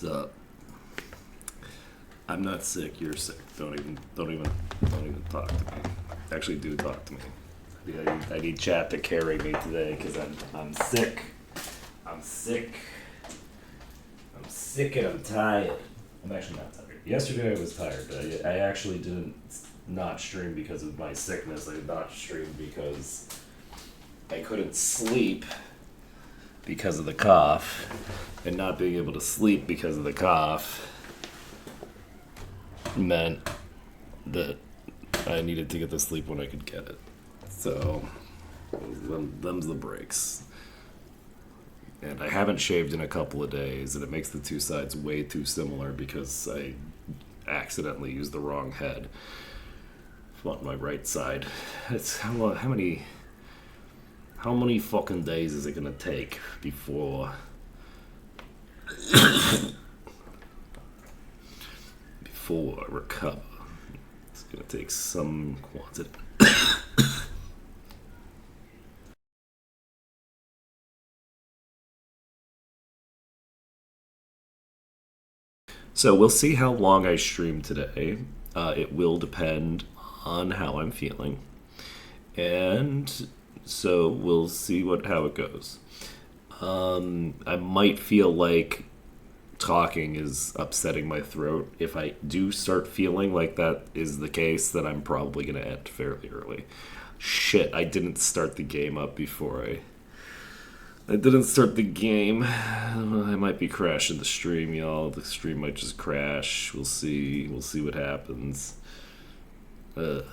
Stop. I'm not sick. You're sick. Don't even talk to me. Actually, do talk to me. I need chat to carry me today because I'm sick. I'm sick. I'm sick and I'm tired. I'm actually not tired. Yesterday I was tired. I actually didn't not stream because of my sickness. I did not stream because I couldn't sleep because of the cough, and not being able to sleep because of the cough meant that I needed to get the sleep when I could get it. So, them's the breaks. And I haven't shaved in a couple of days, and it makes the two sides way too similar because I accidentally used the wrong head on my right side. It's how many fucking days is it gonna take before I recover? It's gonna take some quantity. So we'll see how long I stream today. It will depend on how I'm feeling, and so we'll see how it goes. I might feel like talking is upsetting my throat. If I do start feeling like that is the case, then I'm probably going to end fairly early. Shit, I didn't start the game up before I didn't start the game. I might be crashing the stream, y'all. The stream might just crash. We'll see. We'll see what happens. We'll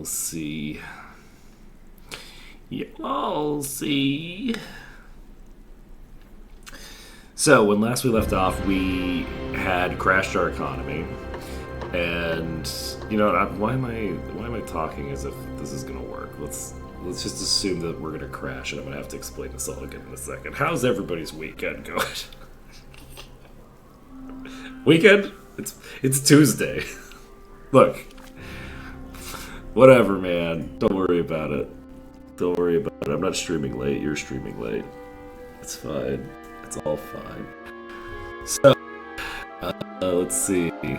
see. Y'all see. So when last we left off, we had crashed our economy, and why am I talking as if this is gonna work? Let's just assume that we're gonna crash, and I'm gonna have to explain this all again in a second. How's everybody's weekend going? Weekend? It's Tuesday. Look, whatever, man. Don't worry about it. Don't worry about it. I'm not streaming late. You're streaming late. It's fine. It's all fine. So, let's see. I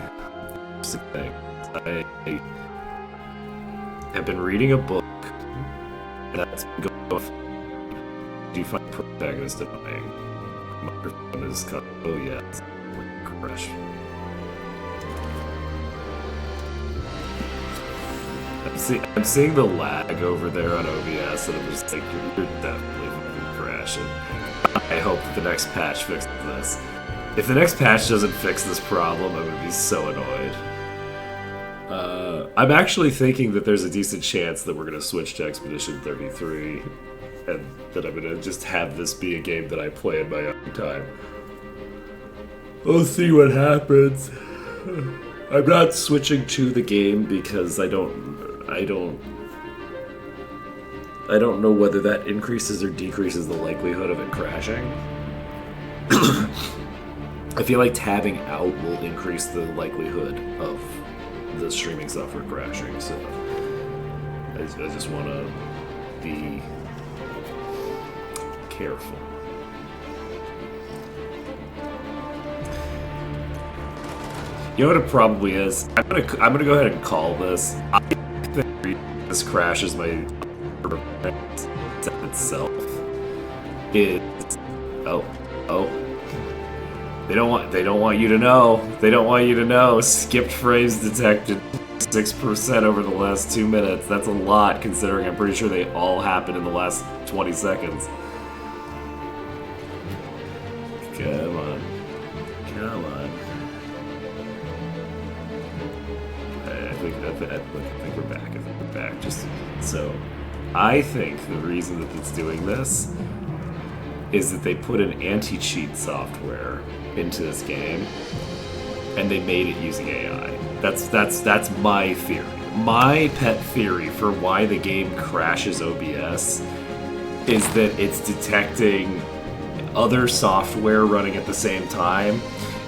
have been reading a book that's been going. Do you find protagonist annoying? Microphone is cut. Oh yeah, it's like crash. I'm seeing the lag over there on OBS, and I'm just like, you're definitely fucking crashing. I hope that the next patch fixes this. If the next patch doesn't fix this problem, I'm gonna be so annoyed. I'm actually thinking that there's a decent chance that we're gonna switch to Expedition 33, and that I'm gonna just have this be a game that I play in my own time. We'll see what happens. I'm not switching to the game because I don't know whether that increases or decreases the likelihood of it crashing. I feel like tabbing out will increase the likelihood of the streaming software crashing, so I just want to be careful. You know what it probably is? I'm gonna go ahead and call this. I think this crashes my itself is they don't want you to know. They don't want you to know. Skipped frames detected 6% over the last 2 minutes. That's a lot considering I'm pretty sure they all happened in the last 20 seconds. Come on. I think we're back. I think we're back. Just so, I think the reason that it's doing this is that they put an anti-cheat software into this game, and they made it using AI. That's my theory. My pet theory for why the game crashes OBS is that it's detecting other software running at the same time,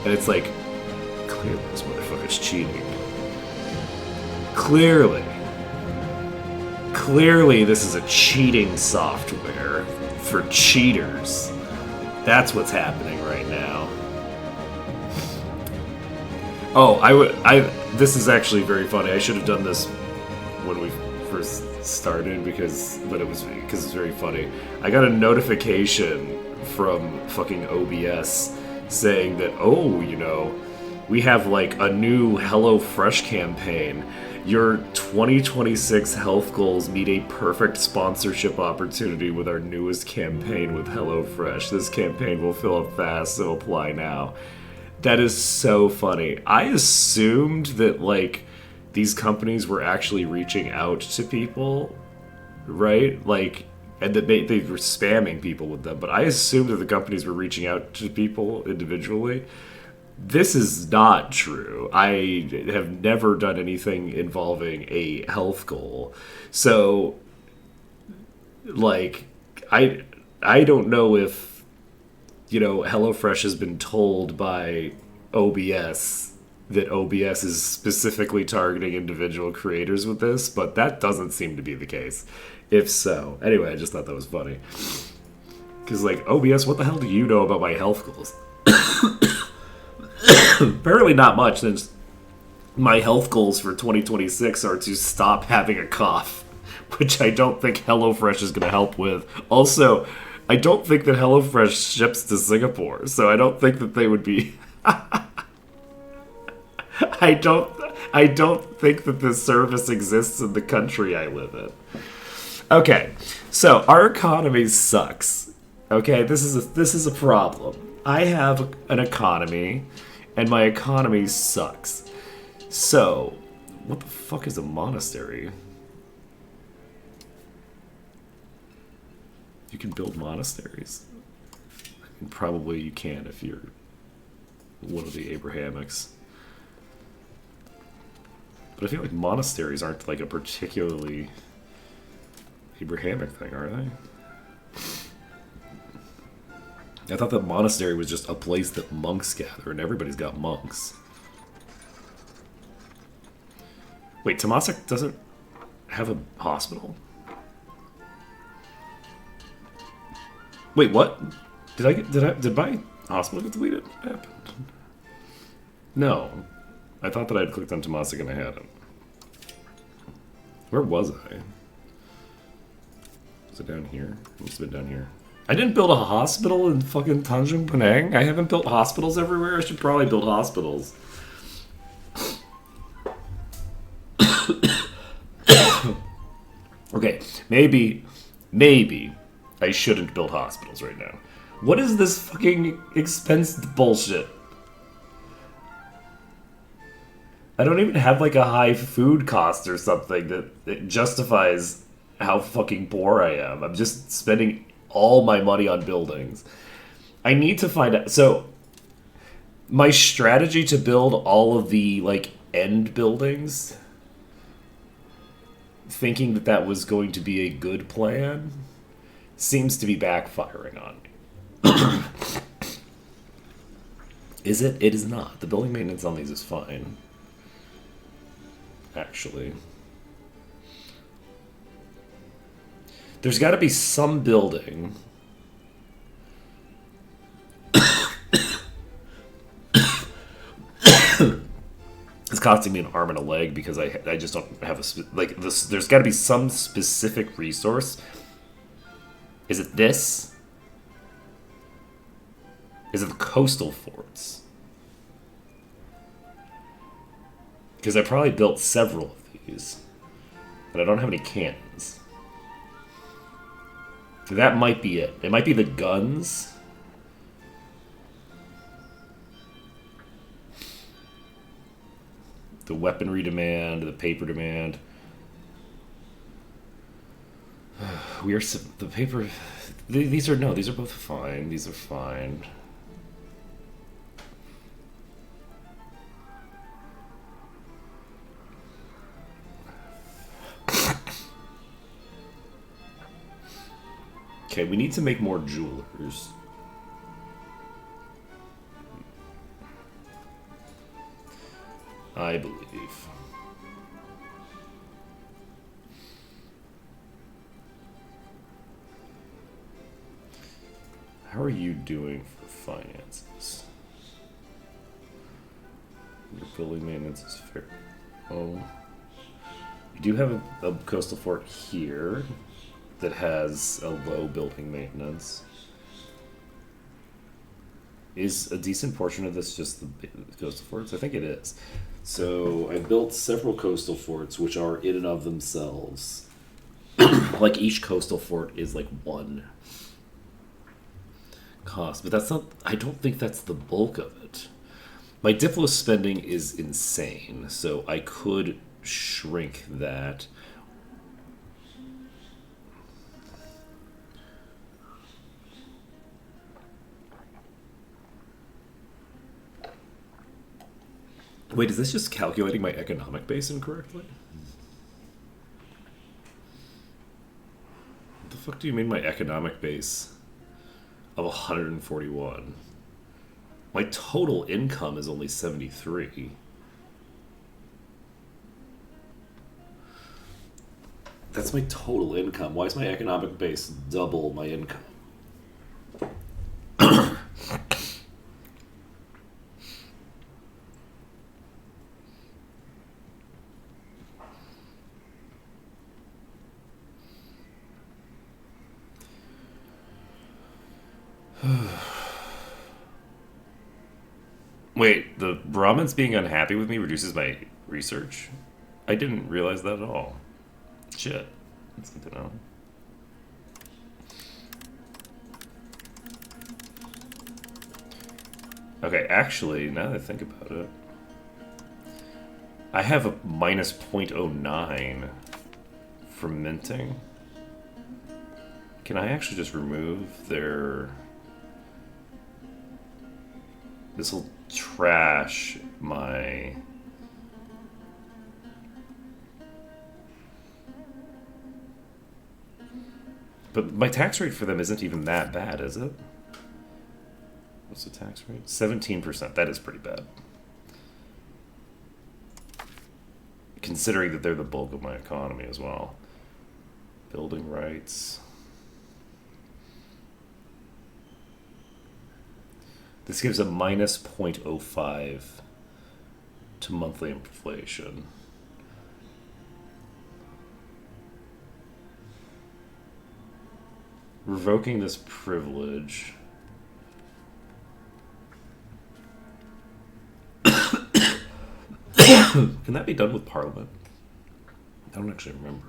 and it's like, clearly this motherfucker's cheating. Clearly this is a cheating software for cheaters. That's what's happening right now. Oh, I this is actually very funny. I should have done this when we first started but it was because it's very funny. I got a notification from fucking OBS saying that, oh, we have like a new HelloFresh campaign. Your 2026 health goals meet a perfect sponsorship opportunity with our newest campaign with HelloFresh. This campaign will fill up fast, so apply now. That is so funny. I assumed that, like, these companies were actually reaching out to people, right? Like, and that they were spamming people with them. But I assumed that the companies were reaching out to people individually. This is not true. I have never done anything involving a health goal. So, like, I don't know if HelloFresh has been told by OBS that OBS is specifically targeting individual creators with this, but that doesn't seem to be the case. If so, anyway, I just thought that was funny. Because, like, OBS, what the hell do you know about my health goals? Apparently not much, since my health goals for 2026 are to stop having a cough, which I don't think HelloFresh is going to help with. Also, I don't think that HelloFresh ships to Singapore, so I don't think that they would be... I don't think that this service exists in the country I live in. Okay, so our economy sucks. Okay, this is a problem. I have an economy, and my economy sucks. So, what the fuck is a monastery? You can build monasteries. I mean, probably you can if you're one of the Abrahamics. But I feel like monasteries aren't like a particularly Abrahamic thing, are they? I thought that monastery was just a place that monks gather, and everybody's got monks. Wait, Temasek doesn't have a hospital? Wait, what? Did my hospital get deleted? What happened? No. I thought that I had clicked on Temasek and I hadn't. Where was I? Was it down here? It must have been down here. I didn't build a hospital in fucking Tanjung Pinang. I haven't built hospitals everywhere. I should probably build hospitals. Okay, maybe I shouldn't build hospitals right now. What is this fucking expense bullshit? I don't even have like a high food cost or something that justifies how fucking poor I am. I'm just spending all my money on buildings. I need to find out. So, my strategy to build all of the like end buildings, thinking that was going to be a good plan, seems to be backfiring on me. Is it? It is not. The building maintenance on these is fine. Actually. There's got to be some building. It's costing me an arm and a leg because I just don't have like this. There's got to be some specific resource. Is it this? Is it the coastal forts? Because I probably built several of these, but I don't have any cannons. That might be it. It might be the guns. The weaponry demand, the paper demand. The paper... These are both fine. These are fine. Okay, we need to make more jewelers. I believe. How are you doing for finances? Your building maintenance is fair. Oh. You do have a coastal fort here that has a low building maintenance. Is a decent portion of this just the coastal forts? I think it is. So I built several coastal forts, which are in and of themselves. Like each coastal fort is like one cost, but that's not. I don't think that's the bulk of it. My Diplo spending is insane, so I could shrink that. Wait, is this just calculating my economic base incorrectly? What the fuck do you mean my economic base of 141? My total income is only 73. That's my total income. Why is my economic base double my income? Wait, the Brahmins being unhappy with me reduces my research? I didn't realize that at all. Shit. That's good to know. Okay, actually, now that I think about it, I have a minus 0.09 for minting. Can I actually just remove their... This will trash my... But my tax rate for them isn't even that bad, is it? What's the tax rate? 17%. That is pretty bad. Considering that they're the bulk of my economy as well. Building rights. This gives a minus 0.05 to monthly inflation. Revoking this privilege. Can that be done with Parliament? I don't actually remember.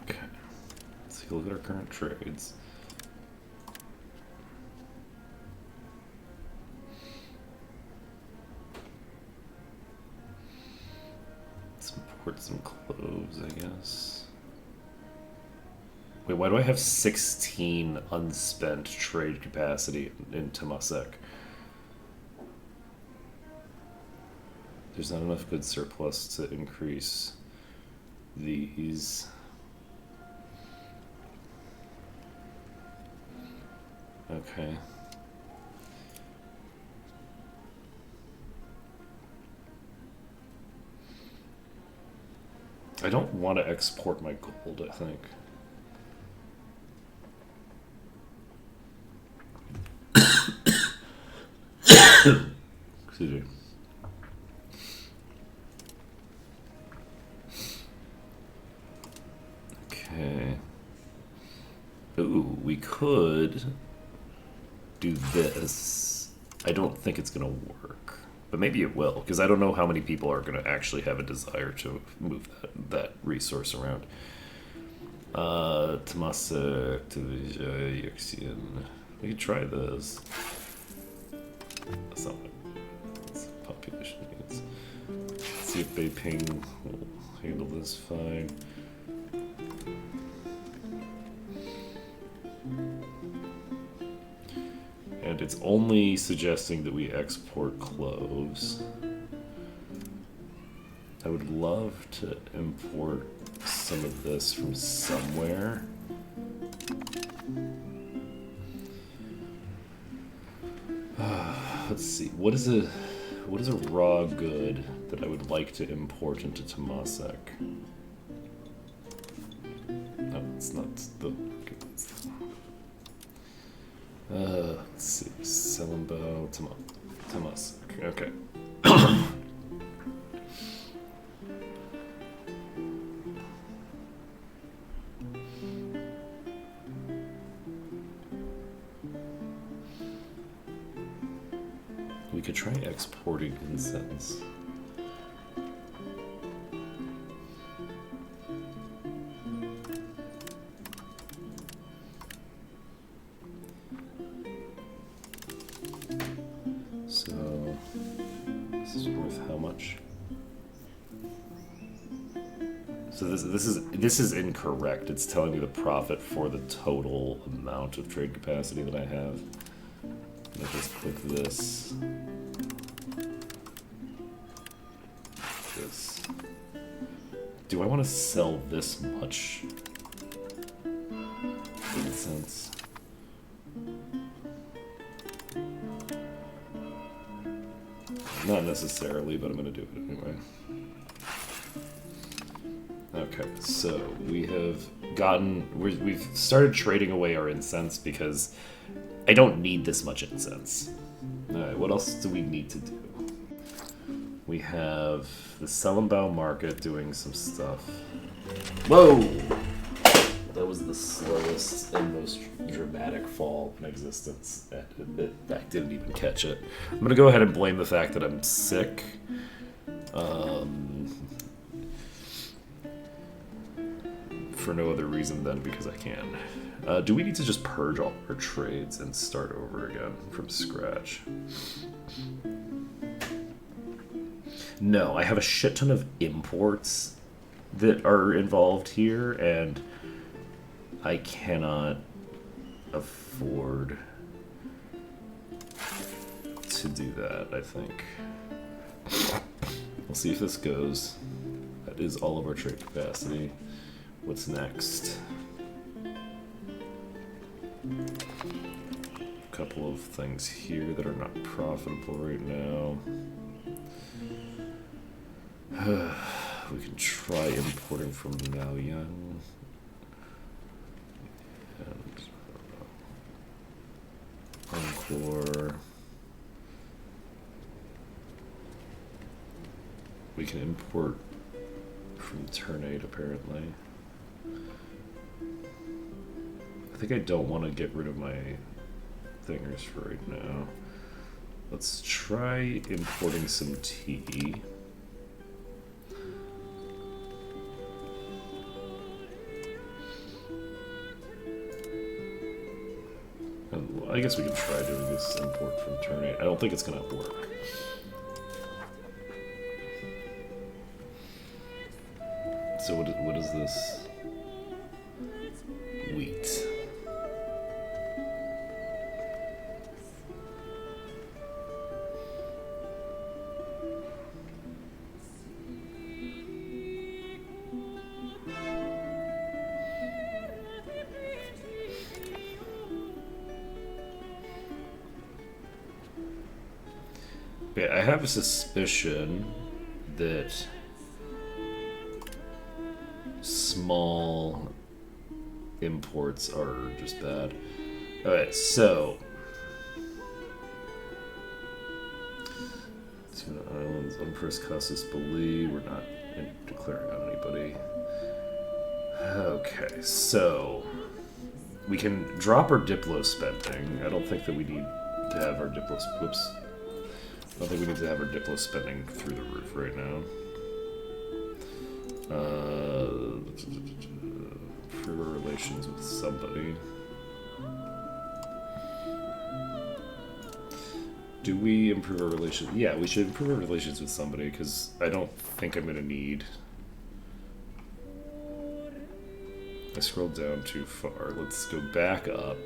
Okay. Let's take a look at our current trades. Let's import some cloves, I guess. Wait, why do I have 16 unspent trade capacity in Temasek? There's not enough good surplus to increase these. Okay. I don't want to export my gold, I think. Excuse me. Okay. Ooh, we could do this. I don't think it's gonna work, but maybe it will, because I don't know how many people are gonna actually have a desire to move that resource around. Temasek, Yaxian. We could try this. That's not what it's population needs. Let's see if Beiping will handle this fine. And it's only suggesting that we export cloves. I would love to import some of this from somewhere. Let's see. What is a raw good that I would like to import into Temasek? No, it's not the. Let's see. Selimbo, Tomas. Okay. We could try exporting incense. So, this is worth how much? So this is incorrect. It's telling me the profit for the total amount of trade capacity that I have. I'll just click this. This. Do I want to sell this much incense? Not necessarily, but I'm going to do it anyway. Okay, so we have we've started trading away our incense because I don't need this much incense. Alright, what else do we need to do? We have the Selimbo market doing some stuff. Whoa! That was the slowest and most dramatic fall in existence. I didn't even catch it. I'm gonna go ahead and blame the fact that I'm sick. For no other reason than because I can. Do we need to just purge all our trades and start over again from scratch? No, I have a shit ton of imports that are involved here, and I cannot afford to do that, I think. We'll see if this goes. That is all of our trade capacity. What's next? A couple of things here that are not profitable right now. We can try importing from Malacca. And Encore. We can import from Ternate, apparently. I think I don't want to get rid of my thingers for right now. Let's try importing some tea. And I guess we can try doing this import from Ternate. I don't think it's gonna work. So what is this? Wheat. Okay, I have a suspicion that small imports are just bad. Alright, so Tuna Islands, Unpressed Casus Belli, we're not declaring on anybody. Okay, so we can drop our Diplo spending. I don't think that we need to have our Diplo I don't think we need to have our Diplo spending through the roof right now. Improve our relations with somebody. Do we improve our relations? Yeah, we should improve our relations with somebody, because I don't think I'm going to need... I scrolled down too far. Let's go back up.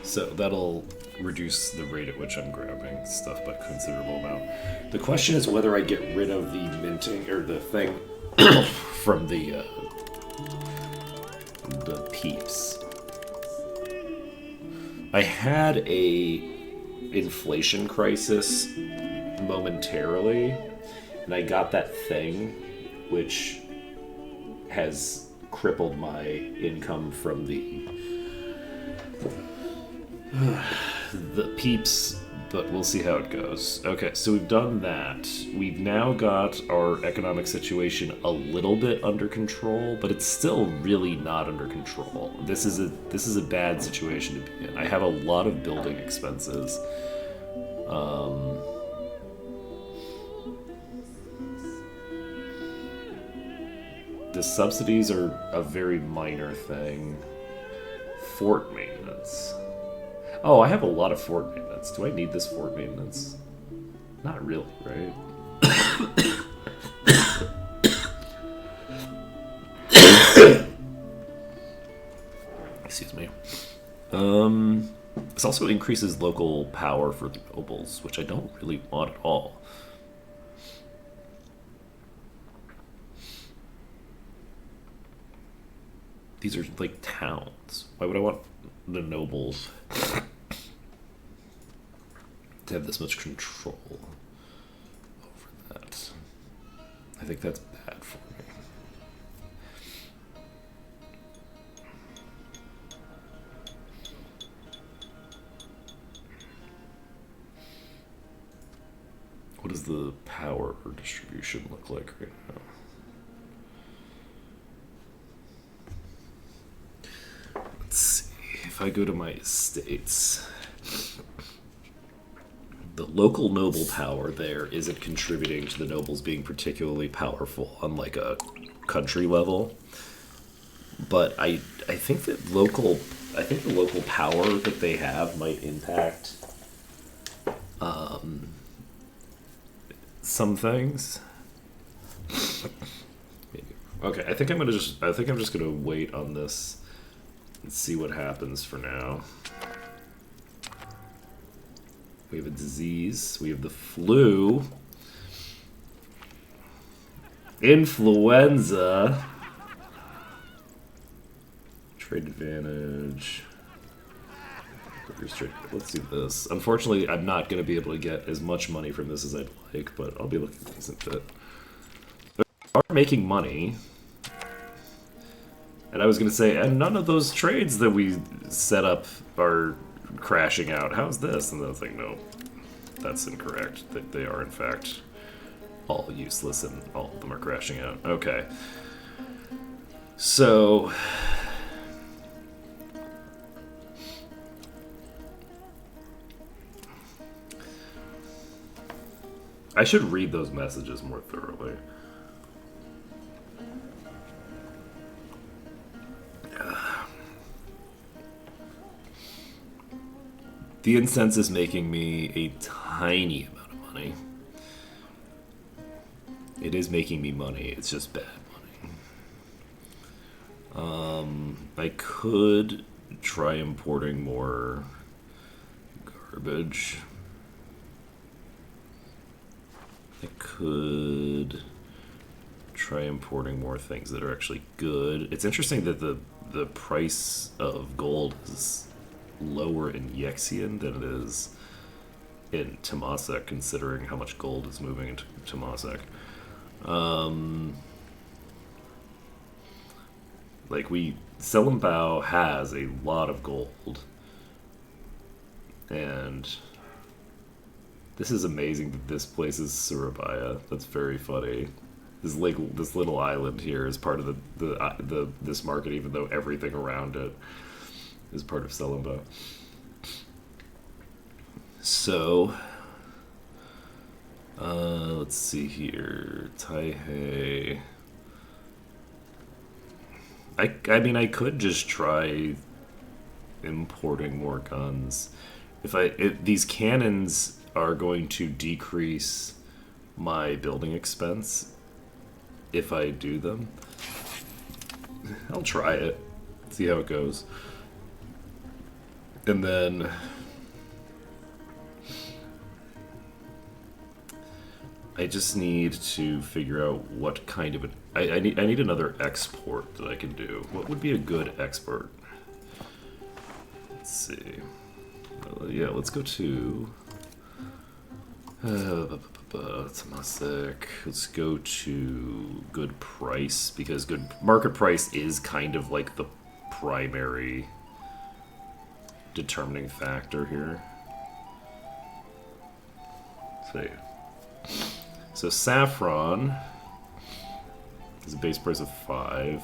So that'll reduce the rate at which I'm grabbing stuff by a considerable amount. The question is whether I get rid of the minting, or the thing from the peeps. I had a inflation crisis momentarily, and I got that thing which has crippled my income from the peeps, but we'll see how it goes. Okay, so we've done that. We've now got our economic situation a little bit under control, but it's still really not under control. This is a bad situation to be in. I have a lot of building expenses. The subsidies are a very minor thing. Fort maintenance. Oh, I have a lot of fort maintenance. Do I need this fort maintenance? Not really, right? Excuse me. This also increases local power for the nobles, which I don't really want at all. These are like towns. Why would I want the nobles to have this much control over that? I think that's bad for me. What does the power distribution look like right now? Let's see. If I go to my estates, the local noble power there isn't contributing to the nobles being particularly powerful on like a country level. But I think that the local power that they have might impact some things. Okay, I think I'm just gonna wait on this and see what happens for now. We have a disease. We have the flu. Influenza. Trade advantage. Let's do this. Unfortunately, I'm not going to be able to get as much money from this as I'd like, but I'll be looking at decent bit. They are making money. And I was going to say, and none of those trades that we set up are crashing out. How's this? And then I was like, no, that's incorrect. They are, in fact, all useless and all of them are crashing out. Okay. So I should read those messages more thoroughly. The incense is making me a tiny amount of money. It is making me money, it's just bad money. I could try importing more garbage. I could try importing more things that are actually good. It's interesting that the price of gold is lower in Yexian than it is in Temasek, considering how much gold is moving into Temasek. Like, Selimbao has a lot of gold. And this is amazing that this place is Surabaya. That's very funny. This little island here is part of this market, even though everything around it is part of Selimbao. So, let's see here. Taihei. I mean, I could just try importing more guns. If these cannons are going to decrease my building expense if I do them, I'll try it. See how it goes. And then I just need to figure out what kind of I need another export that I can do. What would be a good export? Let's see. Yeah, let's go to Temasek. Let's go to good price, because good market price is kind of like the primary determining factor here. So saffron is a base price of 5.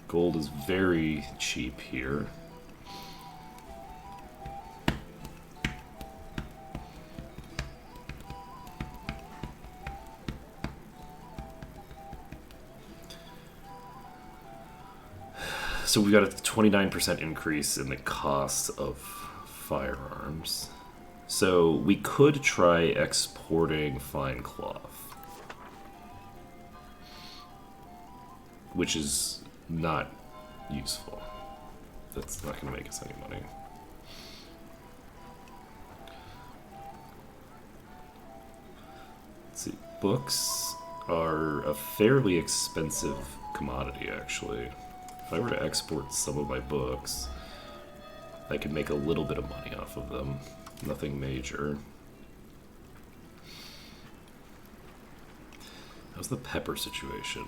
Gold is very cheap here. So we got a 29% increase in the cost of firearms. So we could try exporting fine cloth, which is not useful. That's not going to make us any money. Let's see. Books are a fairly expensive commodity, actually. If I were to export some of my books, I could make a little bit of money off of them. Nothing major. How's the pepper situation?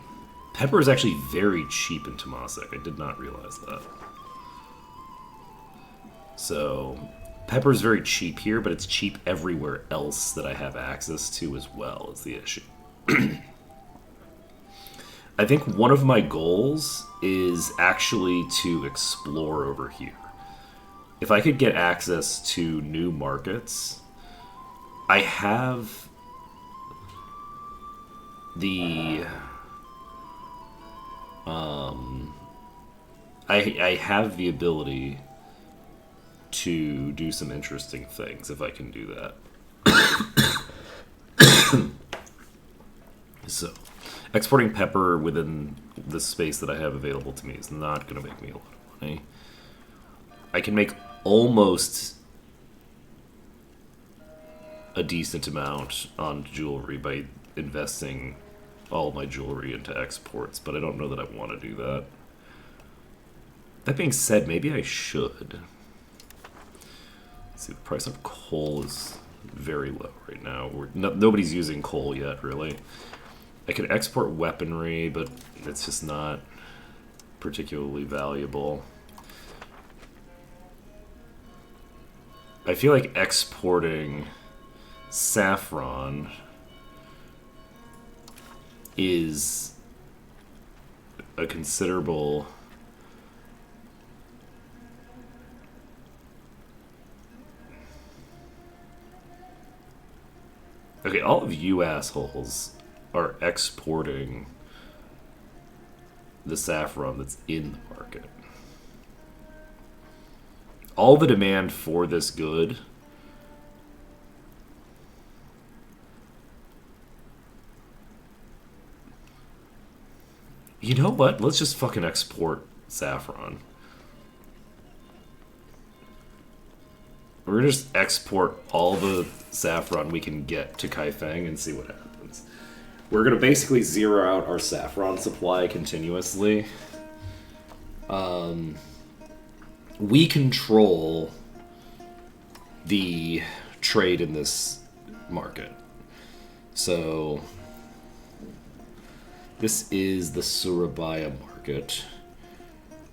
Pepper is actually very cheap in Temasek. I did not realize that. So, pepper is very cheap here, but it's cheap everywhere else that I have access to as well, is the issue. I think one of my goals is actually to explore over here. If I could get access to new markets, I have the I have the ability to do some interesting things if I can do that. So, exporting pepper within the space that I have available to me is not going to make me a lot of money. I can make almost a decent amount on jewelry by investing all my jewelry into exports, but I don't know that I want to do that. That being said, maybe I should. Let's see, the price of coal is very low right now. Nobody's using coal yet, really. I could export weaponry, but it's just not particularly valuable. I feel like exporting saffron is a considerable okay, all of you assholes are exporting the saffron that's in the market. All the demand for this good you know what? Let's just fucking export saffron. We're gonna just export all the saffron we can get to Kaifeng and see what happens. We're gonna basically zero out our saffron supply continuously. We control the trade in this market. So this is the Surabaya market,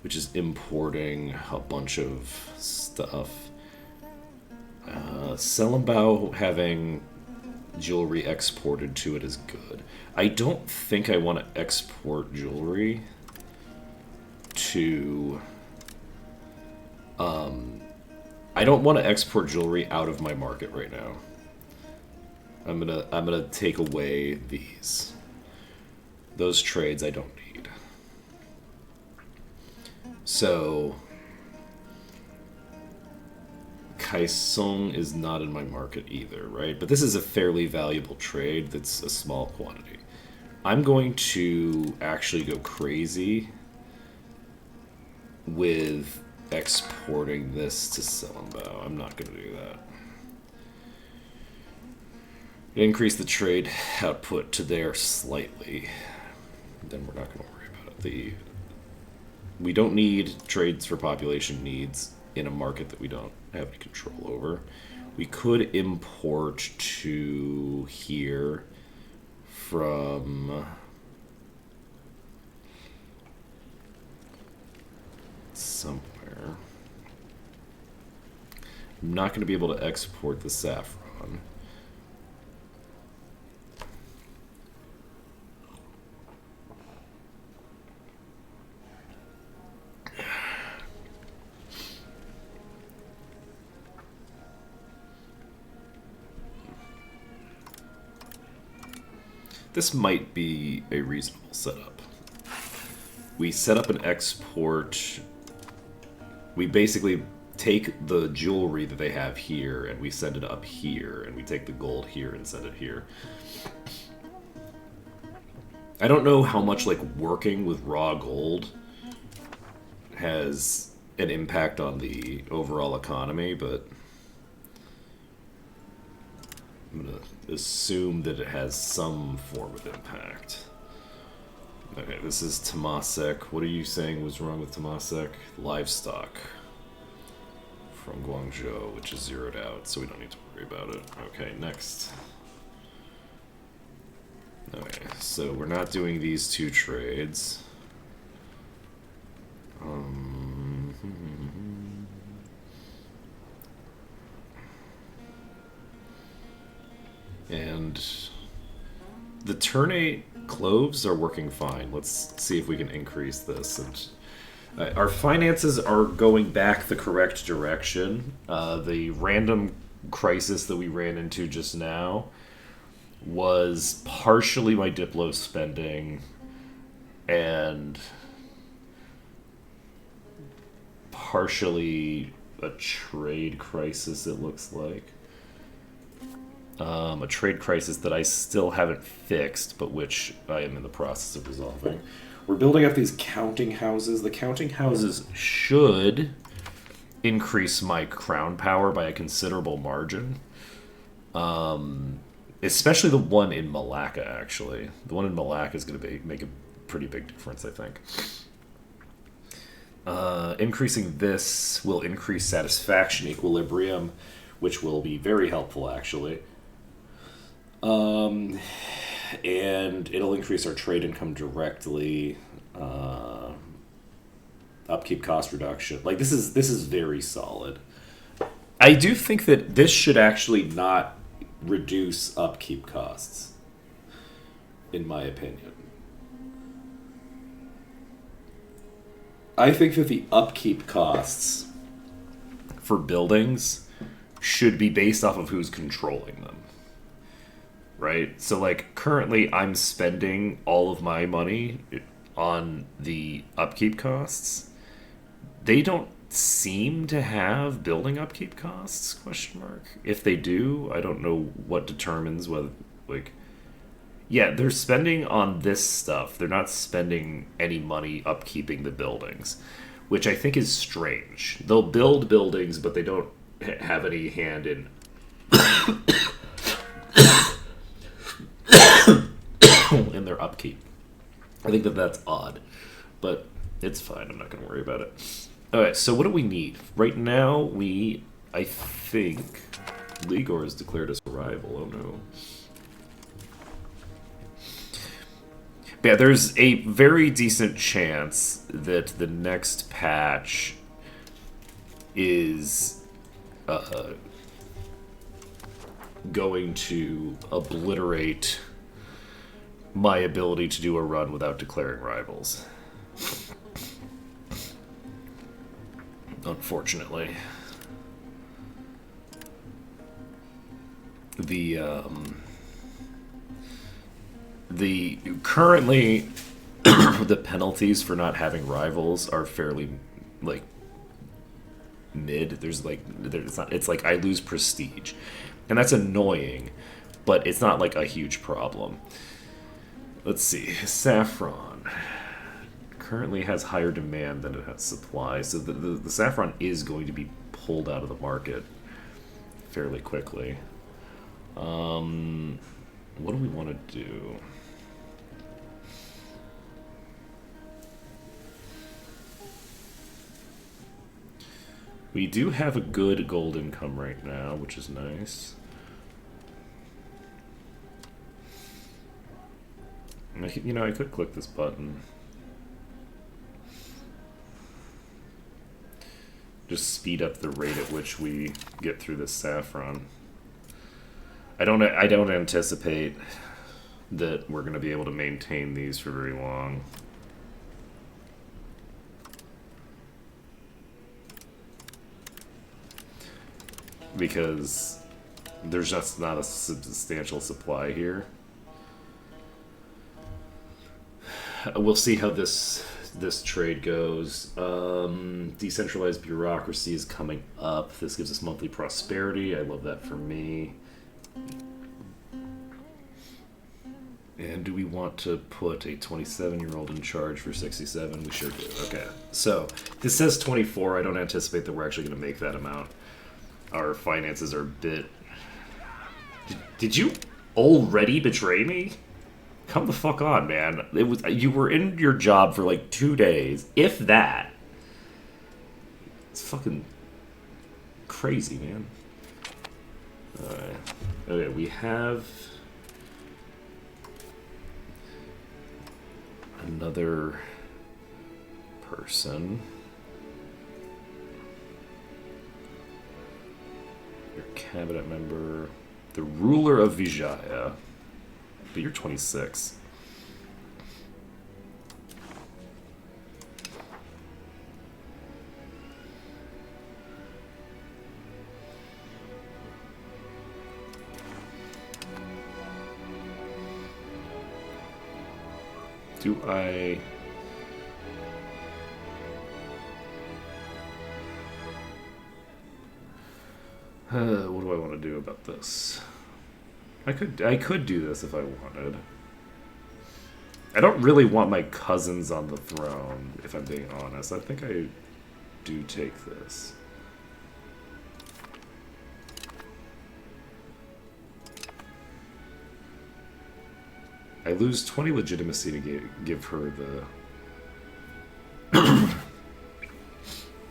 which is importing a bunch of stuff. Selenbao having jewelry exported to it is good. I don't think I want to export jewelry to... I don't want to export jewelry out of my market right now. I'm gonna take away these. Those trades I don't need. So Kaisong is not in my market either, right? But this is a fairly valuable trade that's a small quantity. I'm going to actually go crazy with exporting this to Selenbao. I'm not going to do that. Increase the trade output to there slightly. Then we're not going to worry about it. We don't need trades for population needs in a market that we don't have any control over. We could import to here from somewhere. I'm not going to be able to export the saffron. This might be a reasonable setup. We set up an export. We basically take the jewelry that they have here and we send it up here, and we take the gold here and send it here. I don't know how much like working with raw gold has an impact on the overall economy, but I'm going to assume that it has some form of impact. Okay, this is Temasek. What are you saying was wrong with Temasek? Livestock from Guangzhou, which is zeroed out, so we don't need to worry about it. Okay, next. Okay, so we're not doing these two trades. And the ternate cloves are working fine. Let's see if we can increase this. And our finances are going back the correct direction. The random crisis that we ran into just now was partially my Diplo spending and partially a trade crisis, it looks like. A trade crisis that I still haven't fixed, but which I am in the process of resolving. We're building up these counting houses. The counting houses should increase my crown power by a considerable margin. Especially the one in Malacca, actually. The one in Malacca is going to make a pretty big difference, I think. Increasing this will increase satisfaction equilibrium, which will be very helpful, actually. And it'll increase our trade income directly. Upkeep cost reduction. Like, this is very solid. I do think that this should actually not reduce upkeep costs, in my opinion. I think that the upkeep costs for buildings should be based off of who's controlling them. Right? So, like, currently I'm spending all of my money on the upkeep costs. They don't seem to have building upkeep costs, question mark. If they do, I don't know what determines whether, like, yeah, they're spending on this stuff. They're not spending any money upkeeping the buildings, which I think is strange. They'll build buildings, but they don't have any hand in in their upkeep. I think that that's odd, but it's fine. I'm not going to worry about it. All right, so what do we need? Right now, I think, Ligor has declared us a rival. Oh, no. But yeah, there's a very decent chance that the next patch is going to obliterate my ability to do a run without declaring rivals. Unfortunately. The currently the penalties for not having rivals are fairly like mid. There's not, it's like I lose prestige. And that's annoying, but it's not like a huge problem. Let's see. Saffron currently has higher demand than it has supply, so the saffron is going to be pulled out of the market fairly quickly. What do we want to do? We do have a good gold income right now, which is nice. You know, I could click this button. Just speed up the rate at which we get through this saffron. I don't anticipate that we're going to be able to maintain these for very long. Because there's just not a substantial supply here. We'll see how this trade goes. Decentralized bureaucracy is coming up. This gives us monthly prosperity. I love that for me. And do we want to put a 27-year-old in charge for 67? We sure do. Okay. So this says 24. I don't anticipate that we're actually going to make that amount. Our finances are a bit... Did you already betray me? Come the fuck on, man. You were in your job for like 2 days, if that. It's fucking crazy, man. Alright. Okay, we have another person. Your cabinet member. The ruler of Vijaya. But you're 26. Do I... what do I want to do about this? I could do this if I wanted. I don't really want my cousins on the throne, if I'm being honest. I think I do take this. I lose 20 legitimacy to give her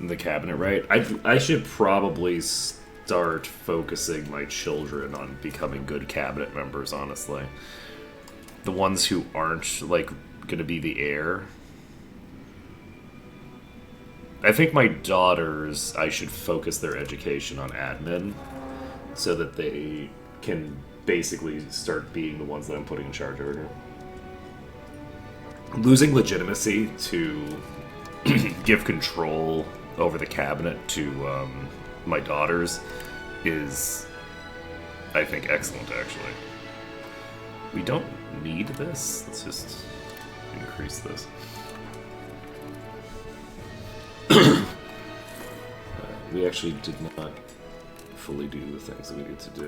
the cabinet, right? I should probably start focusing my children on becoming good cabinet members, honestly. The ones who aren't, like, gonna be the heir. I think my daughters, I should focus their education on admin so that they can basically start being the ones that I'm putting in charge over here. Losing legitimacy to give control over the cabinet to my daughters is, I think, excellent, actually. We don't need this. Let's just increase this. We actually did not fully do the things that we need to do.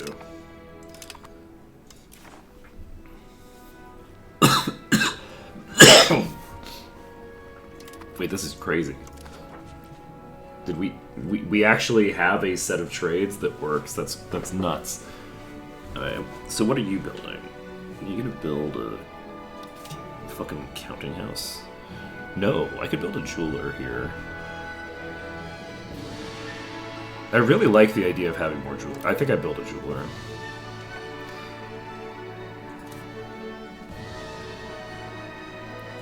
Wait, this is crazy. Did we actually have a set of trades that works? That's nuts. So what are you building? Are you gonna build a fucking counting house? No, I could build a jeweler here. I really like the idea of having more jewelry. I think I built a jeweler.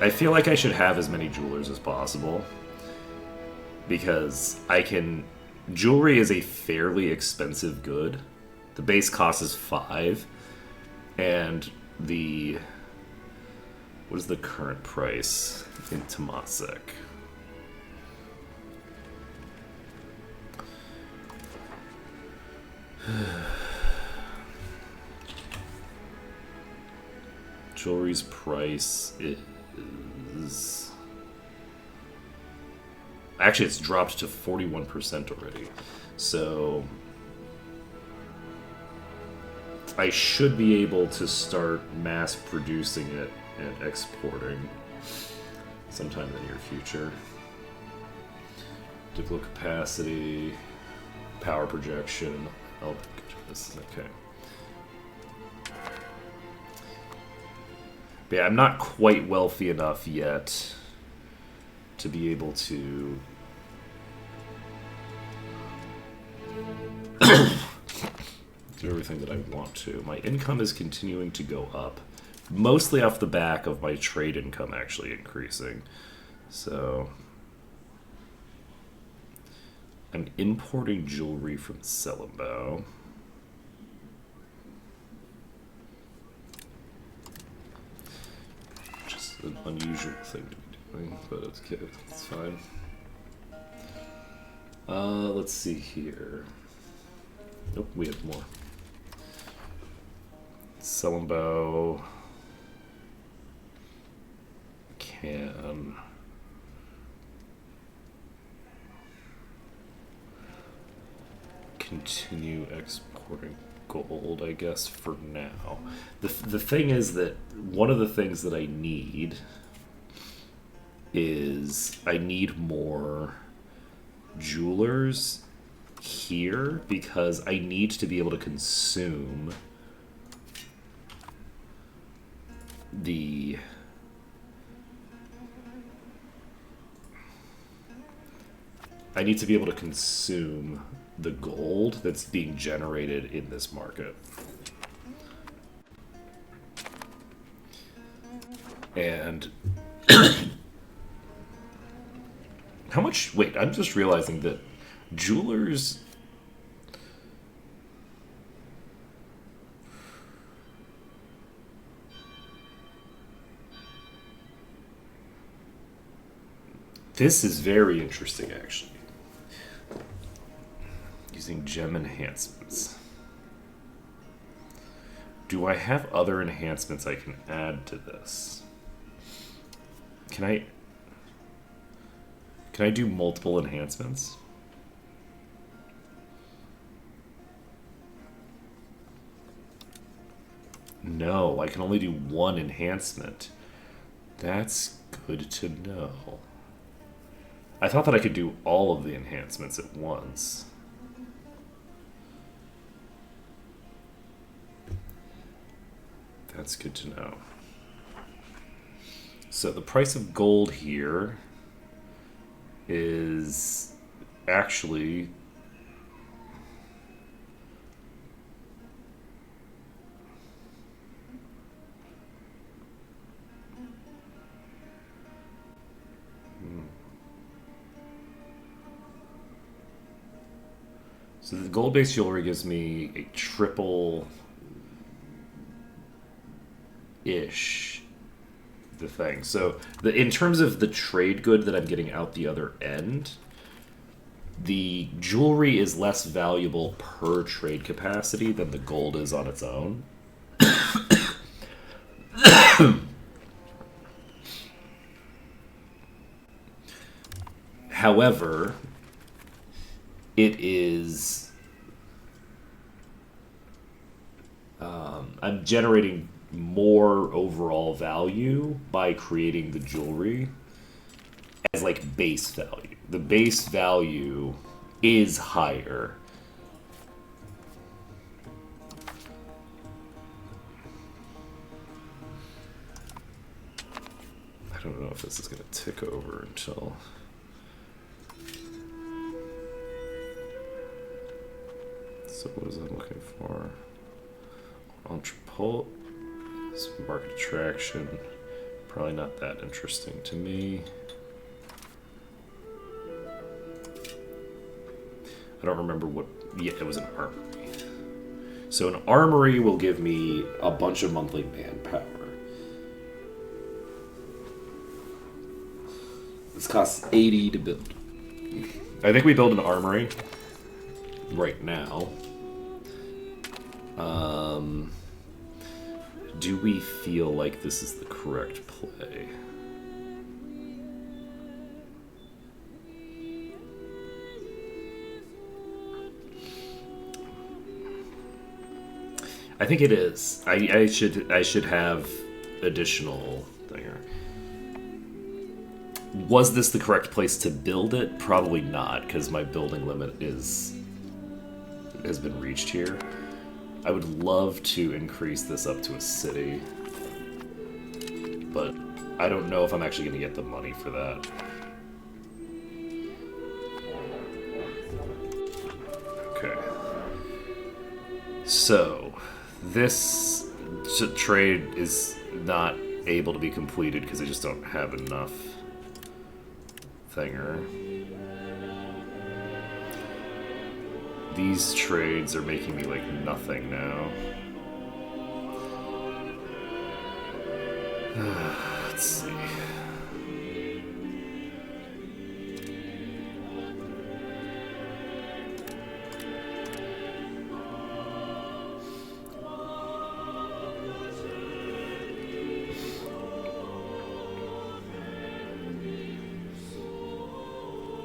I feel like I should have as many jewelers as possible. Because I can... Jewelry is a fairly expensive good. The base cost is 5. And the... What is the current price in Temasek? Jewelry's price is... Actually, it's dropped to 41% already. So... I should be able to start mass producing it and exporting sometime in the near future. Diplo capacity, power projection. Oh, this is okay. But yeah, I'm not quite wealthy enough yet to be able to do everything that I want to. My income is continuing to go up, mostly off the back of my trade income actually increasing. So I'm importing jewelry from Celembo. Just an unusual thing to be doing, but it's good. It's fine. Let's see here. Nope, we have more. Celembo can continue exporting gold, I guess, for now. The thing is that one of the things that I need is I need more jewelers here because I need to be able to consume the gold that's being generated in this market. And how much? Wait, I'm just realizing that jewelers. This is very interesting, actually. Using gem enhancements. Do I have other enhancements I can add to this? Can I do multiple enhancements? No, I can only do one enhancement. That's good to know. I thought that I could do all of the enhancements at once. That's good to know. So the price of gold here is actually so the gold-based jewelry gives me a triple-ish the thing. So in terms of the trade good that I'm getting out the other end, the jewelry is less valuable per trade capacity than the gold is on its own. However, it is... I'm generating more overall value by creating the jewelry as like base value. The base value is higher. I don't know if this is going to tick over until... So what is I'm looking for? Entrepot, some market attraction. Probably not that interesting to me. I don't remember what... Yeah, it was an armory. So an armory will give me a bunch of monthly manpower. This costs 80 to build. I think we build an armory right now. Do we feel like this is the correct play? I think it is. I should have additional thinger. Was this the correct place to build it? Probably not, because my building limit has been reached here. I would love to increase this up to a city. but I don't know if I'm actually going to get the money for that. Okay. So, this trade is not able to be completed because I just don't have enough thinger. These trades are making me like nothing now. Let's see.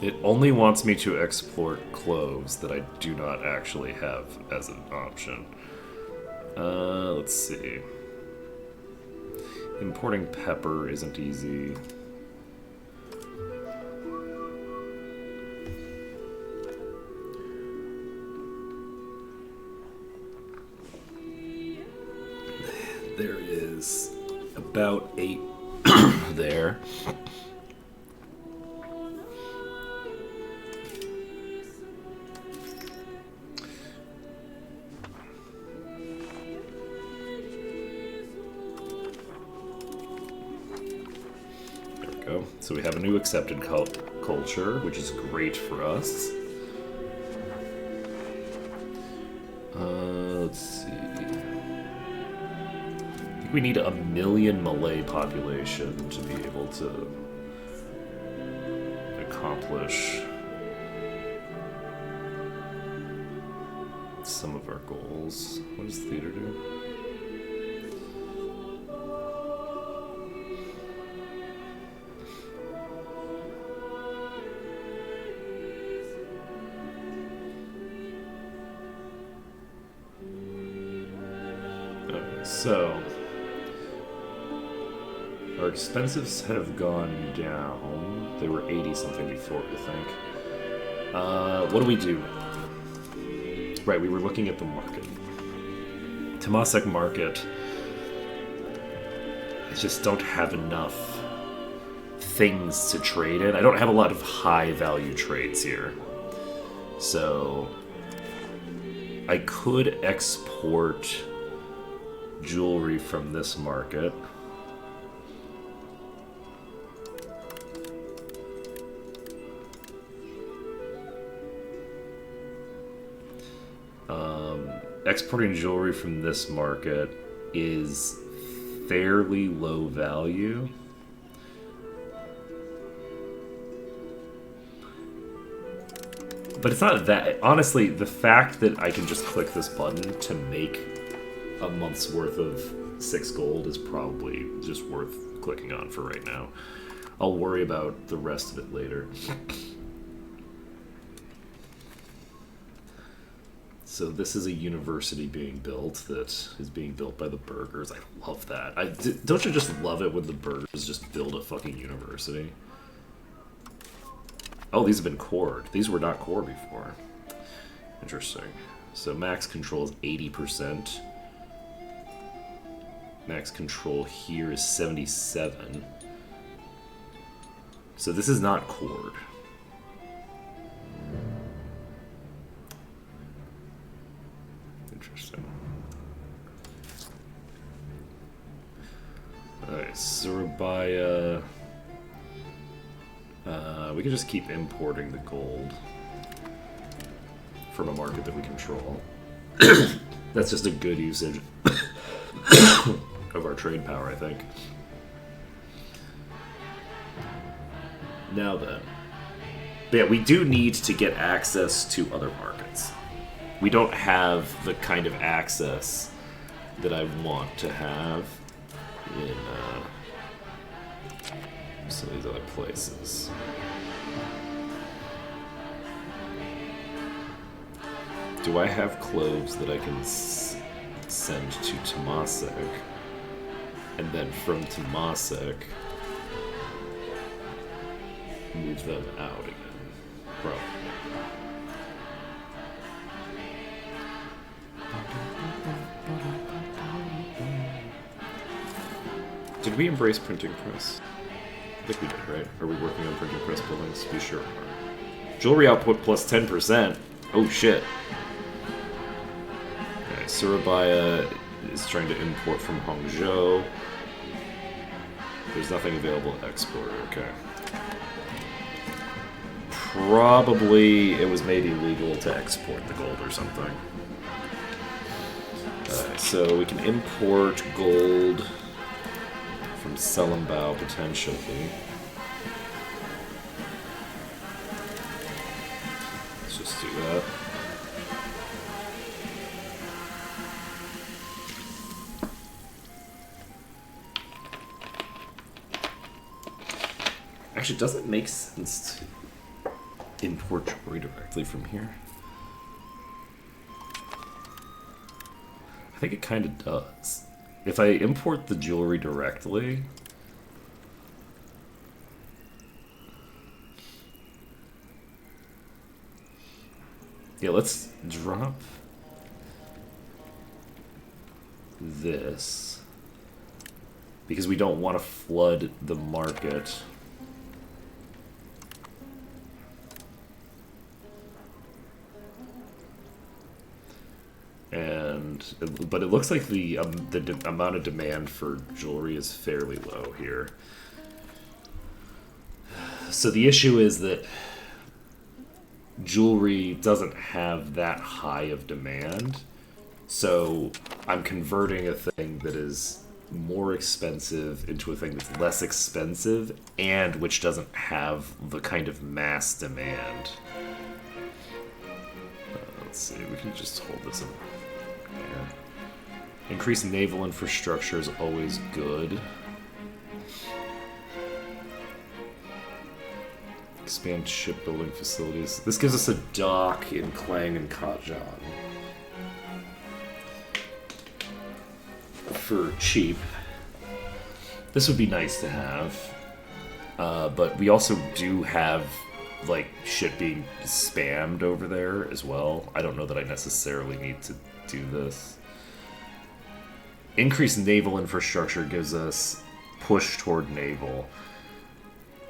It only wants me to export cloves that I do not actually have as an option. Let's see. Importing pepper isn't easy. There is about 8 there. So we have a new accepted culture, which is great for us. Let's see. I think we need 1 million Malay population to be able to accomplish some of our goals. What does theater do? So, our expenses have gone down. They were 80 something before, I think. What do we do? Right, we were looking at the market. Temasek market. I just don't have enough things to trade in. I don't have a lot of high value trades here. So, I could export jewelry from this market. Exporting jewelry from this market is fairly low value. But it's not that. Honestly, the fact that I can just click this button to make a month's worth of 6 gold is probably just worth clicking on for right now. I'll worry about the rest of it later. So this is a university being built that is being built by the burghers. I love that. Don't you just love it when the burghers just build a fucking university? Oh, these have been cored. These were not core before. Interesting. So max control is 80%. Max control here is 77. So this is not cored. Interesting. Alright, Surabaya. We can just keep importing the gold from a market that we control. That's just a good usage of our trade power, I think. Now then. But yeah, we do need to get access to other markets. We don't have the kind of access that I want to have in some of these other places. Do I have cloves that I can send to Temasek? And then from Temasek, move them out again? Probably. Did we embrace printing press? I think we did, right? Are we working on printing press buildings? Be sure. Jewelry output plus 10%. Oh shit. Okay, Surabaya is trying to import from Hangzhou. There's nothing available to export. Okay. Probably it was made illegal to export the gold or something. Alright, so we can import gold from Selenbao potentially. Let's just do that. Actually, does it make sense to import jewelry directly from here? I think it kind of does. If I import the jewelry directly... Yeah, let's drop this. Because we don't want to flood the market. But it looks like the amount of demand for jewelry is fairly low here. So the issue is that jewelry doesn't have that high of demand. So I'm converting a thing that is more expensive into a thing that's less expensive and which doesn't have the kind of mass demand. Let's see, we can just hold this in there. Increased naval infrastructure is always good. Expand shipbuilding facilities. This gives us a dock in Klang and Kajan. For cheap. This would be nice to have. But we also do have like shit being spammed over there as well. I don't know that I necessarily need to do this. Increased naval infrastructure gives us push toward naval.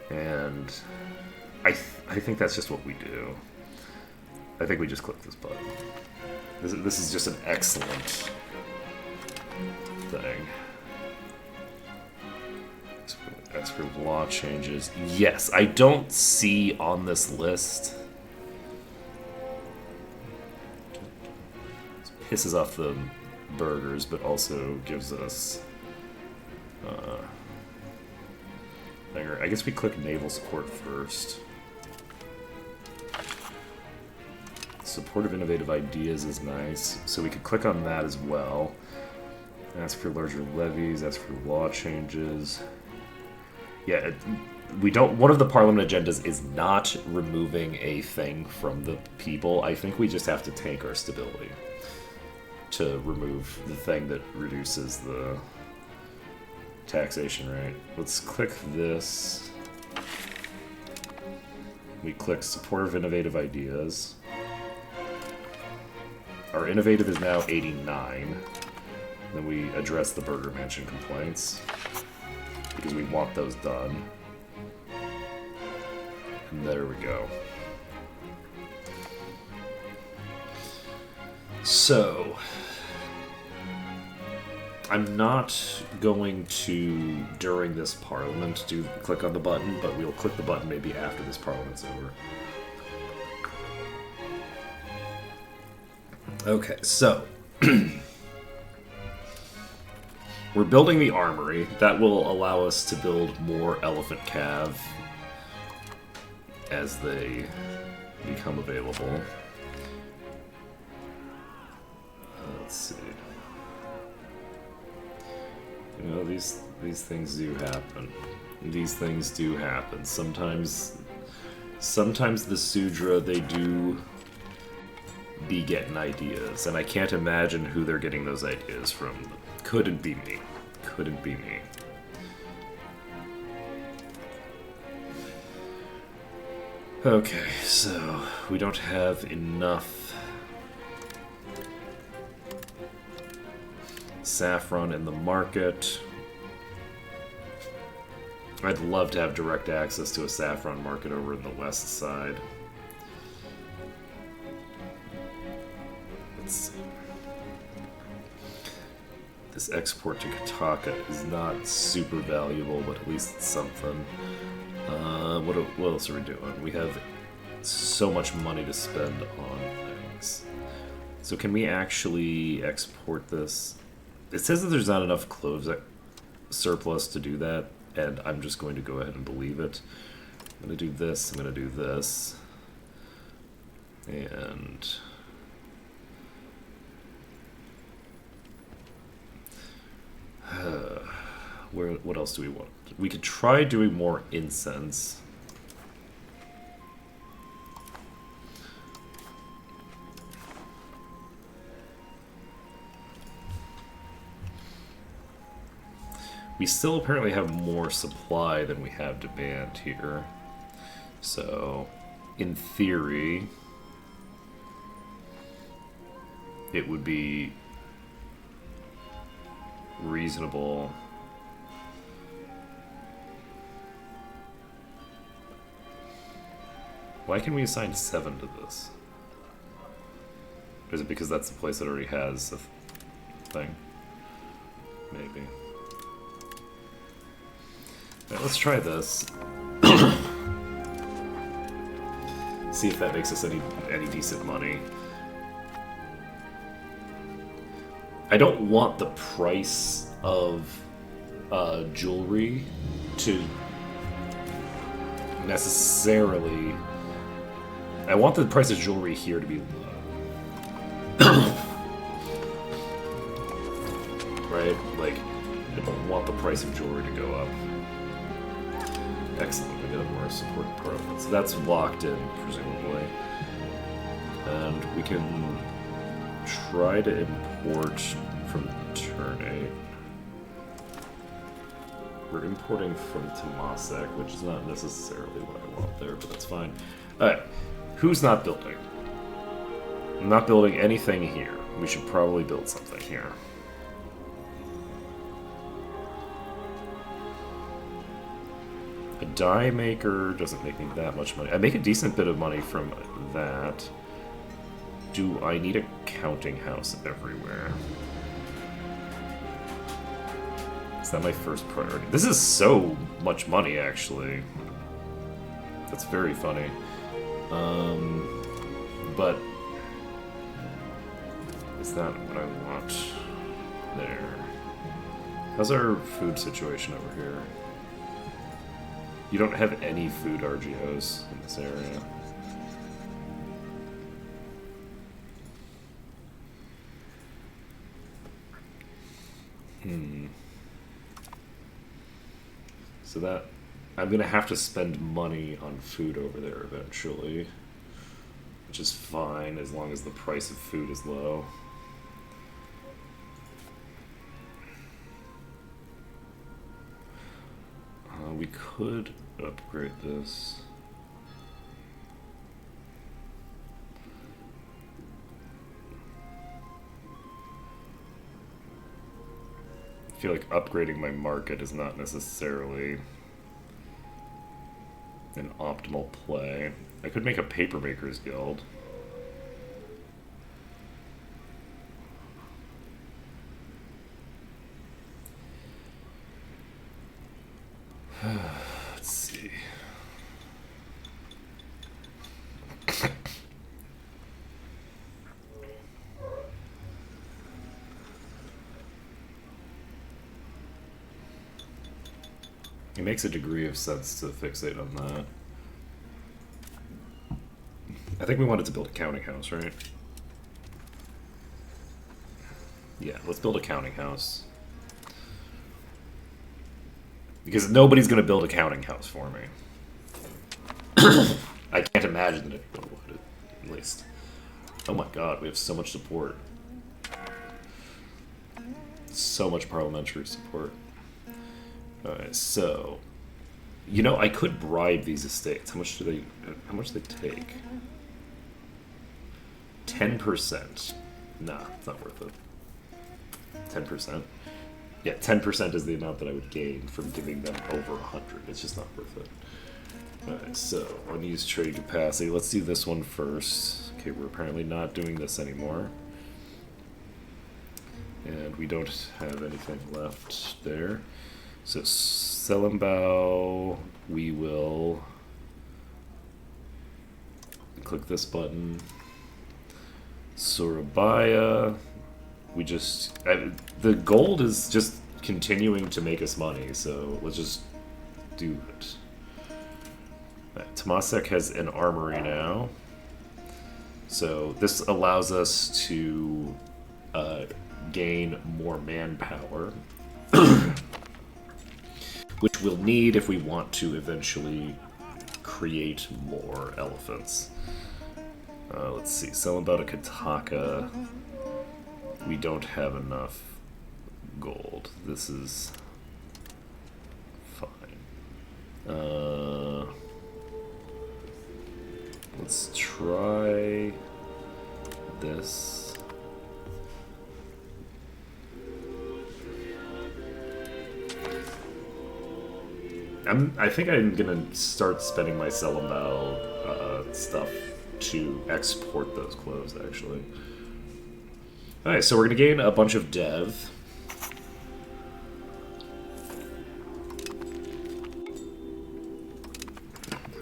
And I think that's just what we do. I think we just click this button. This is just an excellent thing. As for law changes, yes, I don't see on this list. It pisses off the burgers, but also gives us. I guess we click naval support first. Support of innovative ideas is nice, so we could click on that as well. Ask for larger levies. Ask for law changes. Yeah, we don't. One of the parliament agendas is not removing a thing from the people. I think we just have to tank our stability to remove the thing that reduces the taxation rate. Let's click this. We click support of innovative ideas. Our innovative is now 89. Then we address the Burger Mansion complaints, because we want those done. And there we go. So, I'm not going to, during this parliament, click on the button, but we'll click the button maybe after this parliament's over. Okay, so we're building the armory. That will allow us to build more elephant cav as they become available. Let's see. You know, these things do happen. These things do happen. Sometimes the Sudra, they do be getting ideas, and I can't imagine who they're getting those ideas from. Couldn't be me. Couldn't be me. Okay, so we don't have enough saffron in the market. I'd love to have direct access to a saffron market over in the west side. Let's see. This export to Kataka is not super valuable, but at least it's something. What else are we doing? We have so much money to spend on things. So can we actually export this? It says that there's not enough cloves surplus to do that, and I'm just going to go ahead and believe it. I'm going to do this, I'm going to do this. And... what else do we want? We could try doing more incense. We still apparently have more supply than we have demand here. So, in theory, it would be reasonable. Why can we assign 7 to this? Is it because that's the place that already has a thing? Maybe. Alright, let's try this. See if that makes us any decent money. I don't want the price of jewelry to necessarily... I want the price of jewelry here to be low. Right? Like, I don't want the price of jewelry to go up. Excellent, we got more support profit. So that's locked in, presumably. And we can try to import from turn 8. We're importing from Temasek, which is not necessarily what I want there, but that's fine. Alright, who's not building? I'm not building anything here. We should probably build something here. A dye maker doesn't make me that much money. I make a decent bit of money from that. Do I need a counting house everywhere? Is that my first priority? This is so much money, actually. That's very funny. But is that what I want there? How's our food situation over here? You don't have any food RGOs in this area. So that... I'm gonna have to spend money on food over there eventually. Which is fine, as long as the price of food is low. We could upgrade this. I feel like upgrading my market is not necessarily an optimal play. I could make a papermaker's guild. Let's see. It makes a degree of sense to fixate on that. I think we wanted to build a counting house, right? Yeah, let's build a counting house. Because nobody's going to build a counting house for me. I can't imagine that anyone would, at least. Oh my god, we have so much support. So much parliamentary support. Alright, so... You know, I could bribe these estates. How much do they take? 10%. Nah, it's not worth it. 10%. Yeah, 10% is the amount that I would gain from giving them over 100. It's just not worth it. Alright, so unused trade capacity. Let's do this one first. Okay, we're apparently not doing this anymore. And we don't have anything left there. So Selenbao, we will click this button. Surabaya, we just... the gold is just continuing to make us money, so let's just do it. Right, Temasek has an armory now. So this allows us to gain more manpower, which we'll need if we want to eventually create more elephants. Let's see, Selenbao to Kataka. We don't have enough gold. This is fine. Let's try this. I think I'm gonna start spending my Selenbao stuff to export those clothes, actually. Alright, so we're gonna gain a bunch of dev.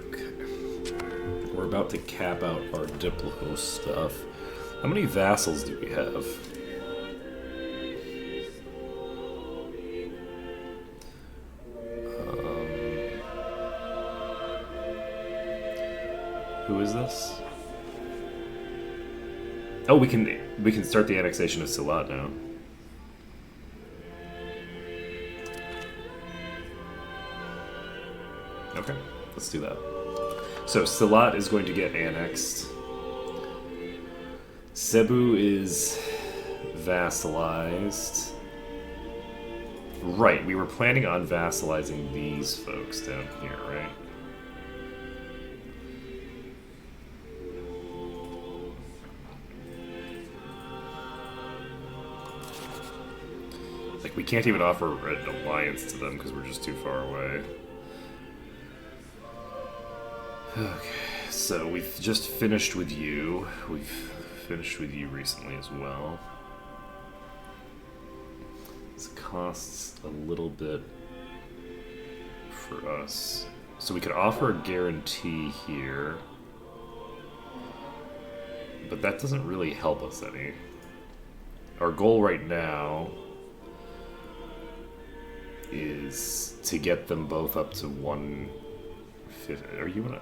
Okay. We're about to cap out our Diplo stuff. How many vassals do we have? Who is this? Oh, we can start the annexation of Salat now. Okay, let's do that. So Salat is going to get annexed. Cebu is vassalized. Right, we were planning on vassalizing these folks down here, right? Like, we can't even offer an alliance to them because we're just too far away. Okay, so we've just finished with you. We've finished with you recently as well. This costs a little bit for us. So we could offer a guarantee here. But that doesn't really help us any. Our goal right now is to get them both up to 150. Are you in a...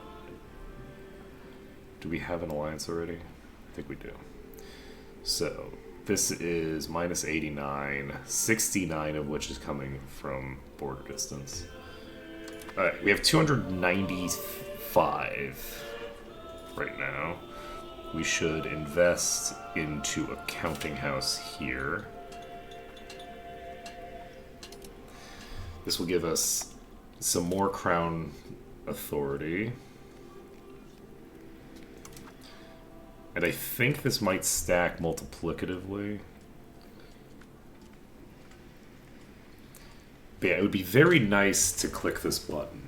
Do we have an alliance already? I think we do. So, this is minus 89, 69 of which is coming from border distance. Alright, we have 295 right now. We should invest into a counting house here. This will give us some more crown authority. And I think this might stack multiplicatively. But yeah, it would be very nice to click this button.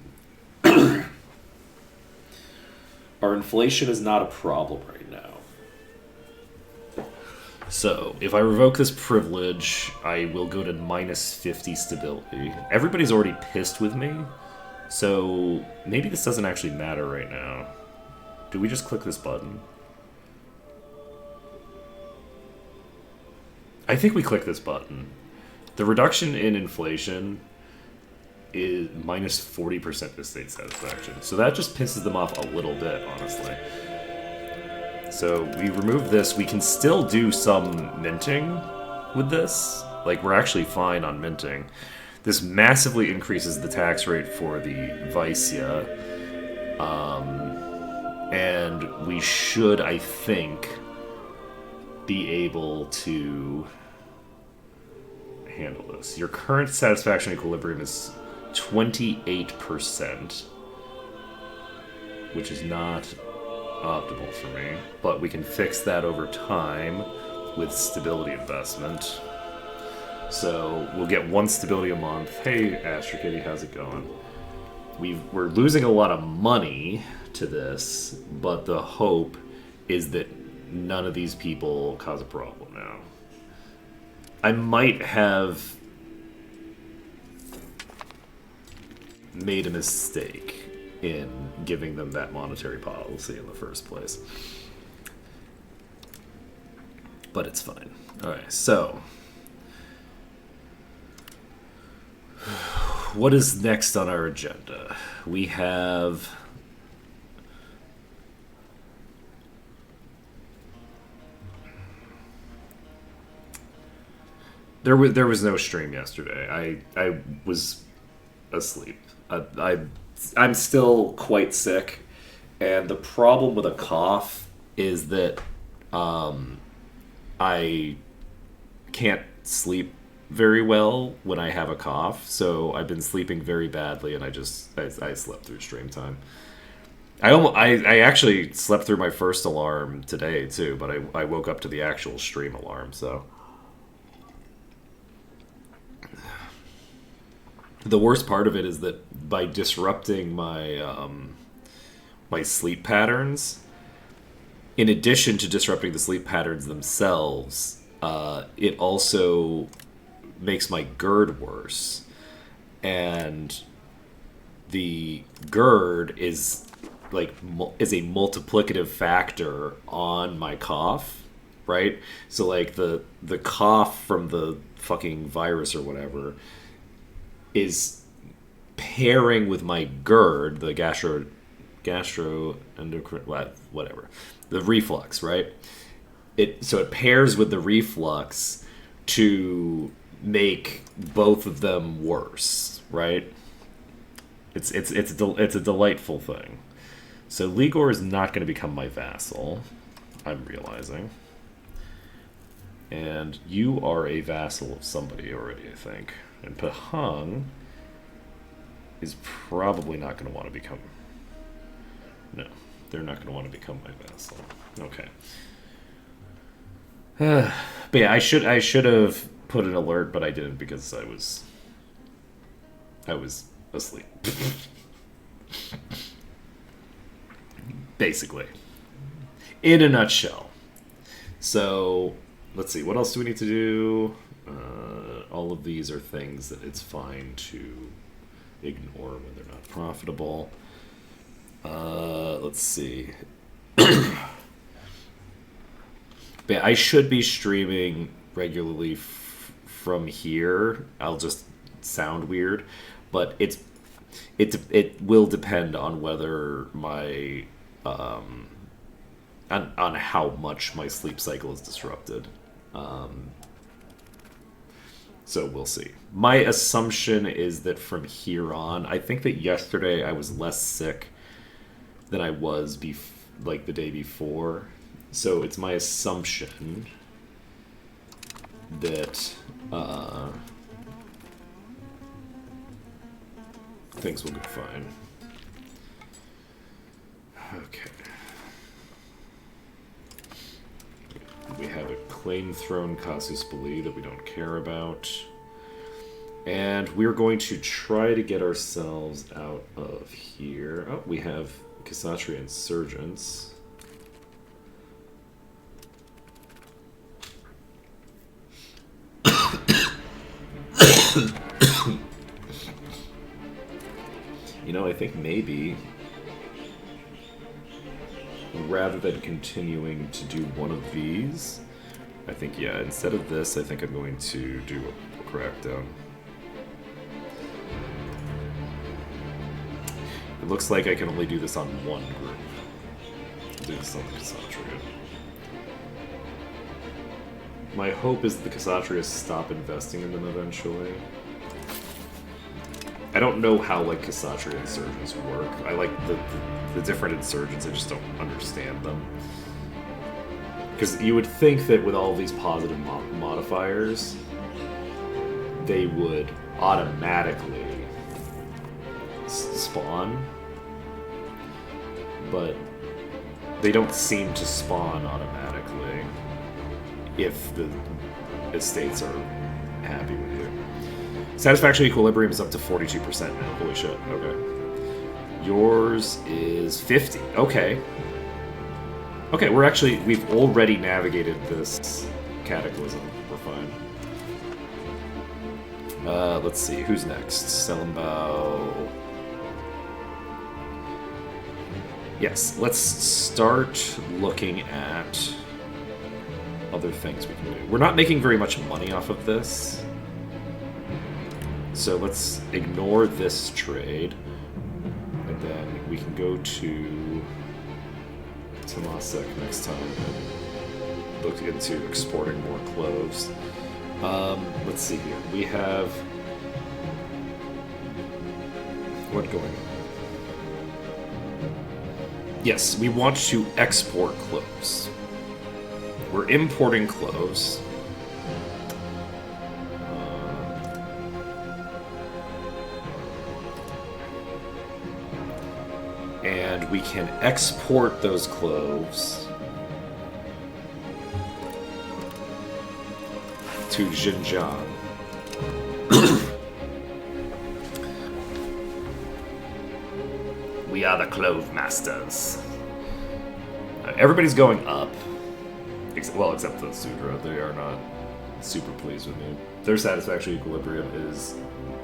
Our inflation is not a problem right now. So, if I revoke this privilege, I will go to minus 50 stability. Everybody's already pissed with me, so maybe this doesn't actually matter right now. Do we just click this button? I think we click this button. The reduction in inflation is minus 40% to state satisfaction. So that just pisses them off a little bit, honestly. So we remove this. We can still do some minting with this. Like, we're actually fine on minting. This massively increases the tax rate for the Vicia. And we should, I think, be able to handle this. Your current satisfaction equilibrium is 28%, which is not optimal for me, but we can fix that over time with stability investment. So we'll get one stability a month. Hey, Astro Kitty, how's it going? We're losing a lot of money to this, but the hope is that none of these people cause a problem now. I might have made a mistake in giving them that monetary policy in the first place. But it's fine. Alright, so what is next on our agenda? We have there was no stream yesterday. I was asleep. I'm still quite sick, and the problem with a cough is that I can't sleep very well when I have a cough, so I've been sleeping very badly, and I slept through stream time. I actually slept through my first alarm today too, but I woke up to the actual stream alarm. So the worst part of it is that by disrupting my sleep patterns, in addition to disrupting the sleep patterns themselves, it also makes my GERD worse. And the GERD is is a multiplicative factor on my cough, right? So like the cough from the fucking virus or whatever is pairing with my GERD, the gastroendocrine, whatever, the reflux, right? So it pairs with the reflux to make both of them worse, right? It's a delightful thing. So Ligor is not going to become my vassal, I'm realizing. And you are a vassal of somebody already, I think. And Pahang is probably not going to want to become... No, they're not going to want to become my vassal. Okay. But yeah, I should have put an alert, but I didn't because I was asleep. Basically. In a nutshell. So, let's see, what else do we need to do? All of these are things that it's fine to ignore when they're not profitable. Let's see. But yeah, I should be streaming regularly from here. I'll just sound weird, but it will depend on whether my on how much my sleep cycle is disrupted. So we'll see. My assumption is that from here on, I think that yesterday I was less sick than I was like the day before. So it's my assumption that things will go fine. Okay. We have a claim thrown Casus Belli that we don't care about. And we're going to try to get ourselves out of here. Oh, we have Cassatria Insurgents. You know, I think maybe rather than continuing to do one of these, I think, yeah, instead of this, I think I'm going to do a crackdown. It looks like I can only do this on one group. I'll do this on the Cassatria. My hope is that the Cassatria stop investing in them eventually. I don't know how, like, Cassatria insurgents work. I like the different insurgents, I just don't understand them. Because you would think that with all these positive modifiers, they would automatically spawn. But they don't seem to spawn automatically if the estates are happy with you. Satisfaction equilibrium is up to 42% now. Holy shit. Okay. Yours is 50. Okay. Okay, we've already navigated this cataclysm. We're fine. Let's see. Who's next? Selenbao. Yes, let's start looking at other things we can do. We're not making very much money off of this. So let's ignore this trade. And then we can go to Temasek next time and look into exporting more cloves. Let's see here. We have... what going on? Yes, we want to export cloves. We're importing cloves. And we can export those cloves to Xinjiang. We are the clove masters. Everybody's going up. Well, except the Sudra. They are not super pleased with me. Their satisfaction equilibrium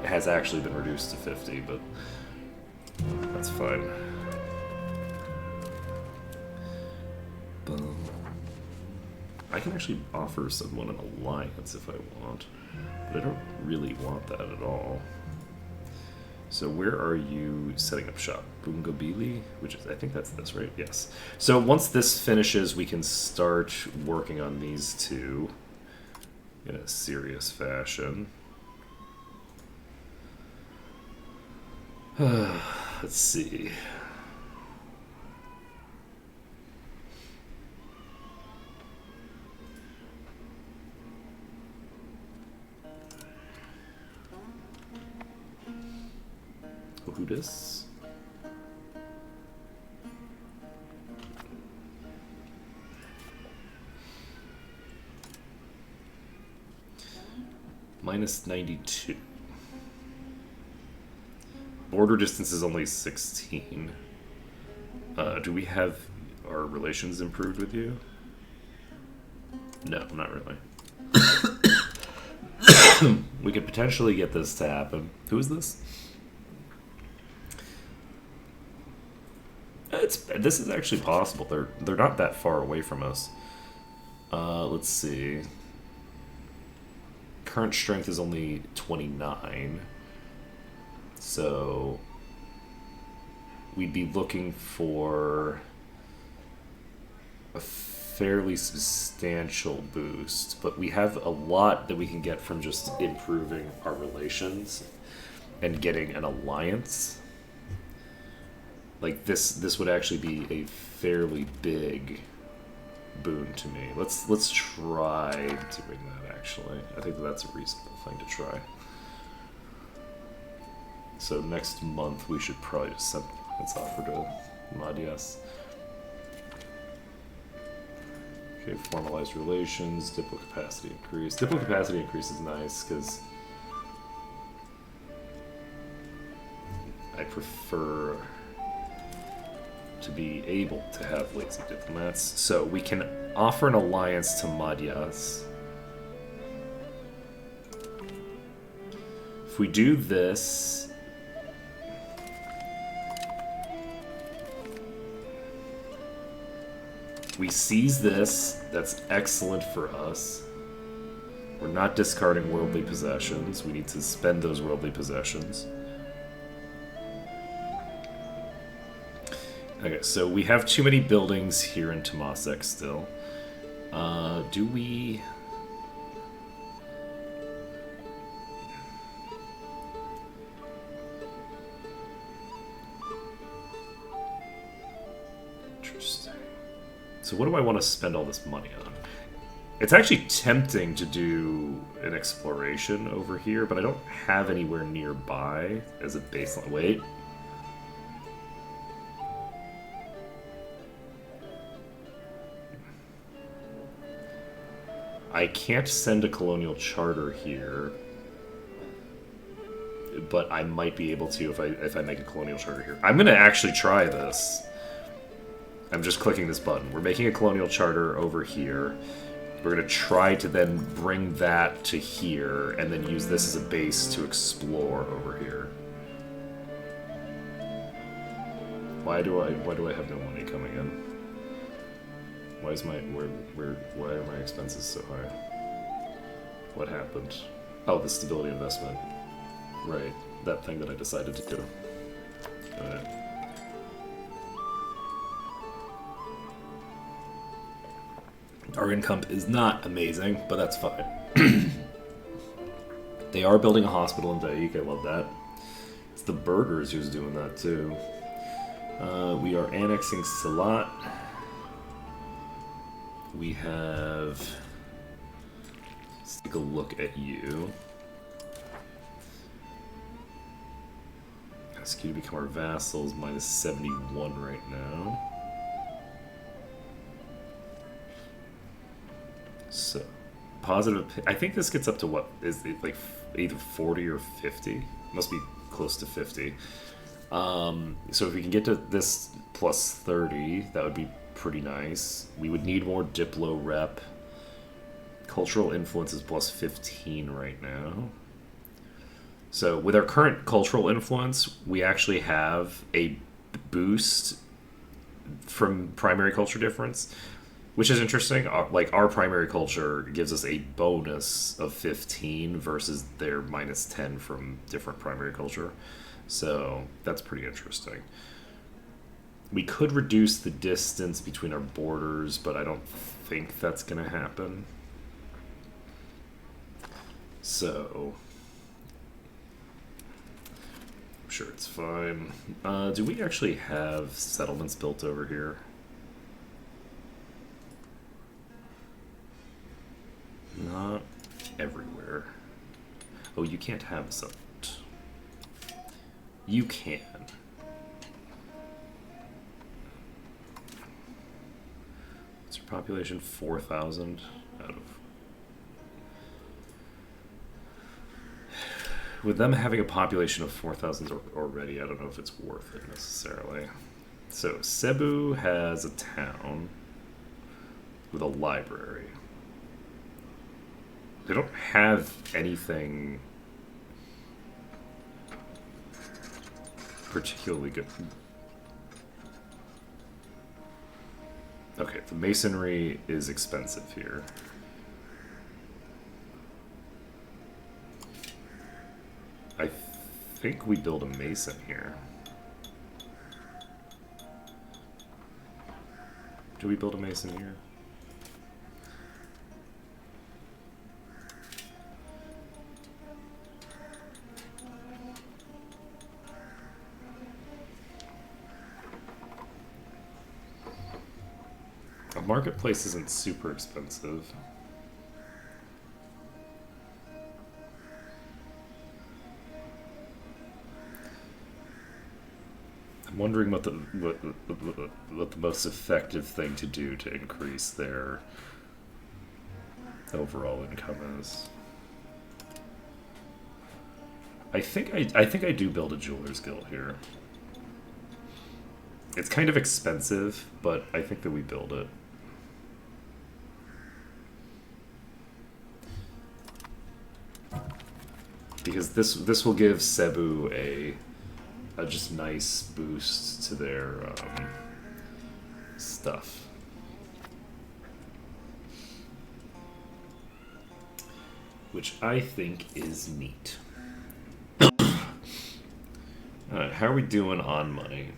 has actually been reduced to 50, but that's fine. I can actually offer someone an alliance if I want, but I don't really want that at all. So where are you setting up shop? Bungabili? Which is, I think that's this, right? Yes. So once this finishes, we can start working on these two in a serious fashion. Let's see. Oudis. Minus 92. Border distance is only 16. Do we have our relations improved with you? No, not really. We could potentially get this to happen. Who is this? This is actually possible. They're not that far away from us. Let's see. Current strength is only 29. So we'd be looking for a fairly substantial boost, but we have a lot that we can get from just improving our relations and getting an alliance. Like this would actually be a fairly big boon to me. Let's try doing that. Actually, I think that's a reasonable thing to try. So next month we should probably just send its offer to Madias. Okay, formalized relations, diplo capacity increase. Diplo capacity increase is nice because I prefer to be able to have lazy diplomats. So we can offer an alliance to Madias. If we do this, we seize this. That's excellent for us. We're not discarding worldly possessions. We need to spend those worldly possessions. Okay, so we have too many buildings here in Temasek still. Do we... Interesting. So what do I want to spend all this money on? It's actually tempting to do an exploration over here, but I don't have anywhere nearby as a baseline. Wait. I can't send a colonial charter here, but I might be able to if I make a colonial charter here. I'm gonna actually try this. I'm just clicking this button. We're making a colonial charter over here. We're gonna try to then bring that to here, and then use this as a base to explore over here. Why do I have no money coming in? Why are my expenses so high? What happened? Oh, the stability investment. Right, that thing that I decided to do. Alright. Our income is not amazing, but that's fine. They are building a hospital in Daik, I love that. It's the burgers who's doing that too. We are annexing Salat. We have... Let's take a look at you. Ask you to become our vassals, minus 71 right now. So, positive... I think this gets up to what? Is it like either 40 or 50? Must be close to 50. So if we can get to this plus 30, that would be pretty nice. We would need more Diplo rep. Cultural influence is plus 15 right now. So with our current cultural influence, we actually have a boost from primary culture difference, which is interesting. Our primary culture gives us a bonus of 15 versus their minus 10 from different primary culture. So that's pretty interesting. We could reduce the distance between our borders, but I don't think that's going to happen. So, I'm sure it's fine. Do we actually have settlements built over here? Not everywhere. Oh, you can't have a settlement. You can. What's your population? 4,000 out of... With them having a population of 4,000 already, I don't know if it's worth it necessarily. So, Cebu has a town with a library. They don't have anything particularly good. Okay, the masonry is expensive here. I think we build a mason here. Do we build a mason here? A marketplace isn't super expensive. I'm wondering what the most effective thing to do to increase their overall income is. I think I do build a jeweler's guild here. It's kind of expensive, but I think that we build it. Because this will give Cebu a just nice boost to their stuff. Which I think is neat. Alright, how are we doing on money?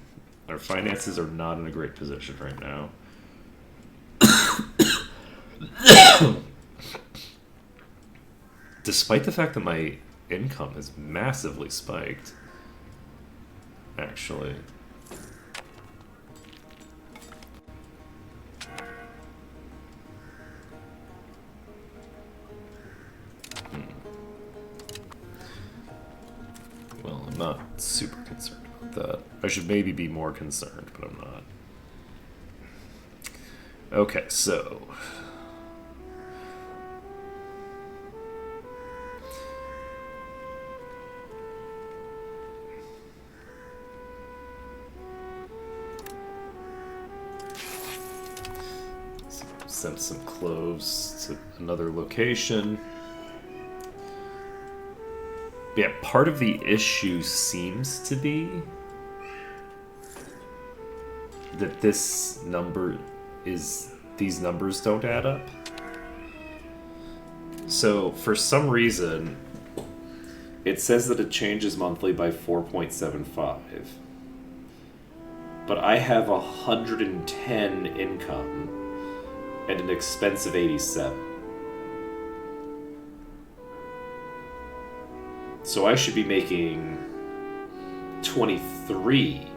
Our finances are not in a great position right now. Despite the fact that my income has massively spiked, actually. Well, I'm not super concerned about that. I should maybe be more concerned, but I'm not. Okay, so sent some cloves to another location. Yeah, part of the issue seems to be that these numbers don't add up. So for some reason, it says that it changes monthly by 4.75. But I have 110 income and an expense of 87. So I should be making 23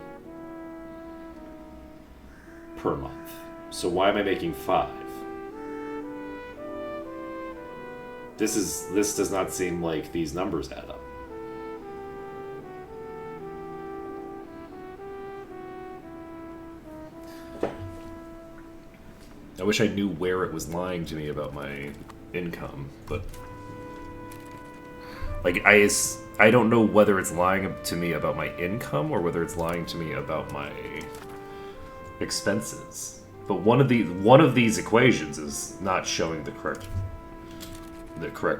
per month. So why am I making 5? This does not seem like these numbers add up. I wish I knew where it was lying to me about my income, but like I don't know whether it's lying to me about my income or whether it's lying to me about my expenses. But one of these equations is not showing the correct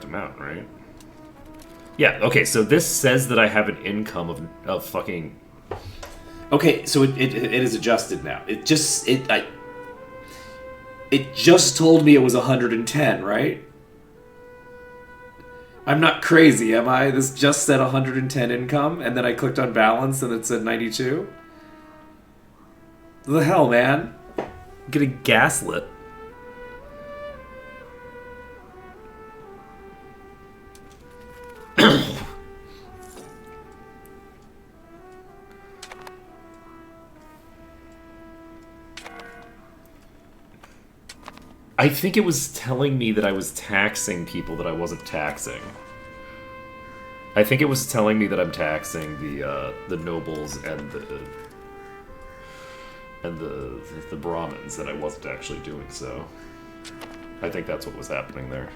amount, right? Yeah, okay, so this says that I have an income of fucking... Okay, so it is adjusted now. It just told me it was 110, right? I'm not crazy, am I? This just said 110 income, and then I clicked on balance and it said 92? What the hell, man? I'm getting gaslit. I think it was telling me that I was taxing people that I wasn't taxing. I think it was telling me that I'm taxing the nobles and the Brahmins, that I wasn't actually doing so. I think that's what was happening there.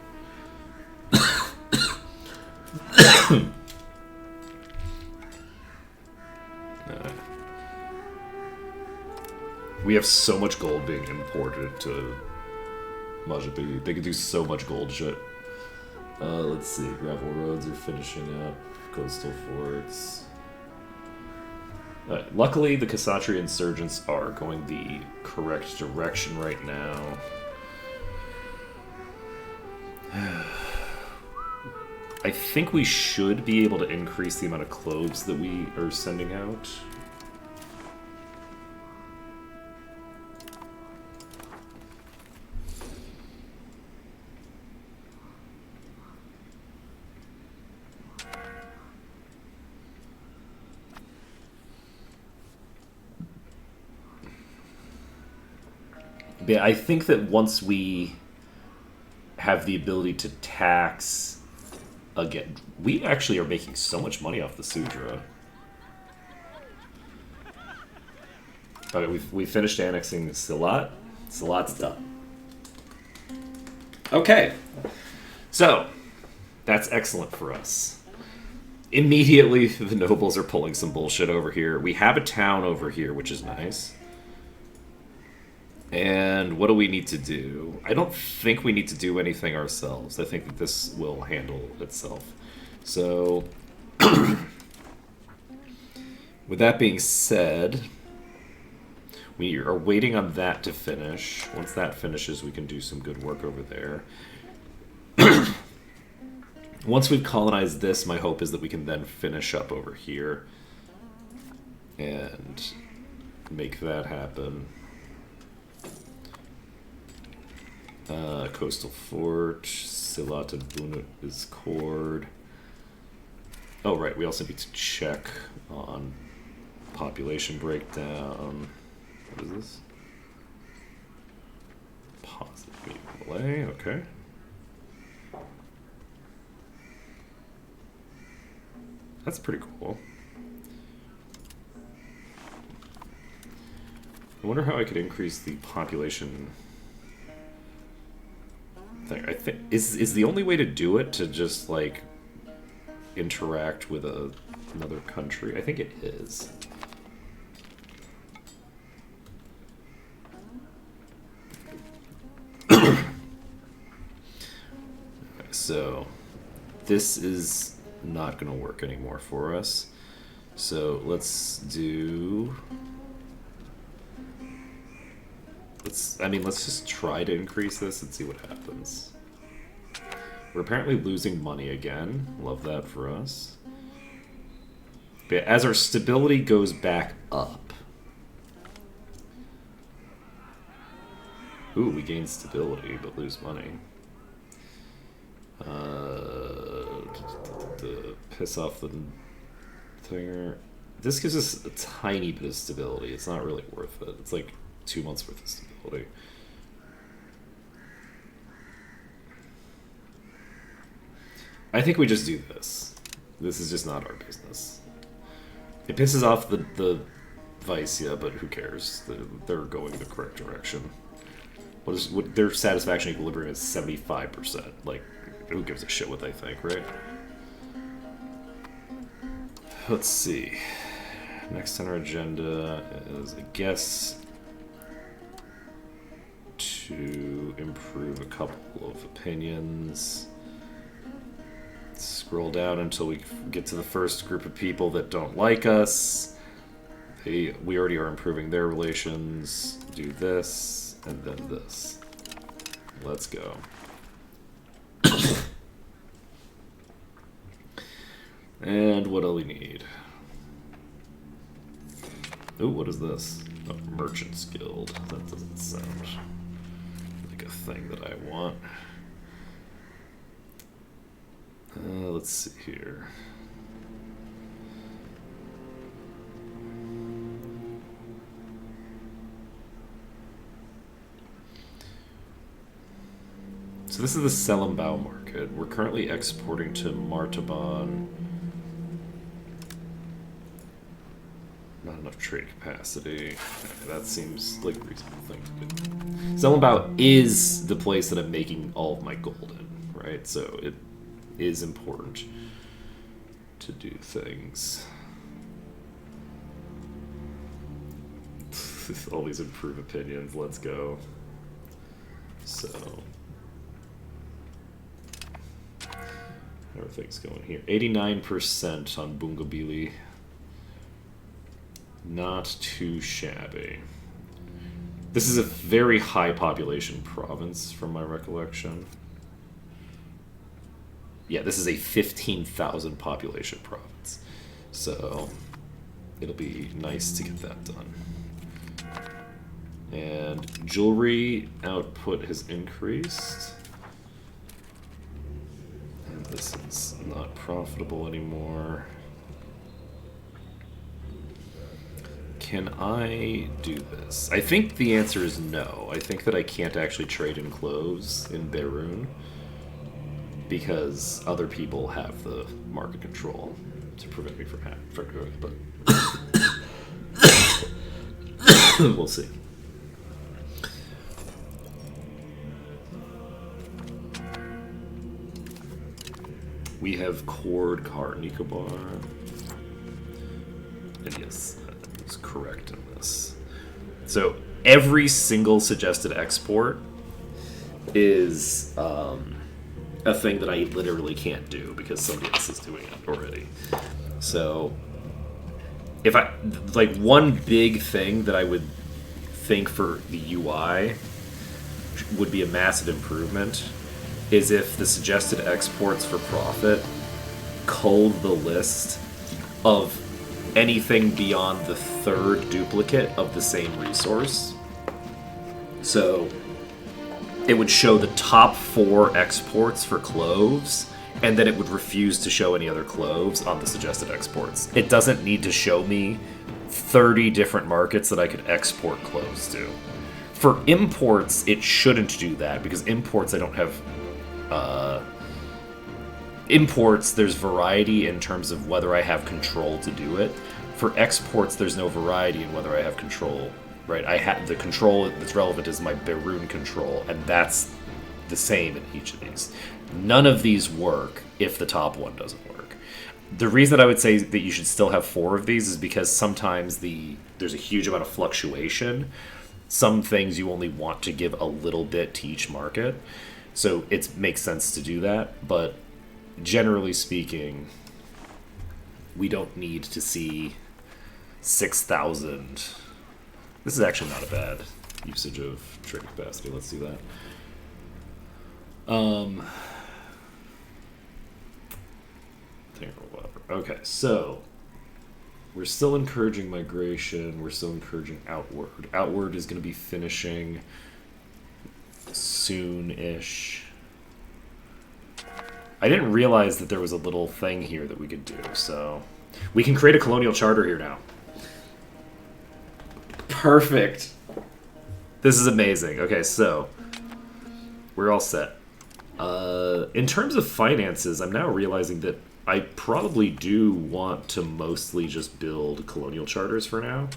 We have so much gold being imported to Majabu. They could do so much gold shit. Let's see. Gravel roads are finishing up. Coastal forts. Luckily, the Kshatriya insurgents are going the correct direction right now. I think we should be able to increase the amount of cloves that we are sending out. But I think that once we have the ability to tax again, we actually are making so much money off the Sudra. Okay, we finished annexing Silat. Silat's done. Okay, so that's excellent for us. Immediately, the nobles are pulling some bullshit over here. We have a town over here, which is nice. And what do we need to do? I don't think we need to do anything ourselves. I think that this will handle itself. So, with that being said, we are waiting on that to finish. Once that finishes, we can do some good work over there. Once we've colonized this, my hope is that we can then finish up over here and make that happen. Coastal fort, Silat and Bunut is cord. Oh, right, we also need to check on population breakdown. What is this? Positive Malay, okay. That's pretty cool. I wonder how I could increase the population thing. I think is the only way to do it to just like interact with another country. I think it is. So this is not going to work anymore for us. So let's just try to increase this and see what happens. We're apparently losing money again. Love that for us. But as our stability goes back up. Ooh, we gain stability but lose money. To piss off the thinger. This gives us a tiny bit of stability. It's not really worth it. It's like 2 months worth of stability. I think we just do this. This is just not our business. It pisses off the Vicia, but who cares? They're going the correct direction. What their satisfaction equilibrium is 75%. Like, who gives a shit what they think, right? Let's see. Next on our agenda is, I guess, to improve a couple of opinions. Scroll down until we get to the first group of people that don't like us. We already are improving their relations. Do this, and then this. Let's go. And what do we need? Ooh, what is this? Oh, Merchant's Guild. That doesn't sound like a thing that I want. Let's see here. So this is the Sellenbau market. We're currently exporting to Martaban. Not enough trade capacity. That seems like a reasonable thing to do. Sellenbau is the place that I'm making all of my gold in, right? So it is important to do things. All these improve opinions, let's go. So everything's going here. 89% on Bungabili. Not too shabby. This is a very high population province from my recollection. Yeah, this is a 15,000 population province. So it'll be nice to get that done. And jewelry output has increased. And this is not profitable anymore. Can I do this? I think the answer is no. I think that I can't actually trade in clothes in Beirut because other people have the market control to prevent me from doing it, but we'll see. We have Cord Car Nicobar. And yes, that was correct in this. So every single suggested export is a thing that I literally can't do because somebody else is doing it already. So if I, like, one big thing that I would think for the UI would be a massive improvement is if the suggested exports for profit culled the list of anything beyond the third duplicate of the same resource. So it would show the top 4 exports for cloves, and then it would refuse to show any other cloves on the suggested exports. It doesn't need to show me 30 different markets that I could export cloves to. For imports, it shouldn't do that, because imports I don't have... imports, there's variety in terms of whether I have control to do it. For exports, there's no variety in whether I have control. Right, I have the control that's relevant is my Beirut control, and that's the same in each of these. None of these work if the top one doesn't work. The reason that I would say that you should still have 4 of these is because sometimes there's a huge amount of fluctuation. Some things you only want to give a little bit to each market. So it makes sense to do that, but generally speaking, we don't need to see 6,000. This is actually not a bad usage of trade capacity. Let's do that. Whatever. Okay, so we're still encouraging migration. We're still encouraging outward. Outward is going to be finishing soon-ish. I didn't realize that there was a little thing here that we could do, so we can create a colonial charter here now. Perfect. This is amazing. Okay, so we're all set. In terms of finances, I'm now realizing that I probably do want to mostly just build colonial charters for now.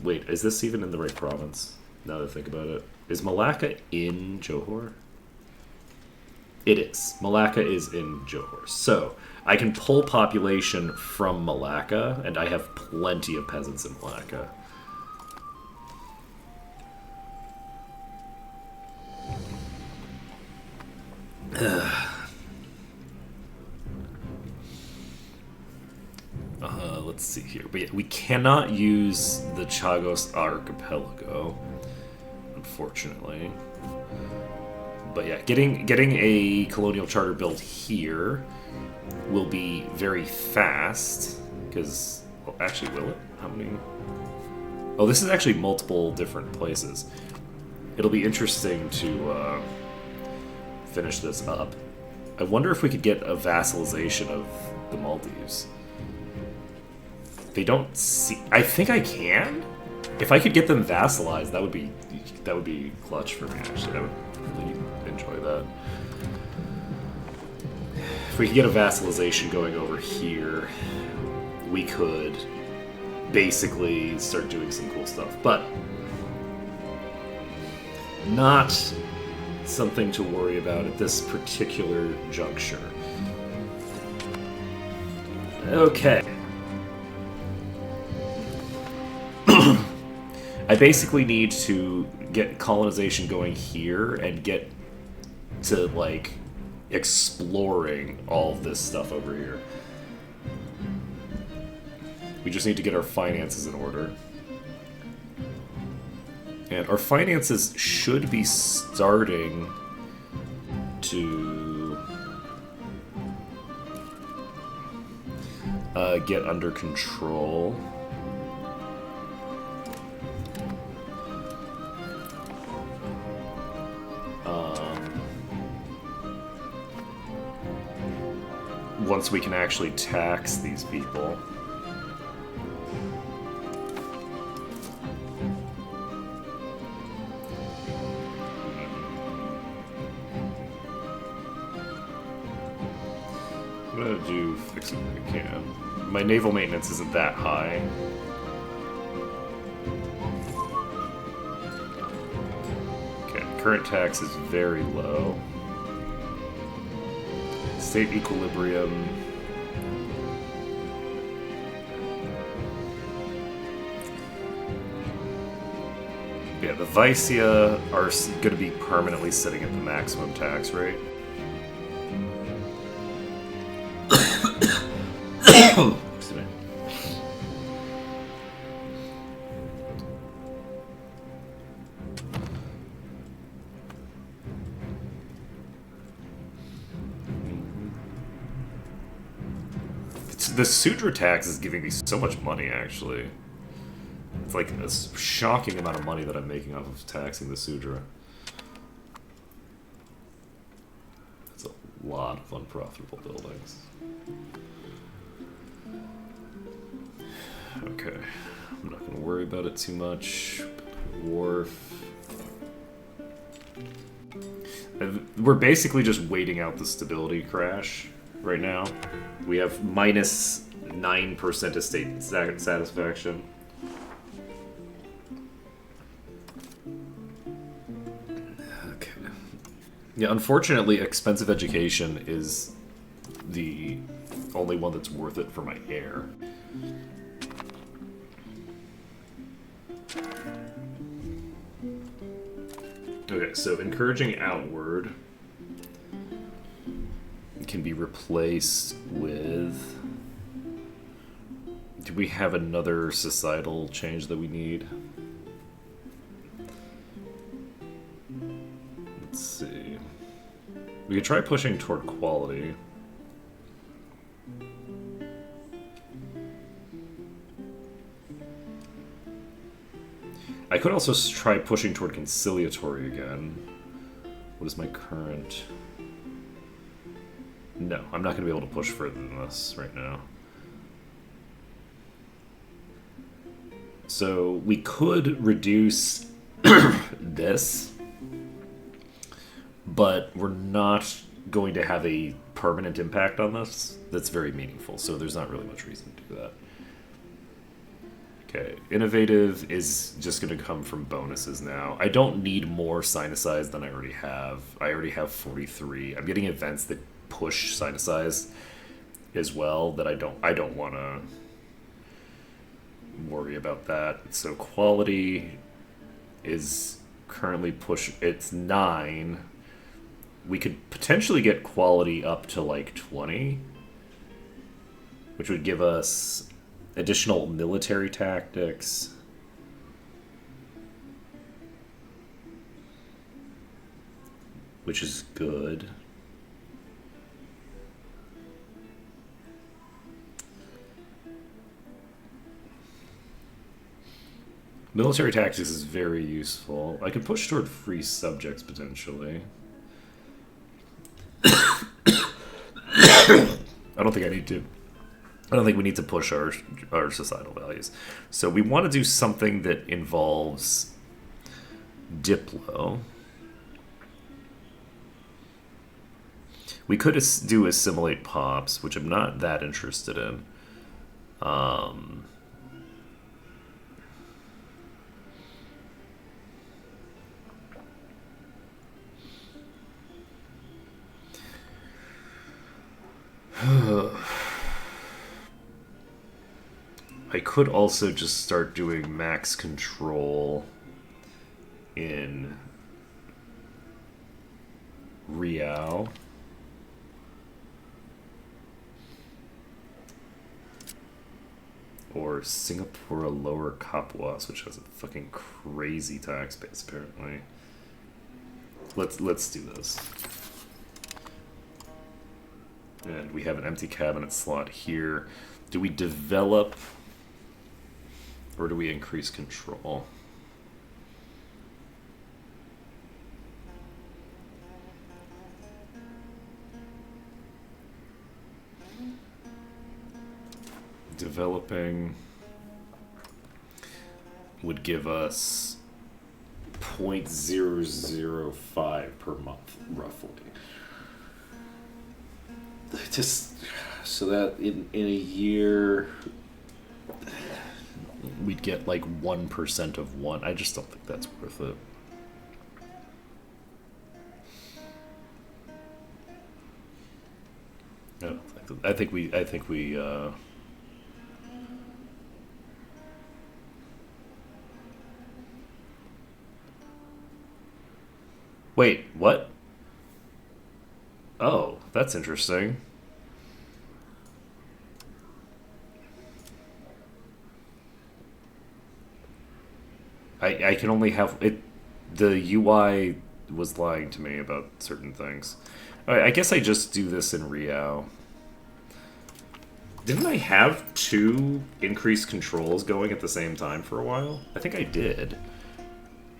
Wait, is this even in the right province? Now that I think about it. Is Malacca in Johor? It is. Malacca is in Johor. So, I can pull population from Malacca, and I have plenty of peasants in Malacca. Let's see here. But yeah, we cannot use the Chagos archipelago, unfortunately. But yeah, getting a colonial charter built here will be very fast. Because, well, actually, will it? How many? Oh, this is actually multiple different places. It'll be interesting to finish this up. I wonder if we could get a vassalization of the Maldives. They don't see. I think I can. If I could get them vassalized, that would be clutch for me. Actually, I would really enjoy that. If we could get a vassalization going over here, we could basically start doing some cool stuff. But not something to worry about at this particular juncture. Okay. I basically need to get colonization going here and get to, like, exploring all of this stuff over here. We just need to get our finances in order. And our finances should be starting to get under control. Once we can actually tax these people. I'm gonna fix it if I can. My naval maintenance isn't that high. Okay, current tax is very low. State equilibrium. Yeah, the Vicia are going to be permanently sitting at the maximum tax rate. Excuse me. The Sudra tax is giving me so much money, actually. It's like a shocking amount of money that I'm making off of taxing the Sudra. That's a lot of unprofitable buildings. Okay. I'm not going to worry about it too much. Wharf. We're basically just waiting out the stability crash right now. We have minus 9% estate satisfaction. Okay. Yeah, unfortunately, expensive education is the only one that's worth it for my heir. Okay, so encouraging outward can be replaced with... Do we have another societal change that we need? Let's see. We could try pushing toward quality. I could also try pushing toward conciliatory again. What is my current... No, I'm not going to be able to push further than this right now. So we could reduce this, but we're not going to have a permanent impact on this that's very meaningful, so there's not really much reason to do that. Okay, innovative is just going to come from bonuses now. I don't need more sinicize than I already have. I already have 43. I'm getting events that push sinicize as well that I don't want to worry about that. So quality is currently it's 9. We could potentially get quality up to like 20, which would give us additional military tactics. Which is good. Military tactics is very useful. I could push toward free subjects potentially. I don't think I need to. I don't think we need to push our societal values. So we want to do something that involves Diplo. We could do assimilate pops, which I'm not that interested in. I could also just start doing max control in Riau. Or Singapore Lower Kapuas, which has a fucking crazy tax base apparently. Let's do this. And we have an empty cabinet slot here. Do we develop or do we increase control? Developing would give us 0.005 per month, roughly. Just so that in a year we'd get like 1% of one. I just don't think that's worth it. No, I think we Wait, what? Oh, that's interesting. I can only have it. The UI was lying to me about certain things. Alright, I guess I just do this in Riau. Didn't I have 2 increased controls going at the same time for a while? I think I did.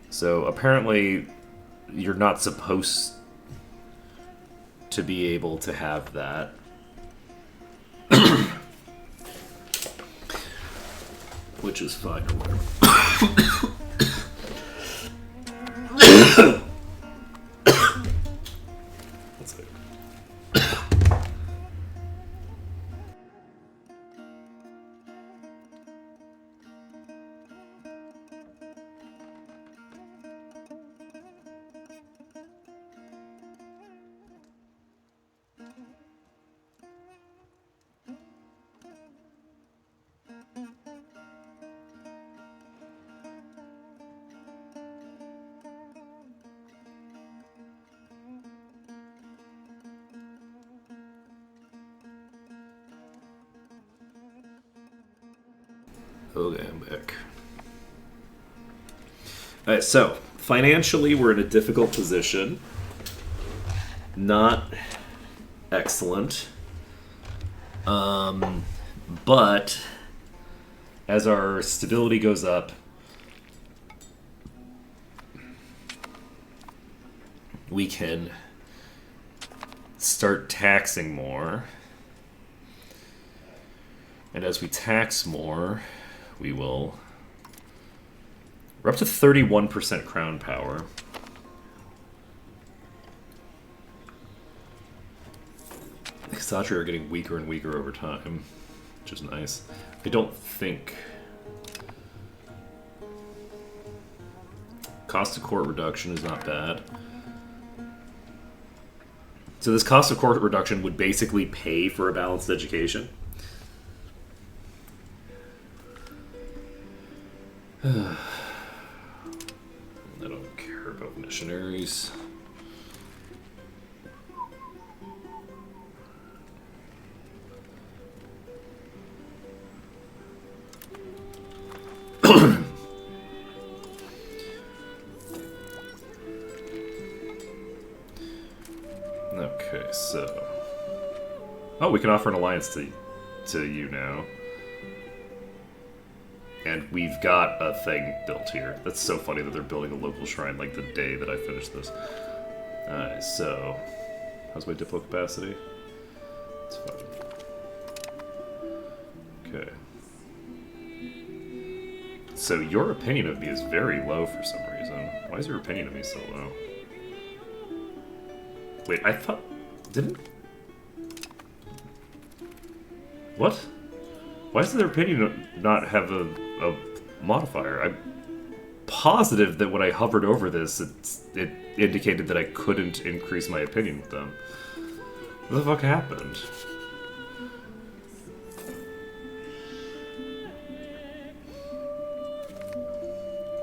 So apparently you're not supposed to be able to have that. Which is fine or whatever. Let's see. Okay, I'm back. Alright, so financially we're in a difficult position. Not excellent. But as our stability goes up, we can start taxing more. And as we tax more, we will... We're up to 31% crown power. The Kshatriya are getting weaker and weaker over time, which is nice. I don't think... Cost of court reduction is not bad. So this cost of court reduction would basically pay for a balanced education. I don't care about missionaries. Okay, so... Oh, we can offer an alliance to you now. And we've got a thing built here. That's so funny that they're building a local shrine like the day that I finished this. Alright, so... How's my Diplo capacity? It's fine. Okay. So your opinion of me is very low for some reason. Why is your opinion of me so low? Wait, I thought... Didn't... What? Why does their opinion not have a modifier? I'm positive that when I hovered over this, it indicated that I couldn't increase my opinion with them. What the fuck happened?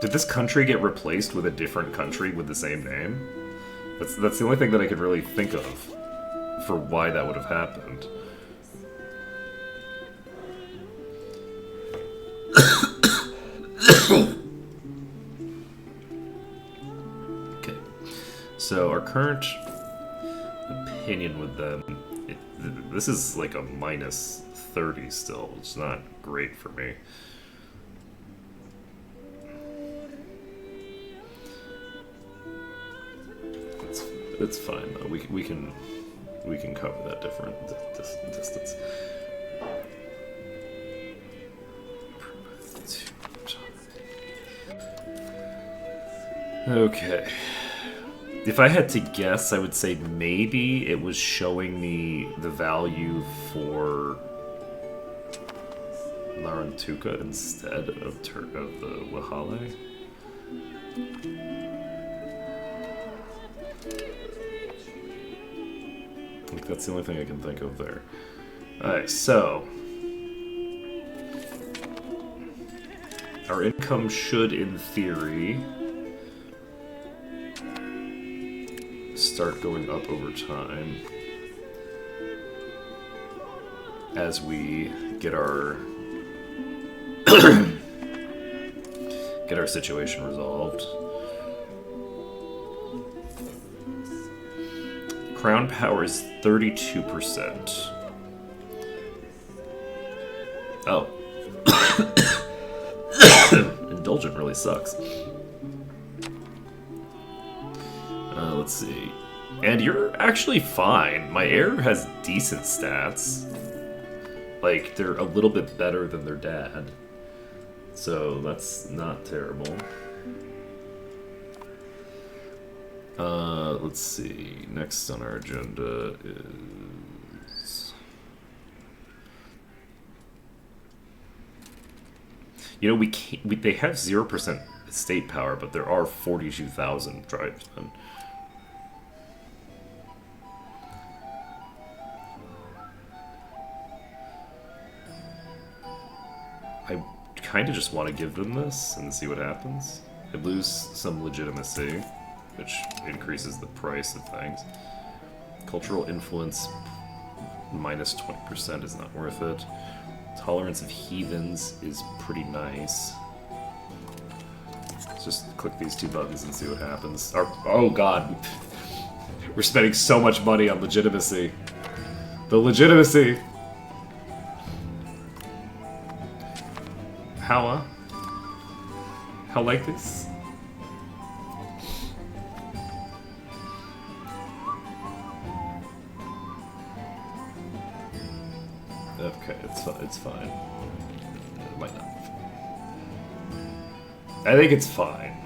Did this country get replaced with a different country with the same name? That's the only thing that I could really think of for why that would have happened. Okay. So our current opinion with them, this is like a minus 30 still. It's not great for me. It's fine though. We can cover that different distance. Okay. If I had to guess, I would say maybe it was showing me the value for Larantuka instead of the Wahale. I think that's the only thing I can think of there. Alright, so... Our income should, in theory, start going up over time as we get our get our situation resolved. Crown power is 32%. Oh. Indulgent really sucks. Let's see. And you're actually fine. My heir has decent stats. Like, they're a little bit better than their dad. So, that's not terrible. Let's see. Next on our agenda is... You know, they have 0% state power, but there are 42,000 tribesmen. I kind of just want to give them this and see what happens. I lose some legitimacy, which increases the price of things. Cultural influence minus 20% is not worth it. Tolerance of heathens is pretty nice. Let's just click these two buttons and see what happens. Oh god. We're spending so much money on legitimacy. The legitimacy! How like this? Okay, it's fine. It might not. I think it's fine.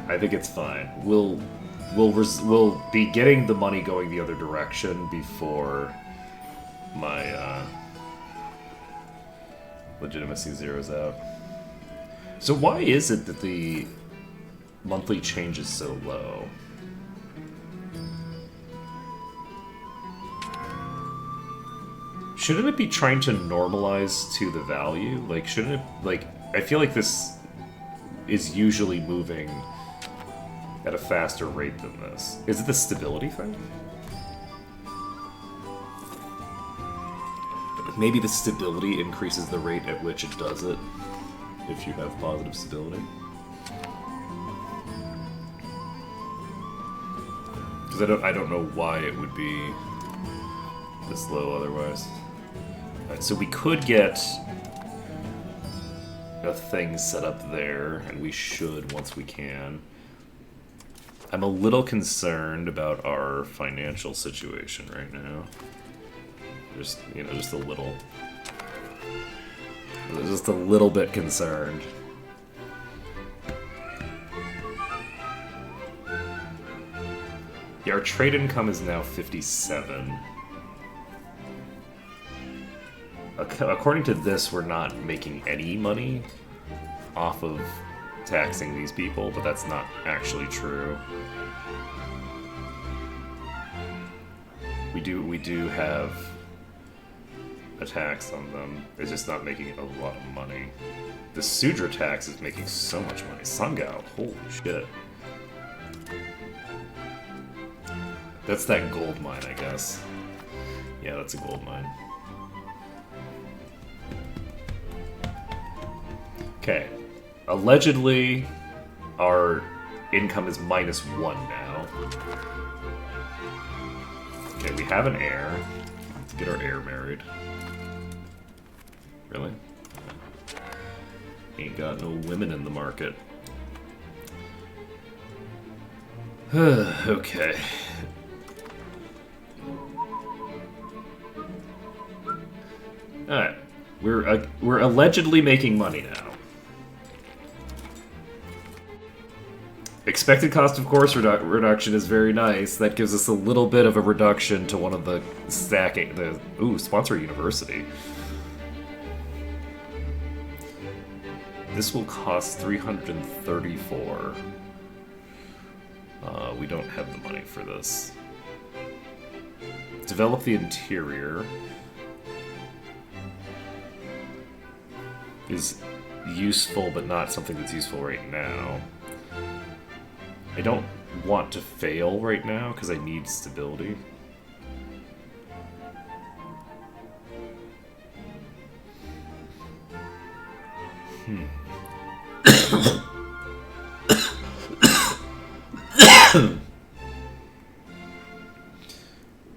I think it's fine. We'll be getting the money going the other direction before my legitimacy zeroes out. So why is it that the monthly change is so low? Shouldn't it be trying to normalize to the value? Like, shouldn't it, like, I feel like this is usually moving at a faster rate than this. Is it the stability thing? Maybe the stability increases the rate at which it does it, if you have positive stability. Because I don't know why it would be this low otherwise. Alright, so we could get a thing set up there, and we should once we can. I'm a little concerned about our financial situation right now. Just, you know, just a little bit concerned. Yeah, our trade income is now 57. According to this, we're not making any money off of taxing these people, but that's not actually true. We do have a tax on them. It's just not making a lot of money. The Sudra tax is making so much money. Sangao, holy shit. That's that gold mine, I guess. Yeah, that's a gold mine. Okay. Allegedly, our income is -1 now. Okay, we have an heir. Let's get our heir married. Really? Ain't got no women in the market. Okay. Alright. We're allegedly making money now. Expected cost of course reduction is very nice. That gives us a little bit of a reduction to one of the stacking. Sponsor a university. This will cost 334. We don't have the money for this. Develop the interior is useful, but not something that's useful right now. I don't want to fail right now because I need stability.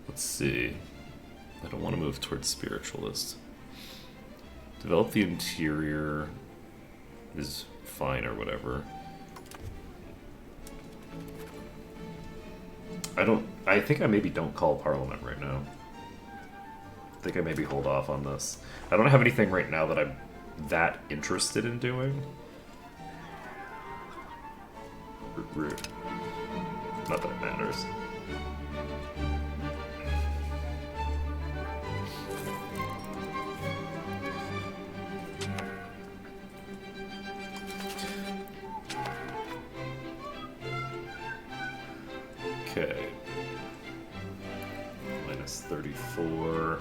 Let's see. I don't want to move towards spiritualist. Develop the interior is fine or whatever. I think I maybe don't call Parliament right now. I think I maybe hold off on this. I don't have anything right now that I'm that interested in doing. Rude. Not that it matters. Okay. -34.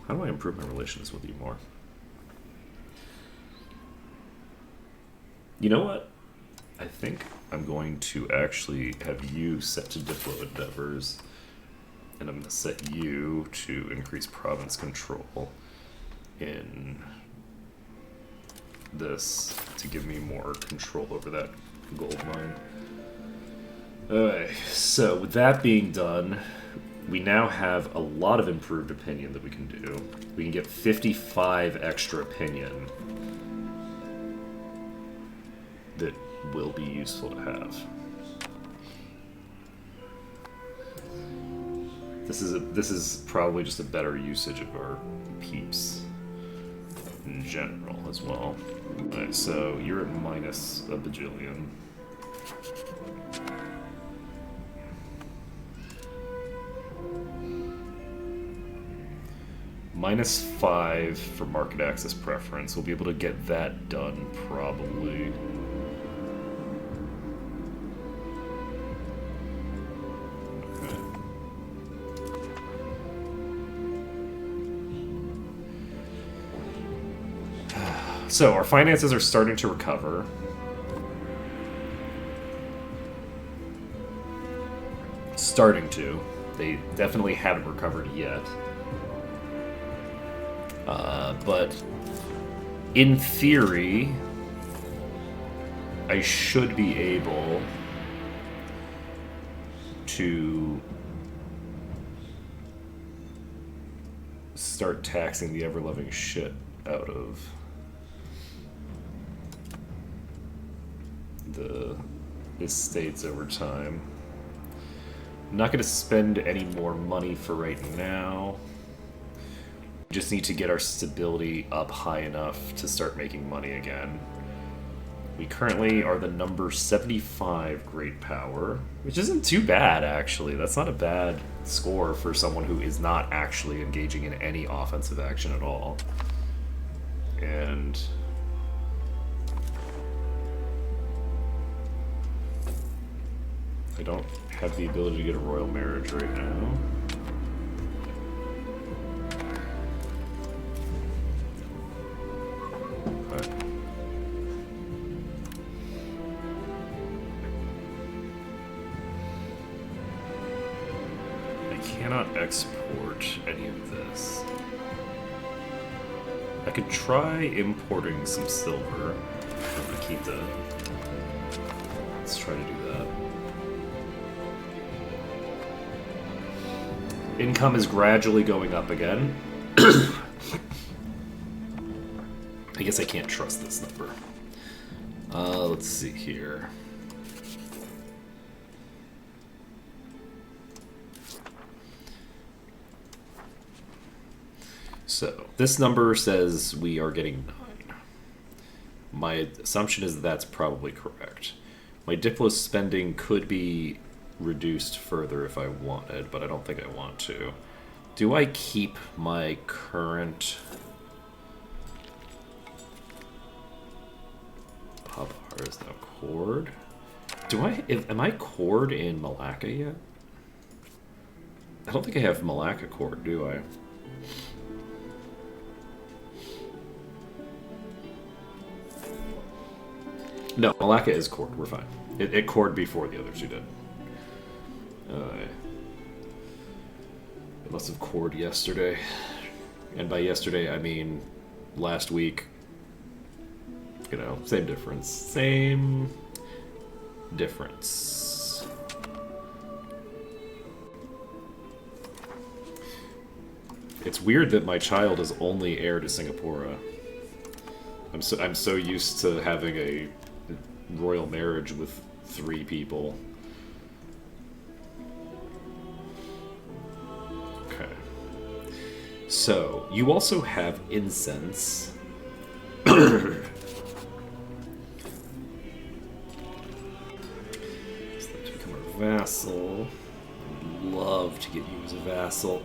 How do I improve my relations with you more? You know what? I think I'm going to actually have you set to Diplo Endeavors, and I'm going to set you to increase province control in this to give me more control over that gold mine. Alright, so with that being done, we now have a lot of improved opinion that we can do. We can get 55 extra opinion that will be useful to have. This is probably just a better usage of our peeps in general as well. Alright, so you're at minus a bajillion. -5 for market access preference. We'll be able to get that done probably. So, our finances are starting to recover. Starting to. They definitely haven't recovered yet. But in theory, I should be able to start taxing the ever-loving shit out of the estates over time. I'm not going to spend any more money for right now. We just need to get our stability up high enough to start making money again. We currently are the number 75 great power, which isn't too bad, actually. That's not a bad score for someone who is not actually engaging in any offensive action at all. And I don't have the ability to get a royal marriage right now. But I cannot export any of this. I could try importing some silver. I'm gonna keep the... Let's try to do that. Income is gradually going up again. I guess I can't trust this number. Let's see here. So, this number says we are getting 9. My assumption is that that's probably correct. My Diplo spending could be reduced further if I wanted, but I don't think I want to. Do I keep my current... Pabar is now Cord? Am I Cord in Malacca yet? I don't think I have Malacca Cord, do I? No, Malacca is Cord, we're fine. It Cord before the other two did. It must have Cored yesterday. And by yesterday, I mean last week. You know, same difference. Same difference. It's weird that my child is only heir to Singapore. I'm so used to having a royal marriage with 3 people. Okay. So, you also have incense. So that to become a vassal. I'd love to get you as a vassal.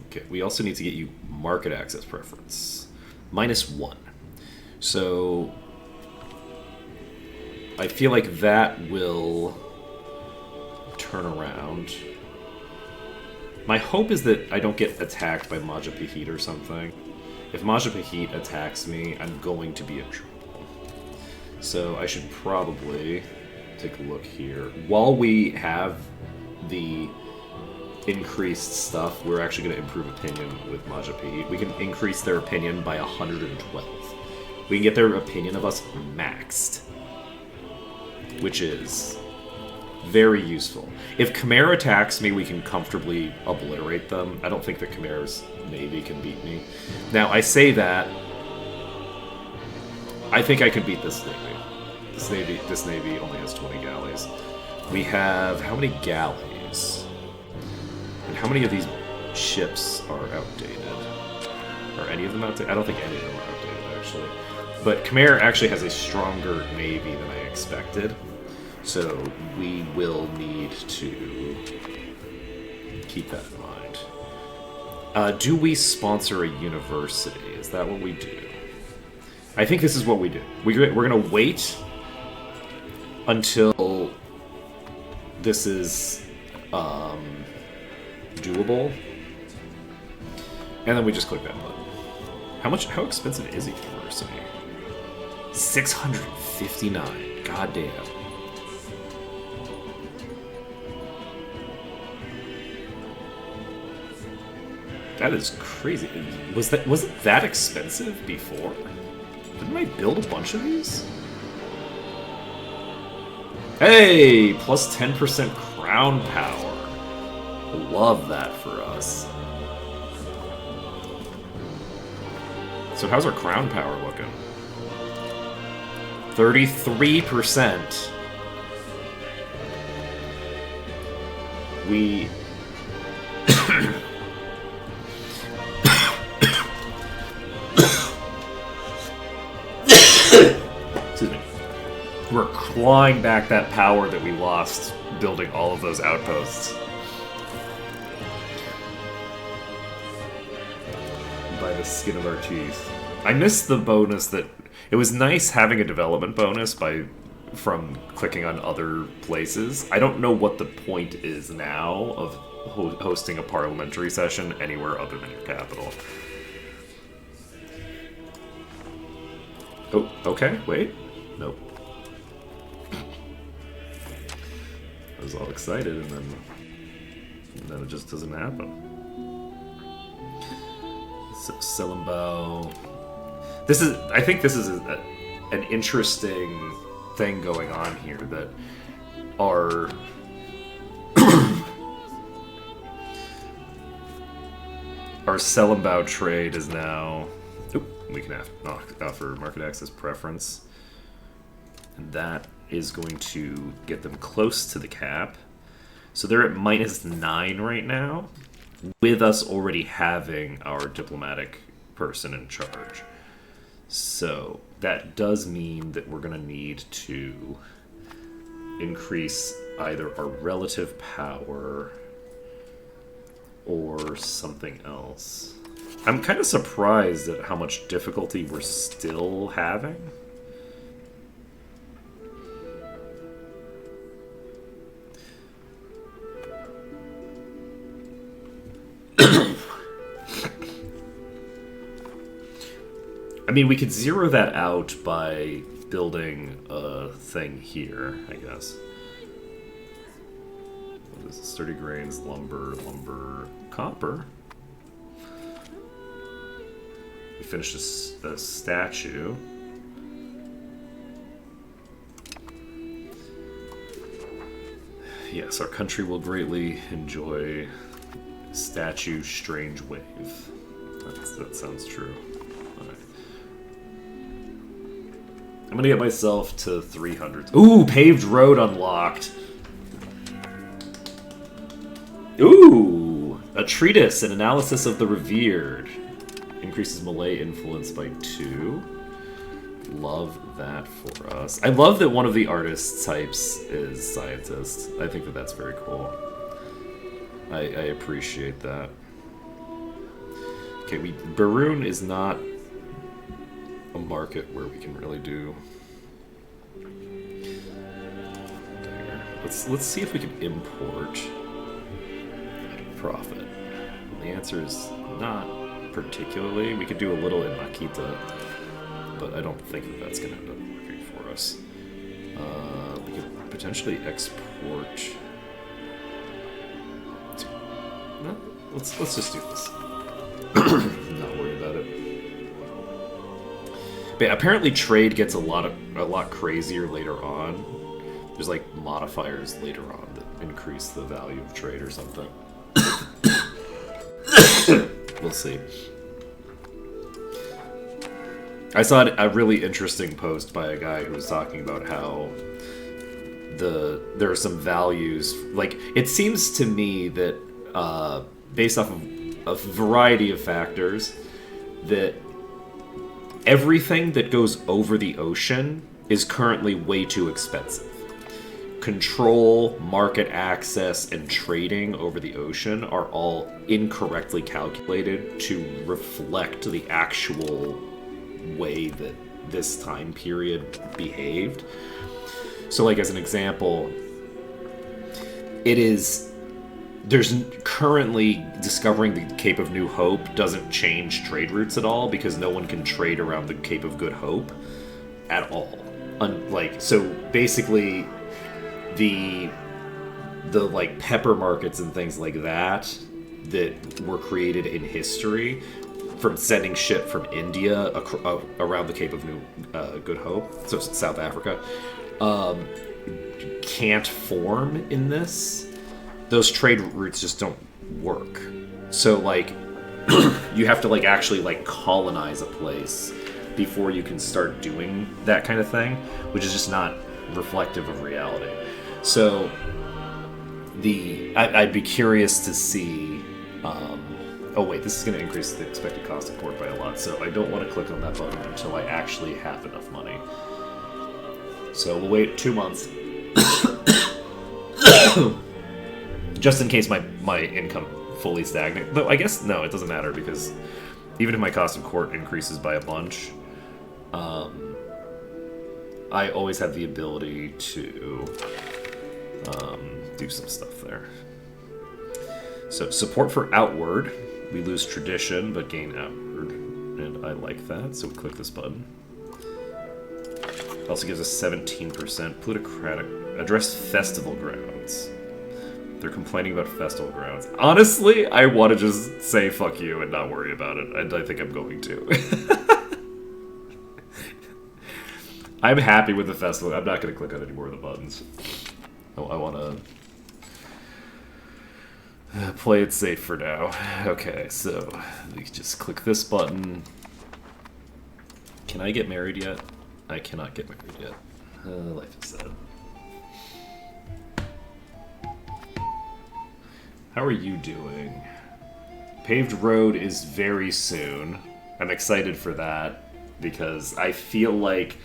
Okay, we also need to get you market access preference. -1. So I feel like that will turn around. My hope is that I don't get attacked by Majapahit or something. If Majapahit attacks me, I'm going to be in trouble. So I should probably take a look here. While we have the increased stuff, we're actually going to improve opinion with Majapahit. We can increase their opinion by 112. We can get their opinion of us maxed, which is very useful. If Khmer attacks me, we can comfortably obliterate them. I don't think that Khmer's navy can beat me. Now, I say that. I think I can beat this navy. This navy only has 20 galleys. We have how many galleys? And how many of these ships are outdated? Are any of them outdated? I don't think any of them are outdated, actually. But Khmer actually has a stronger navy than I expected. So we will need to keep that in mind. Do we sponsor a university? Is that what we do? I think this is what we do. We're going to wait until this is doable. And then we just click that button. How expensive is a university? 659. God damn. That is crazy. Was it that expensive before? Didn't I build a bunch of these? Hey! Plus 10% crown power. Love that for us. So how's our crown power looking? 33%. We... Excuse me. We're clawing back that power that we lost building all of those outposts. By the skin of our teeth. I missed the bonus that... It was nice having a development bonus from clicking on other places. I don't know what the point is now of hosting a parliamentary session anywhere other than your capital. Oh, okay, wait. Nope. I was all excited, and then it just doesn't happen. So, Silambao. I think this is an interesting thing going on here, that our our Silambao trade is now... We can offer market access preference. And that is going to get them close to the cap. So they're at -9 right now, with us already having our diplomatic person in charge. So that does mean that we're going to need to increase either our relative power or something else. I'm kind of surprised at how much difficulty we're still having. I mean, we could zero that out by building a thing here, I guess. What is this? Sturdy grains, lumber, copper. We finished a statue. Yes, our country will greatly enjoy statue strange wave. That sounds true. Alright. I'm gonna get myself to 300. Ooh, paved road unlocked. Ooh, a treatise, an analysis of the revered. Increases Malay influence by 2. Love that for us. I love that one of the artist types is scientist. I think that that's very cool. I appreciate that. Okay, Baroon is not a market where we can really do. Let's see if we can import at a profit. The answer is not particularly. We could do a little in Makita, but I don't think that that's going to end up working for us. We could potentially export. No, let's just do this. Not worried about it. But yeah, apparently trade gets a lot crazier later on. There's like modifiers later on that increase the value of trade or something. We'll see. I saw a really interesting post by a guy who was talking about how there are some values. Like, it seems to me that based off of a variety of factors, that everything that goes over the ocean is currently way too expensive. Control, market access, and trading over the ocean are all incorrectly calculated to reflect the actual way that this time period behaved. So, like, as an example, there's currently discovering the Cape of New Hope doesn't change trade routes at all because no one can trade around the Cape of Good Hope at all. So basically, the like pepper markets and things like that were created in history from sending shit from India around the Cape of New Good Hope, so South Africa, can't form in this. Those trade routes just don't work. So, like, you have to, like, actually, like, colonize a place before you can start doing that kind of thing, which is just not reflective of reality. So, I'd be curious to see... oh, wait, this is going to increase the expected cost of port by a lot, so I don't want to click on that button until I actually have enough money. So, we'll wait 2 months. Just in case my income fully stagnant. Though I guess, no, it doesn't matter, because even if my cost of court increases by a bunch, I always have the ability to do some stuff there. So, support for outward. We lose tradition, but gain outward. And I like that, so we click this button. It also gives us 17% plutocratic. Address festival grounds. They're complaining about festival grounds. Honestly, I want to just say fuck you and not worry about it. And I think I'm going to. I'm happy with the festival. I'm not going to click on any more of the buttons. I want to play it safe for now. Okay, so we just click this button. Can I get married yet? I cannot get married yet. Life is sad. How are you doing? Paved road is very soon. I'm excited for that because I feel like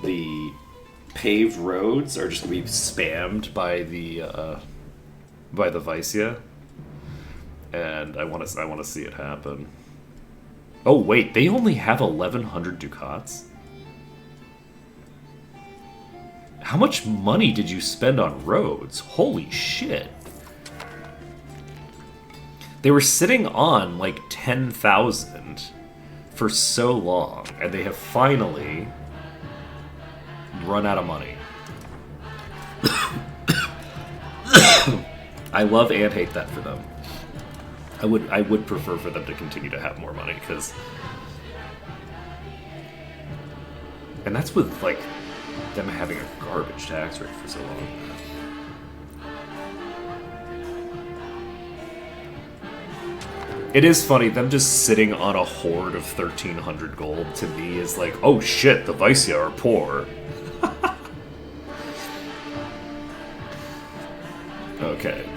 the paved roads are just going to be spammed by the Vicia, and I want to see it happen. Oh wait, they only have 1,100 ducats. How much money did you spend on roads? Holy shit. They were sitting on, like, 10,000 for so long, and they have finally run out of money. I love and hate that for them. I would prefer for them to continue to have more money, because... And that's with, like, them having a garbage tax rate for so long. It is funny, them just sitting on a hoard of 1,300 gold to me is like, oh shit, the Vicia are poor. Okay.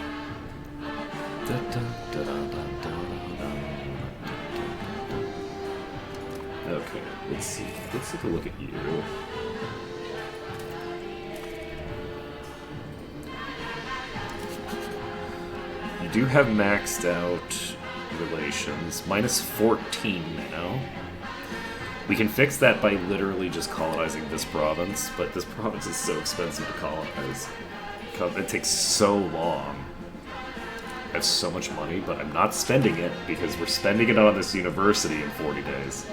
Okay, let's see. Let's take a look at you. You do have maxed out relations. Minus 14 now. We can fix that by literally just colonizing this province, but this province is so expensive to colonize. It takes so long. I have so much money, but I'm not spending it because we're spending it on this university in 40 days.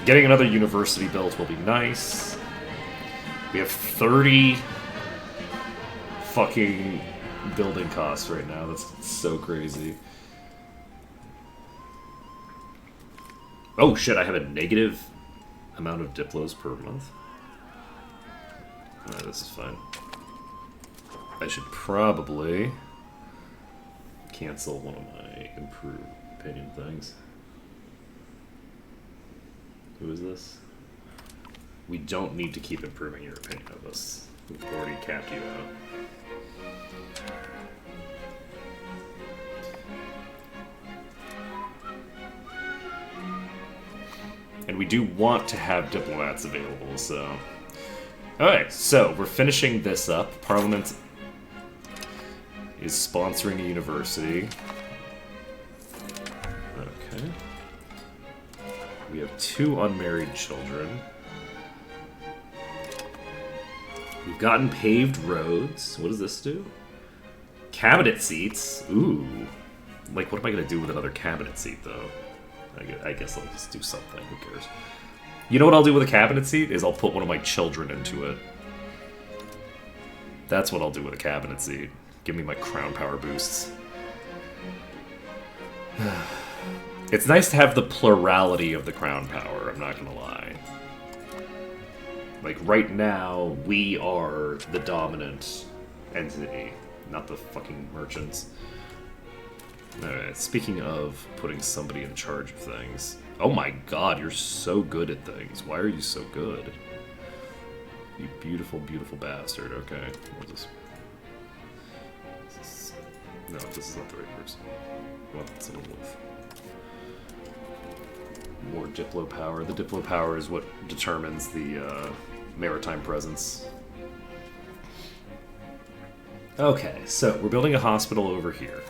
Getting another university built will be nice. We have 30 fucking building costs right now. That's so crazy. Oh shit, I have a negative amount of Diplos per month. Alright, this is fine. I should probably cancel one of my improved opinion things. Who is this? We don't need to keep improving your opinion of us. We've already capped you out. And we do want to have diplomats available, so... Alright, so we're finishing this up. Parliament is sponsoring a university. Okay. We have 2 unmarried children. We've gotten paved roads. What does this do? Cabinet seats. Ooh. Like, what am I going to do with another cabinet seat, though? I guess I'll just do something. Who cares? You know what I'll do with a cabinet seat? Is I'll put one of my children into it. That's what I'll do with a cabinet seat. Give me my crown power boosts. It's nice to have the plurality of the crown power, I'm not gonna lie. Like, right now, we are the dominant entity, not the fucking merchants. Alright, speaking of putting somebody in charge of things. Oh my god, you're so good at things. Why are you so good? You beautiful, beautiful bastard. Okay, what's this? No, this is not the right person. I want someone with more Diplo power. The Diplo power is what determines the maritime presence. Okay, so we're building a hospital over here.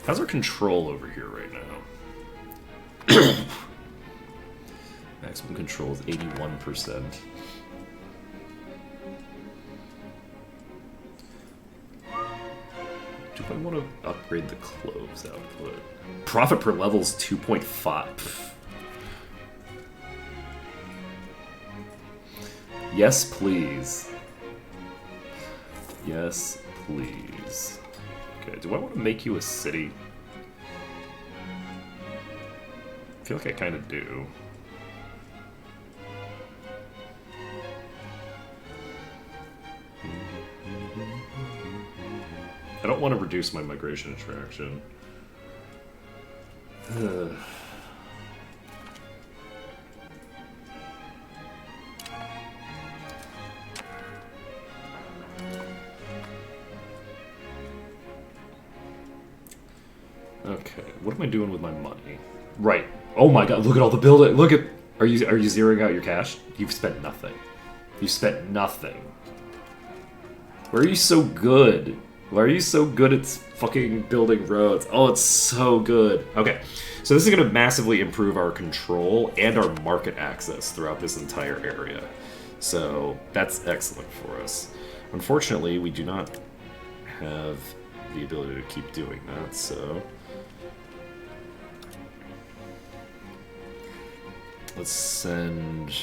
How's our control over here right now? Maximum control is 81%. Do I want to upgrade the cloves output? Profit per level is 2.5. Yes, please. Yes, please. Okay, do I want to make you a city? I feel like I kind of do. I don't want to reduce my migration attraction. Okay, what am I doing with my money? Right. Oh my god, look at all the building. Look at... Are you zeroing out your cash? You've spent nothing. You spent nothing. Why are you so good? Why are you so good at fucking building roads? Oh, it's so good. Okay, so this is going to massively improve our control and our market access throughout this entire area. So that's excellent for us. Unfortunately, we do not have the ability to keep doing that, so... Let's send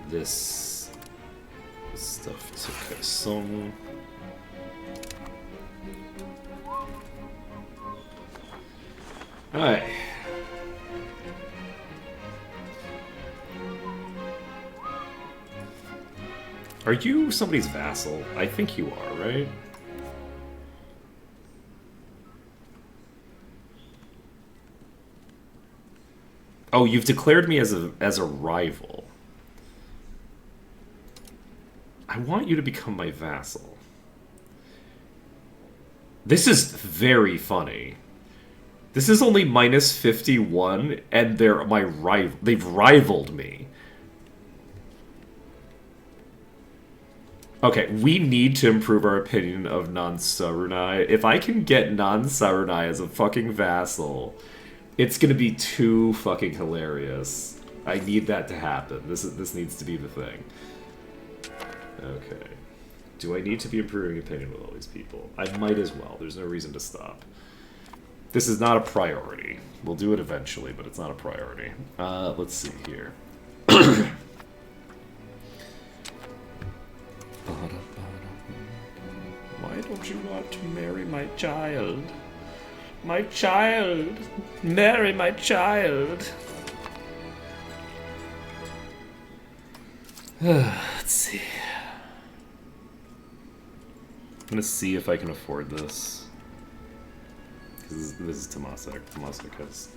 this stuff to Kaesong. Alright. Are you somebody's vassal? I think you are, right? Oh, you've declared me as a rival. I want you to become my vassal. This is very funny. This is only minus 51, and they're my rival. They've rivaled me. Okay, we need to improve our opinion of non-Sarunai. If I can get non-Sarunai as a fucking vassal, it's gonna be too fucking hilarious. I need that to happen. This needs to be the thing. Okay. Do I need to be improving opinion with all these people? I might as well. There's no reason to stop. This is not a priority. We'll do it eventually, but it's not a priority. Let's see here. Why don't you want to marry my child? My child! Marry my child! Let's see. I'm gonna see if I can afford this. Because this is Temasek. Temasek has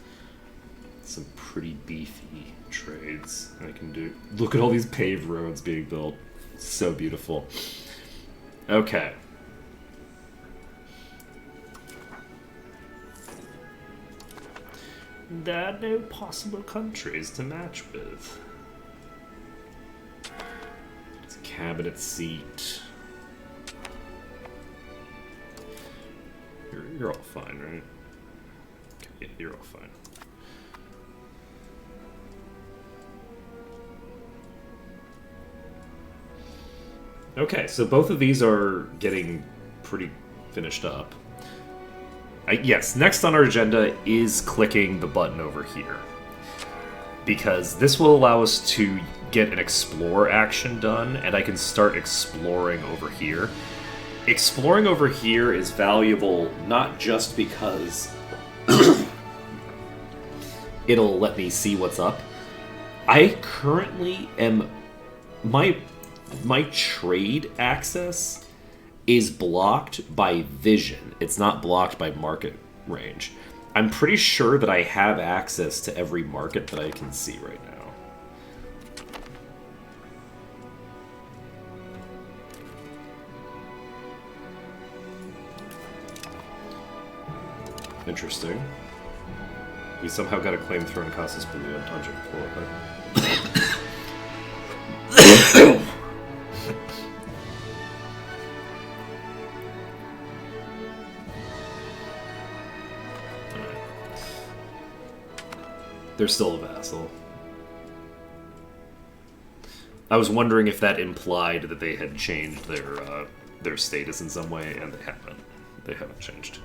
some pretty beefy trades I can do. Look at all these paved roads being built. So beautiful. Okay. There are no possible countries to match with. It's a cabinet seat. You're all fine, right? Okay, yeah, you're all fine. Okay, so both of these are getting pretty finished up. Yes, next on our agenda is clicking the button over here. Because this will allow us to get an explore action done, and I can start exploring over here. Exploring over here is valuable not just because it'll let me see what's up. I currently am... My trade access is blocked by vision. It's not blocked by market range. I'm pretty sure that I have access to every market that I can see right now. Interesting. We somehow got a claim thrown Casas Blue on Tanjung Port. They're still a vassal. I was wondering if that implied that they had changed their status in some way, and they haven't. They haven't changed.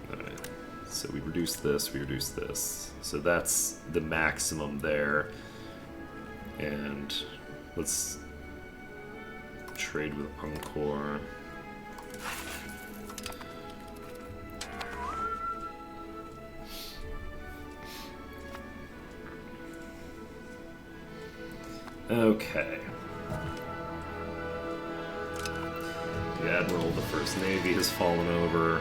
Alright. So we reduced this, we reduced this. So that's the maximum there. And let's trade with Encore. Okay. The Admiral of the First Navy has fallen over.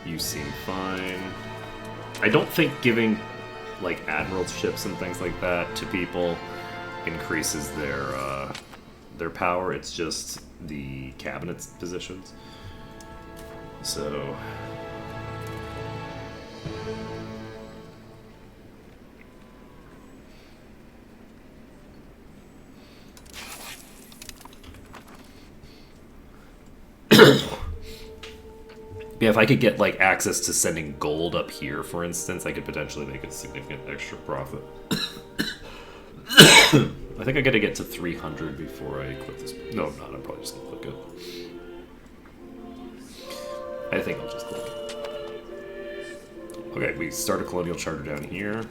You seem fine. I don't think giving, like, admiralships and things like that to people increases their power. It's just the cabinet positions. So... yeah, if I could get, like, access to sending gold up here, for instance, I could potentially make a significant extra profit. I think I gotta get to 300 before I click this. No, I'm not. I'm probably just gonna click it. I think I'll just click it. Okay, we start a colonial charter down here.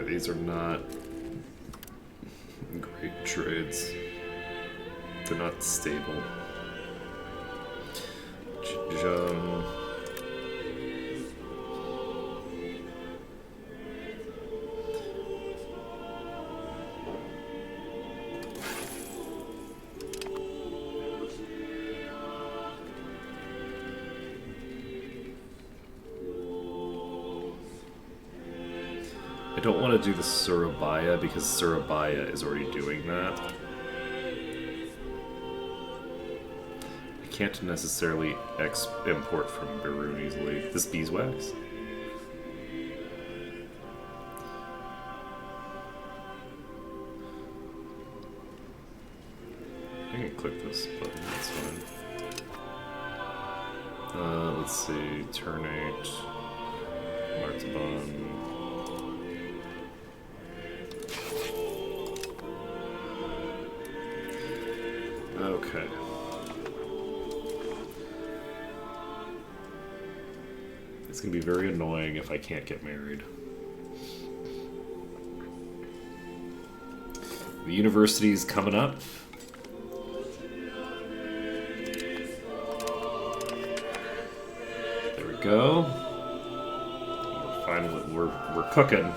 These are not great trades. They're not stable. Zhejiang. I don't want to do the Surabaya because Surabaya is already doing that. I can't necessarily import from Beirut easily. This beeswax? I can click this button, that's fine. Let's see, Ternate, Martaban. Okay. It's gonna be very annoying if I can't get married. The university's coming up. There we go. We're finally we're cooking.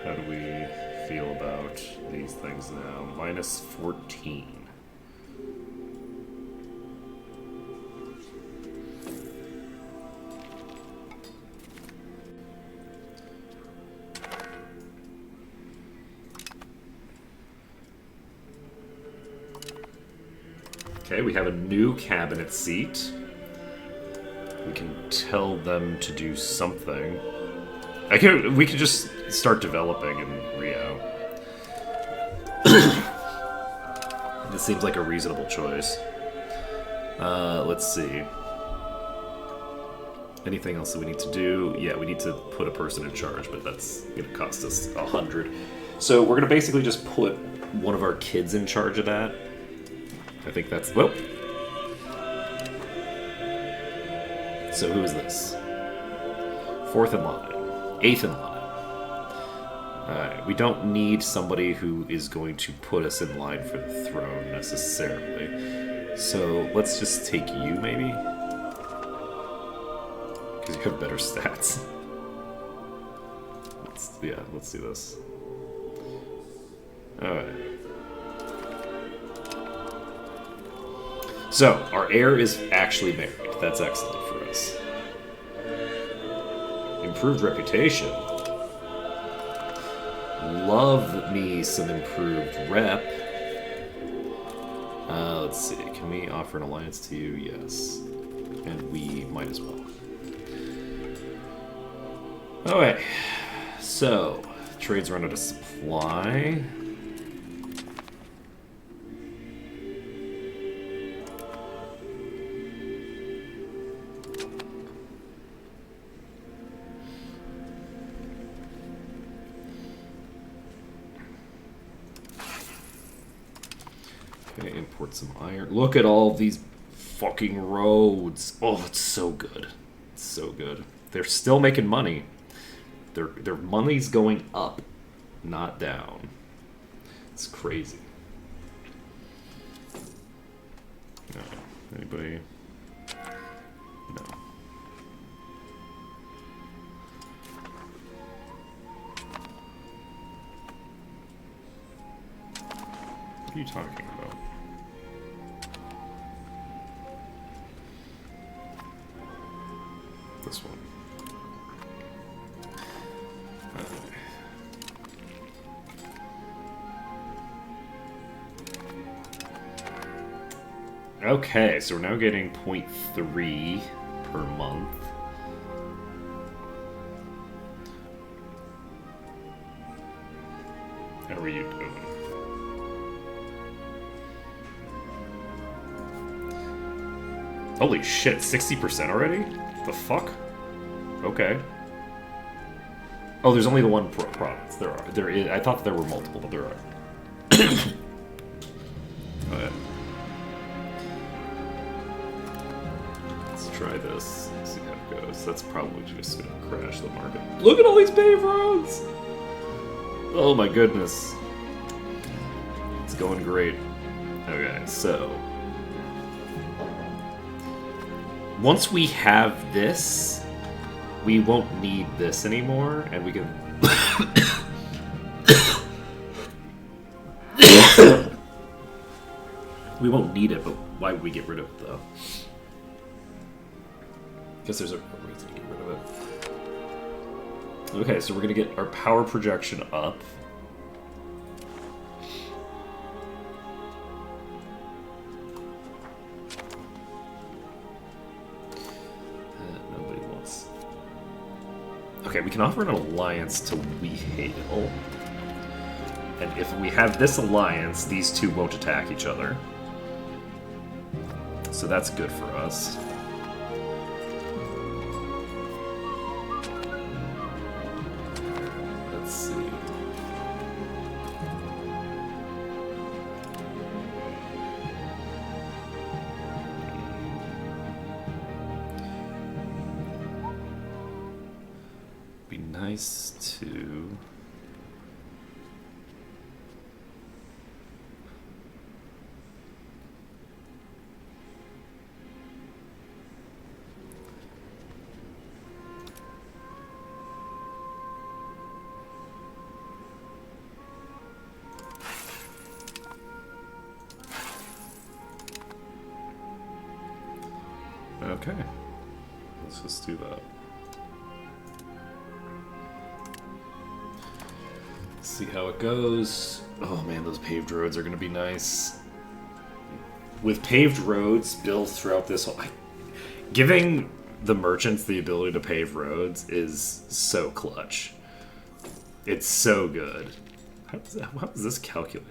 How do we feel about these things now? Minus 14. Okay, we have a new cabinet seat. We can tell them to do something. We could just start developing in Rio. This seems like a reasonable choice. Let's see. Anything else that we need to do? Yeah, we need to put a person in charge, but that's going to cost us 100. So we're going to basically just put one of our kids in charge of that. I think that's... Whoa! So who is this? 4th in line. 8th in line. Alright, we don't need somebody who is going to put us in line for the throne, necessarily. So let's just take you, maybe? Because you have better stats. Let's do this. Alright. So, our heir is actually married. That's excellent for us. Improved reputation. Love me some improved rep. Let's see. Can we offer an alliance to you? Yes. And we might as well. Alright. So, trade's run out of supply. Okay, import some iron. Look at all these fucking roads. Oh, it's so good. It's so good. They're still making money. Their money's going up, not down. It's crazy. No. Anybody? No. What are you talking about? This one. Okay, so we're now getting 0.3 per month. How are you doing? Holy shit, 60% already? The fuck? Okay. Oh, there's only the one province. There is. I thought there were multiple, but there are. Oh, yeah. Let's try this. See how it goes. That's probably just gonna crash the market. Look at all these paved roads! Oh my goodness. It's going great. Okay, so once we have this, we won't need this anymore, and we can... We won't need it, but why would we get rid of it, though? Because there's a reason to get rid of it. Okay, so we're gonna get our power projection up. Nobody wants. Okay, we can offer an alliance to Wehail. And if we have this alliance, these two won't attack each other. So that's good for us. Let's see. Be nice to... Okay, let's just do that. See how it goes. Oh man, those paved roads are going to be nice. With paved roads built throughout this whole... Giving the merchants the ability to pave roads is so clutch. It's so good. How is this calculated?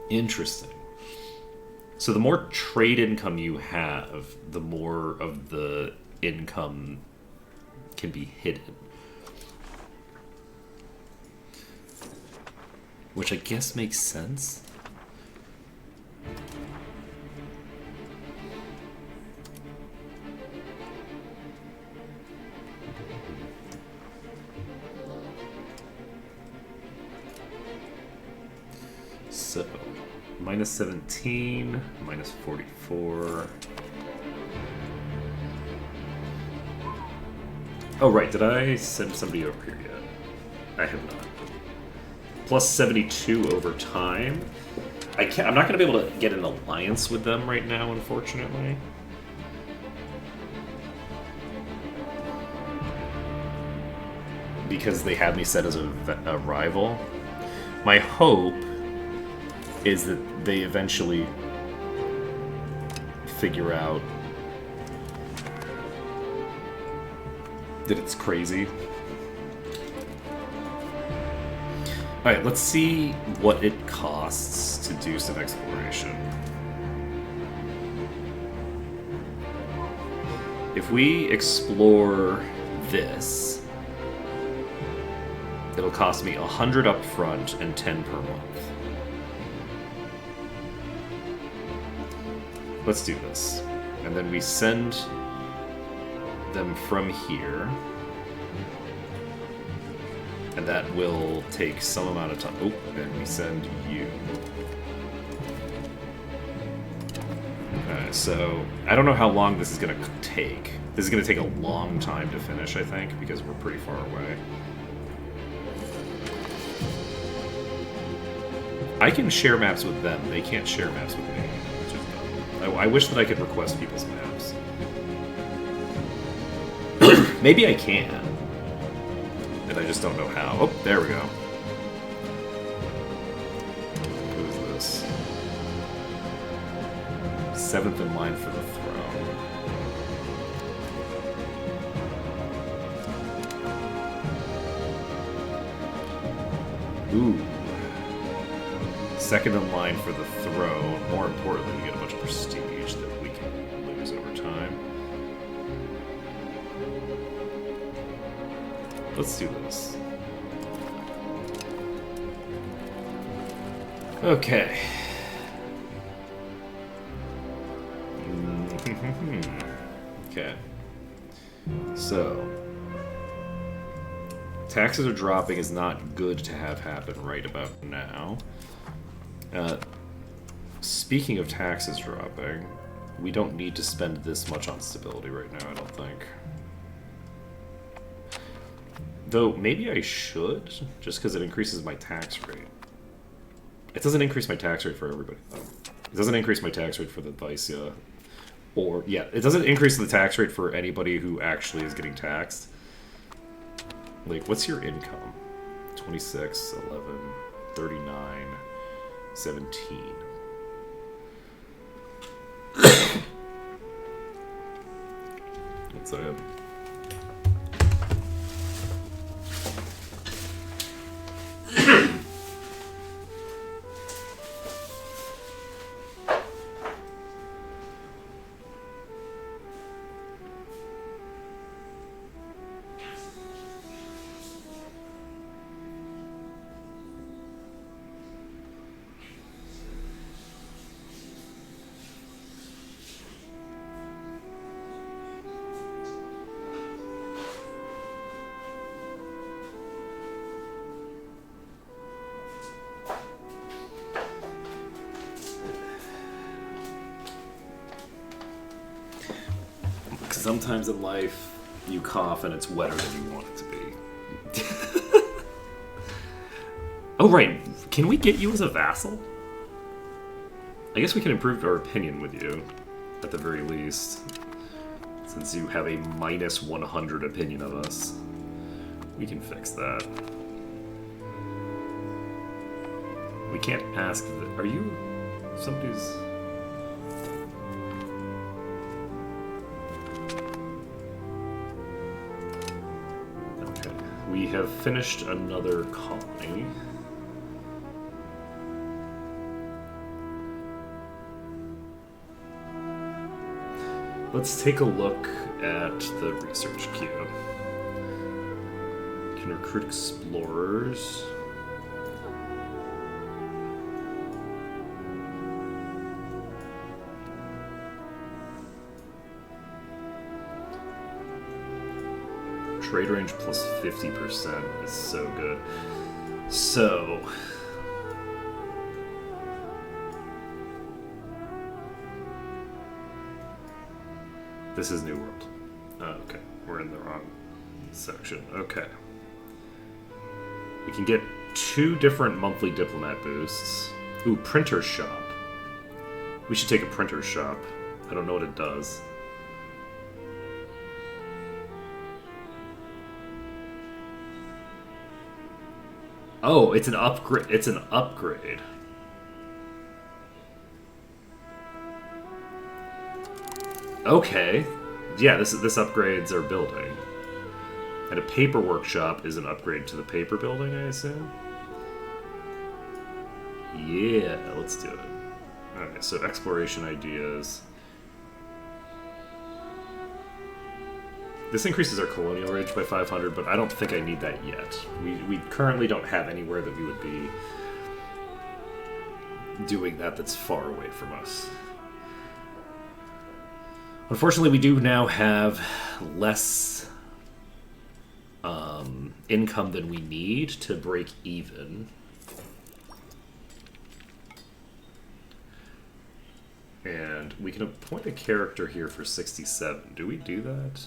Interesting. So the more trade income you have, the more of the income can be hidden. Which I guess makes sense. So, minus 17, minus 44. Oh, right, did I send somebody over here yet? I have not. Plus 72 over time. I'm not going to be able to get an alliance with them right now, unfortunately. Because they have me set as a rival. My hope is that they eventually figure out that it's crazy. Alright, let's see what it costs to do some exploration. If we explore this, it'll cost me 100 up front and 10 per month. Let's do this. And then we send them from here. And that will take some amount of time. Oh, and we send you. Okay, so I don't know how long this is going to take. This is going to take a long time to finish, I think, because we're pretty far away. I can share maps with them. They can't share maps with me. I wish that I could request people's maps. Maybe I can. And I just don't know how. Oh, there we go. Who is this? 7th in line for the throne. Ooh. 2nd in line for the throne. More importantly, we get a bunch of prestige that we can lose over time. Let's do this. Okay. Okay. So, taxes are dropping is not good to have happen right about now. Speaking of taxes dropping, we don't need to spend this much on stability right now, I don't think. Though, maybe I should, just because it increases my tax rate. It doesn't increase my tax rate for everybody, though. It doesn't increase my tax rate for the Vicia. Or, yeah, it doesn't increase the tax rate for anybody who actually is getting taxed. Like, what's your income? 26, 11, 39, 17. One second. Sometimes in life, you cough and it's wetter than you want it to be. Oh, right. Can we get you as a vassal? I guess we can improve our opinion with you, at the very least. Since you have a minus 100 opinion of us. We can fix that. We can't ask... Are you... Somebody's... We have finished another colony. Let's take a look at the research queue. Can recruit explorers. Trade range plus 50% is so good. So... This is New World. Oh, okay. We're in the wrong section. Okay. We can get 2 different monthly diplomat boosts. Ooh, printer's shop. We should take a printer's shop. I don't know what it does. Oh, it's an upgrade. It's an upgrade. Okay. Yeah, this upgrades our building. And a paper workshop is an upgrade to the paper building, I assume? Yeah, let's do it. Alright, so exploration ideas. This increases our colonial range by 500, but I don't think I need that yet. We currently don't have anywhere that we would be doing that that's far away from us. Unfortunately, we do now have less income than we need to break even. And we can appoint a character here for 67. Do we do that?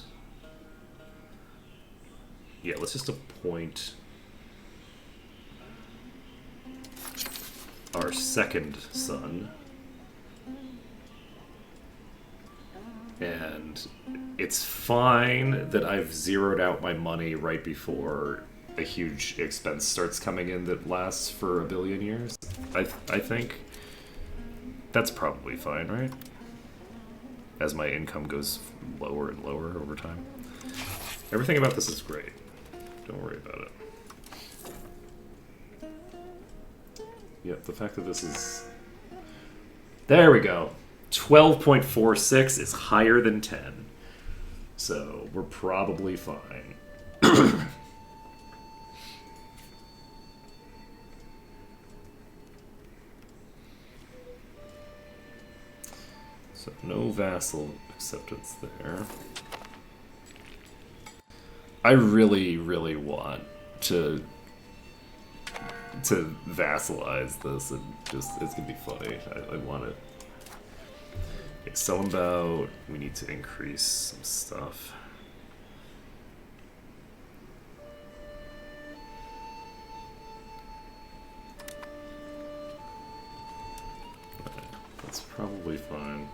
Yeah, let's just appoint our second son. And it's fine that I've zeroed out my money right before a huge expense starts coming in that lasts for 1 billion years. I think that's probably fine, right? As my income goes lower and lower over time. Everything about this is great. Don't worry about it. Yep, the fact that this is... There we go. 12.46 is higher than 10. So, we're probably fine. So, no vassal acceptance there. I really, really want to vassalize this and just, it's gonna be funny. I want it. Okay, Sellenbout, we need to increase some stuff. probably fine.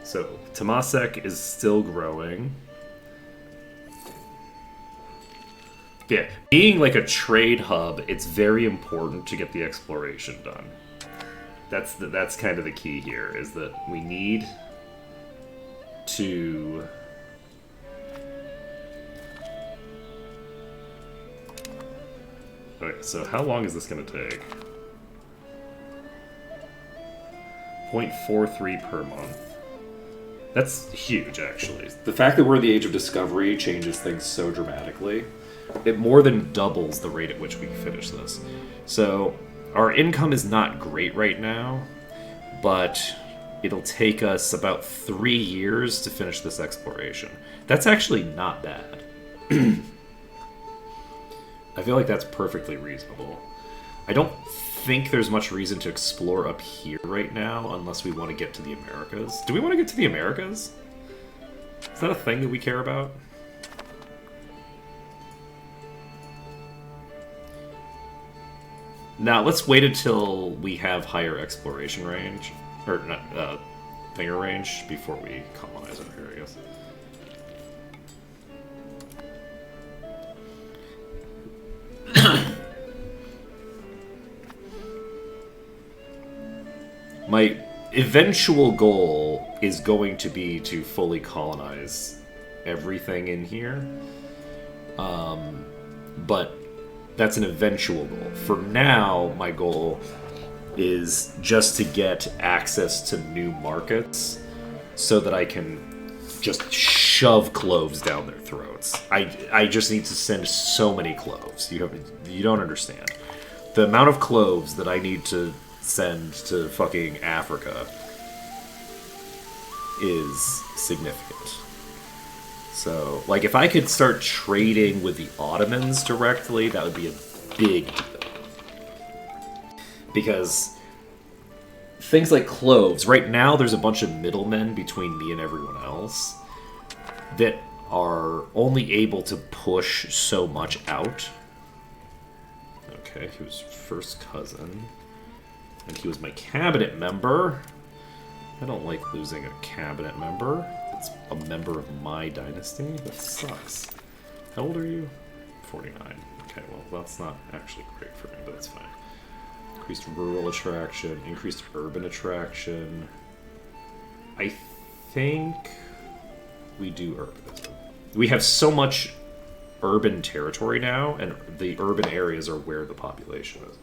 So, Temasek is still growing. Yeah, being like a trade hub, it's very important to get the exploration done. That's kind of the key here, is that we need to... Okay, so how long is this going to take? 0.43 per month. That's huge, actually. The fact that we're in the age of discovery changes things so dramatically. It more than doubles the rate at which we finish this. So, our income is not great right now, but it'll take us about 3 years to finish this exploration. That's actually not bad. I feel like that's perfectly reasonable. I don't think there's much reason to explore up here right now unless we want to get to the Americas. Do we want to get to the Americas? Is that a thing that we care about? Now, let's wait until we have higher exploration range. Or, not, thinger range before we colonize up here, I guess. My eventual goal is going to be to fully colonize everything in here. But that's an eventual goal. For now, my goal is just to get access to new markets so that I can just shove cloves down their throats. I just need to send so many cloves. You don't understand. The amount of cloves that I need to send to fucking Africa is significant. So, like, if I could start trading with the Ottomans directly, that would be a big deal. Because things like cloves, right now there's a bunch of middlemen between me and everyone else that are only able to push so much out. Okay, he was first cousin. And he was my cabinet member. I don't like losing a cabinet member. It's a member of my dynasty. That sucks. How old are you? 49. Okay, well, that's not actually great for me, but that's fine. Increased rural attraction, increased urban attraction. I think we do urbanism. We have so much urban territory now, and the urban areas are where the population is.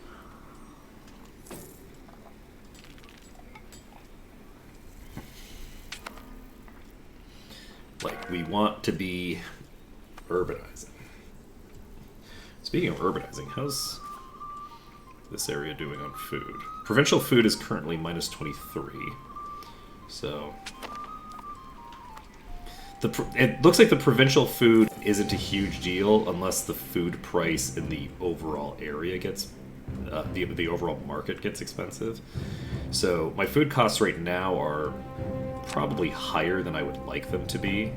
Like, we want to be urbanizing. Speaking of urbanizing, how's this area doing on food? Provincial food is currently minus 23. So, it looks like the provincial food isn't a huge deal unless the food price in the overall area gets, the overall market gets expensive. So, my food costs right now are probably higher than I would like them to be.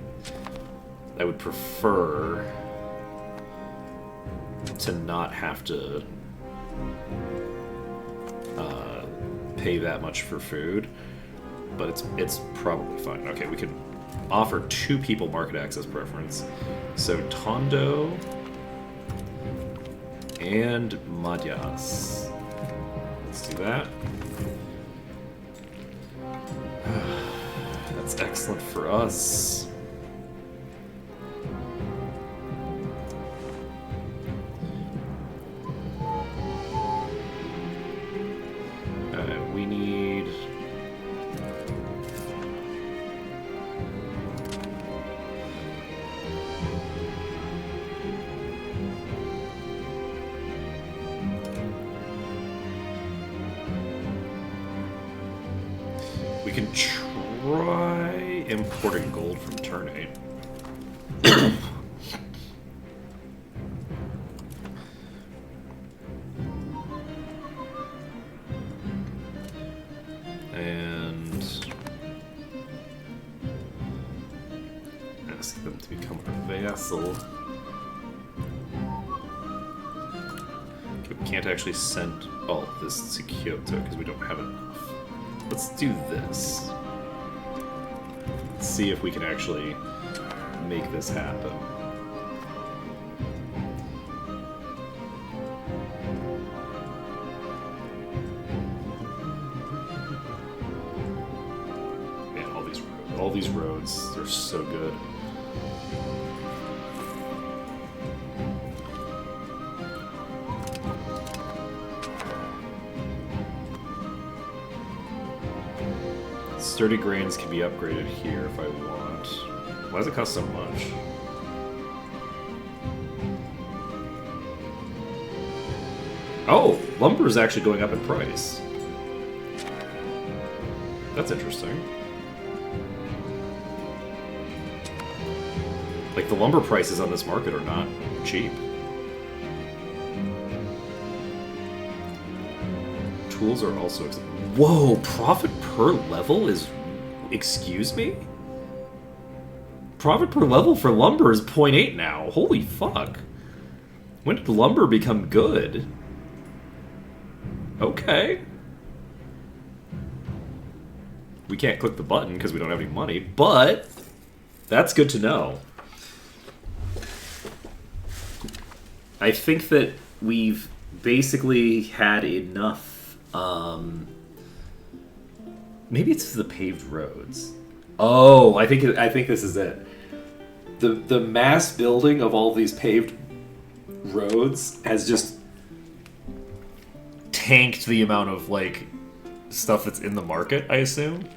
I would prefer to not have to pay that much for food, but it's probably fine. Okay, we can offer 2 people market access preference. So Tondo and Madyas. Let's do that. That's excellent for us. We need... We can try importing gold from Ternate. And ask them to become a vassal. Okay, we can't actually send all of this to Kyoto because we don't have enough. Let's do this. Let's see if we can actually make this happen. Man, all these roads, they're so good. Sturdy grains can be upgraded here if I want. Why does it cost so much? Oh, lumber is actually going up in price. That's interesting. Like, the lumber prices on this market are not cheap. Tools are also expensive. Whoa, profit per level is... Excuse me? Profit per level for lumber is 0.8 now. Holy fuck. When did lumber become good? Okay. We can't click the button because we don't have any money, but that's good to know. I think that we've basically had enough. Maybe it's the paved roads. Oh, I think this is it. The mass building of all these paved roads has just tanked the amount of like stuff that's in the market, I assume.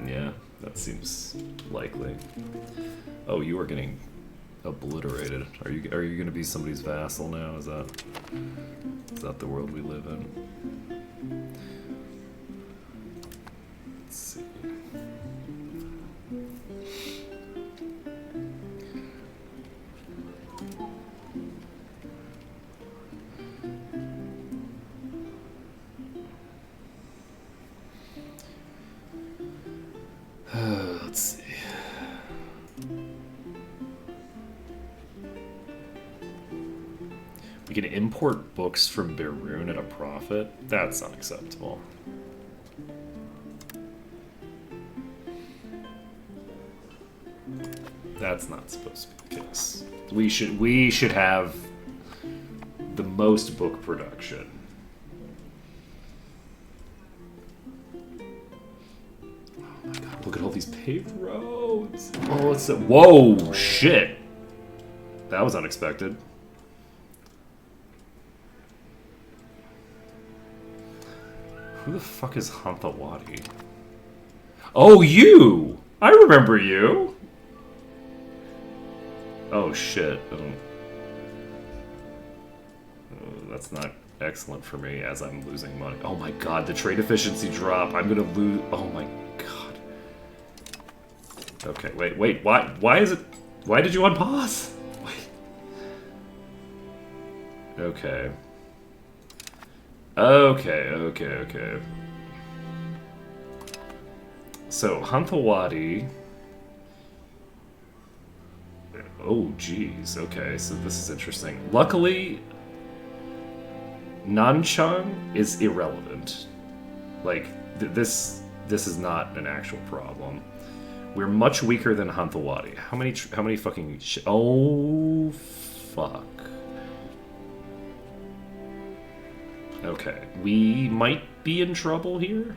Yeah, that seems likely. Oh, you are getting obliterated. Are you going to be somebody's vassal now? Is that the world we live in? Let's see. Let's see. We can import books from Berun at a profit? That's unacceptable. That's not supposed to be the case. We should have the most book production. Oh my god, look at all these paved roads. Oh, it's whoa, shit. That was unexpected. Who the fuck is Hantawadi? Oh, you! I remember you! Oh, shit. Oh, that's not excellent for me as I'm losing money. Oh my god, the trade efficiency drop. I'm gonna lose... Oh my god. Okay, wait, why is it... Why did you unpause? Wait. Okay. Okay. So, Hantawadi... Oh, geez. Okay, so this is interesting. Luckily, Nanchang is irrelevant. Like, this is not an actual problem. We're much weaker than Hantawadi. How many fucking... Oh, fuck. Okay, we might be in trouble here.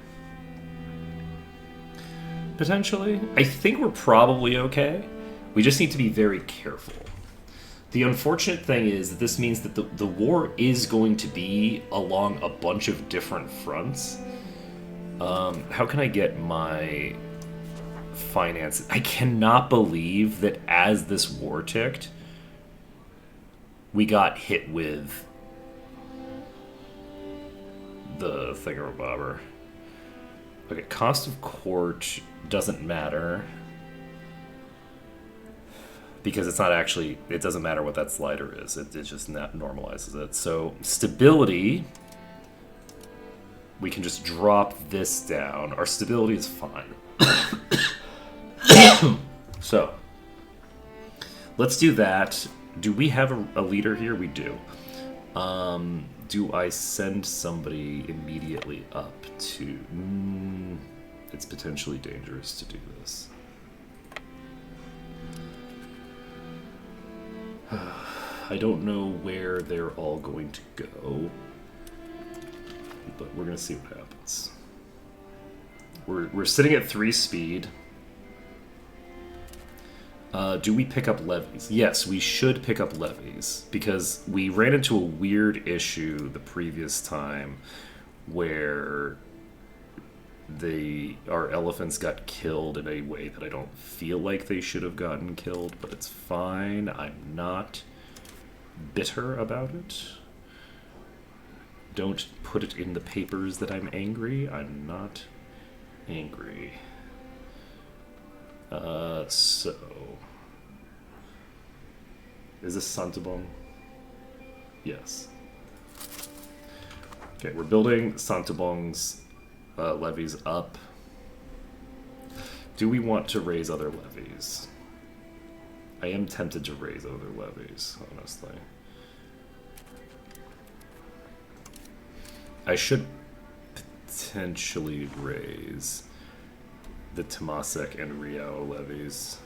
Potentially. I think we're probably okay. We just need to be very careful. The unfortunate thing is that this means that the war is going to be along a bunch of different fronts. How can I get my finances? I cannot believe that as this war ticked, we got hit with the thingamabobber. Okay, cost of court doesn't matter. Because it's not actually, it doesn't matter what that slider is. It just normalizes it. So, stability, we can just drop this down. Our stability is fine. So, let's do that. Do we have a leader here? We do. Do I send somebody immediately up to... it's potentially dangerous to do this. I don't know where they're all going to go, but we're going to see what happens. We're sitting at 3 speed. Do we pick up levies? Yes, we should pick up levies, because we ran into a weird issue the previous time where our elephants got killed in a way that I don't feel like they should have gotten killed, but it's fine. I'm not bitter about it. Don't put it in the papers that I'm angry. I'm not angry. So... is this Santabong? Yes. Okay, we're building Santabong's levies up. Do we want to raise other levies? I am tempted to raise other levies, honestly. I should potentially raise the Temasek and Riau levies.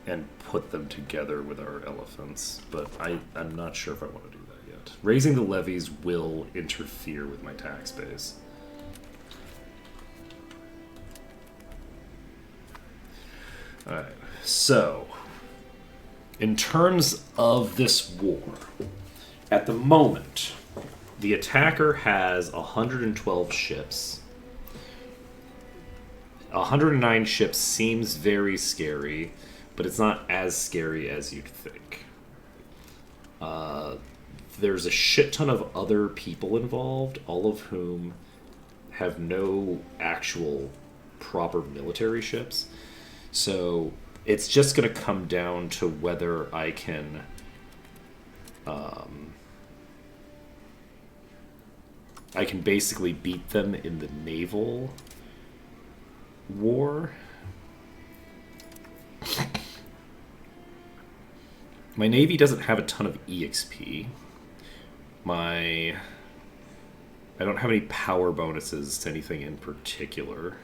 And put them together with our elephants, but I'm not sure if I want to do that yet. Raising the levies will interfere with my tax base. Alright, so in terms of this war, at the moment, the attacker has 112 ships. 109 ships seems very scary, but it's not as scary as you'd think. There's a shit ton of other people involved, all of whom have no actual proper military ships. So it's just going to come down to whether I can basically beat them in the naval war. My navy doesn't have a ton of EXP. I don't have any power bonuses to anything in particular.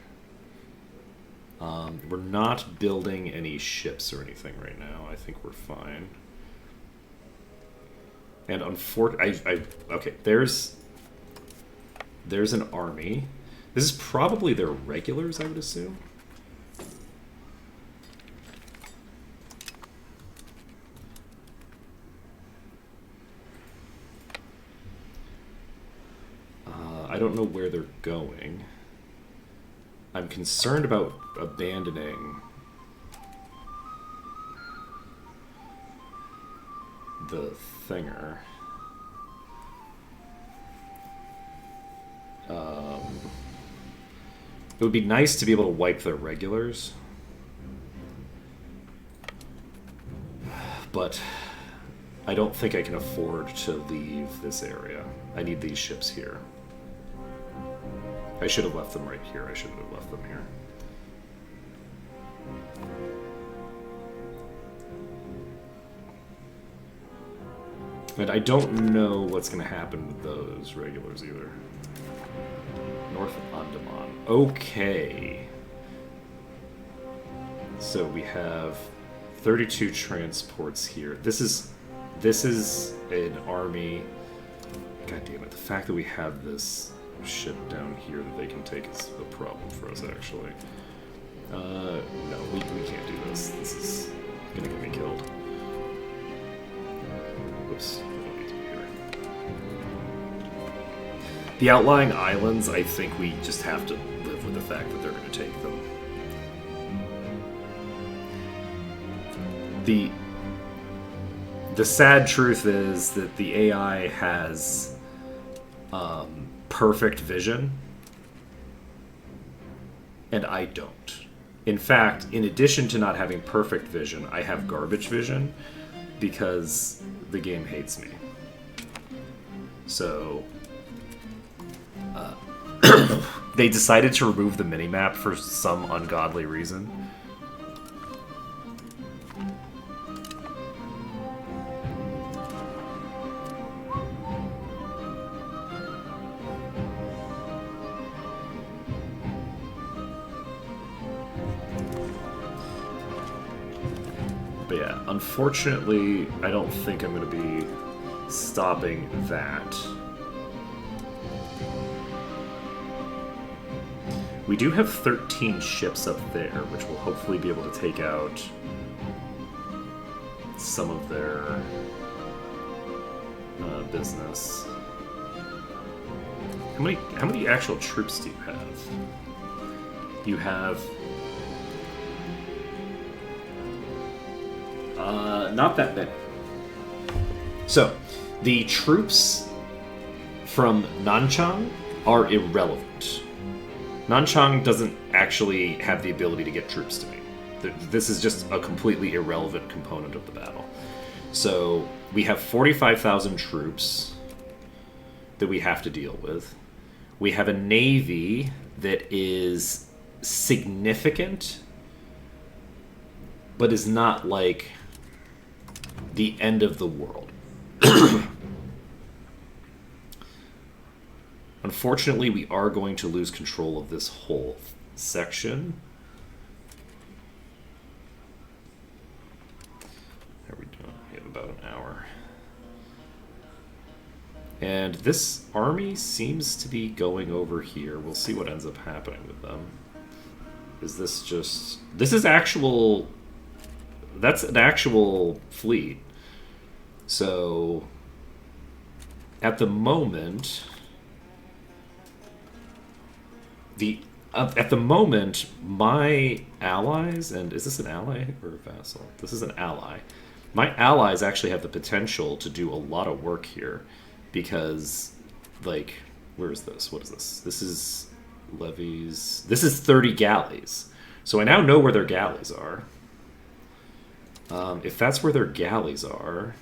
We're not building any ships or anything right now. I think we're fine. And okay, there's an army. This is probably their regulars, I would assume. I don't know where they're going. I'm concerned about abandoning the thinger. It would be nice to be able to wipe their regulars, but I don't think I can afford to leave this area. I need these ships here. I should have left them right here. I shouldn't have left them here. And I don't know what's going to happen with those regulars either. North of Andaman. Okay. So we have 32 transports here. This is an army. God damn it. The fact that we have this ship down here that they can take is a problem for us, actually. No, we can't do this. This is gonna get me killed. Whoops, I don't need to be here. The outlying islands, I think we just have to live with the fact that they're gonna take them. The sad truth is that the AI has perfect vision, and I don't. In fact, in addition to not having perfect vision, I have garbage vision because the game hates me. So, They decided to remove the minimap for some ungodly reason. But yeah, unfortunately, I don't think I'm going to be stopping that. We do have 13 ships up there, which will hopefully be able to take out some of their business. How many actual troops do you have? You have not that many. So, the troops from Nanchang are irrelevant. Nanchang doesn't actually have the ability to get troops to me. This is just a completely irrelevant component of the battle. So, we have 45,000 troops that we have to deal with. We have a navy that is significant, but is not like the end of the world. Unfortunately, we are going to lose control of this whole section. How are we doing? We have about an hour. And this army seems to be going over here. We'll see what ends up happening with them. Is this just... This is actual... That's an actual fleet. So, at the moment... At the moment, my allies... And is this an ally or a vassal? This is an ally. My allies actually have the potential to do a lot of work here. Because, like... Where is this? What is this? This is... levies. This is 30 galleys. So I now know where their galleys are. If that's where their galleys are,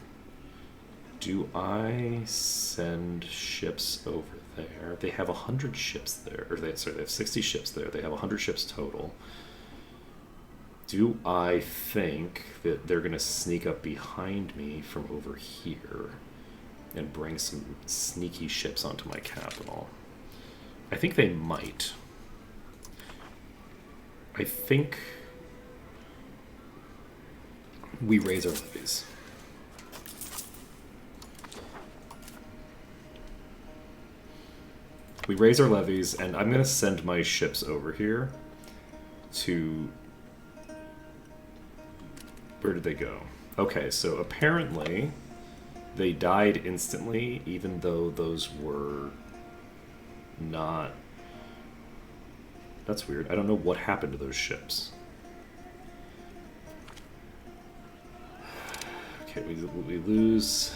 do I send ships over there? They have 100 ships there. Or they have 60 ships there. They have 100 ships total. Do I think that they're going to sneak up behind me from over here and bring some sneaky ships onto my capital? I think they might. I think we raise our levies. We raise our levies, and I'm going to send my ships over here to... Where did they go? Okay, so apparently they died instantly, even though those were not... That's weird. I don't know what happened to those ships. Okay, we lose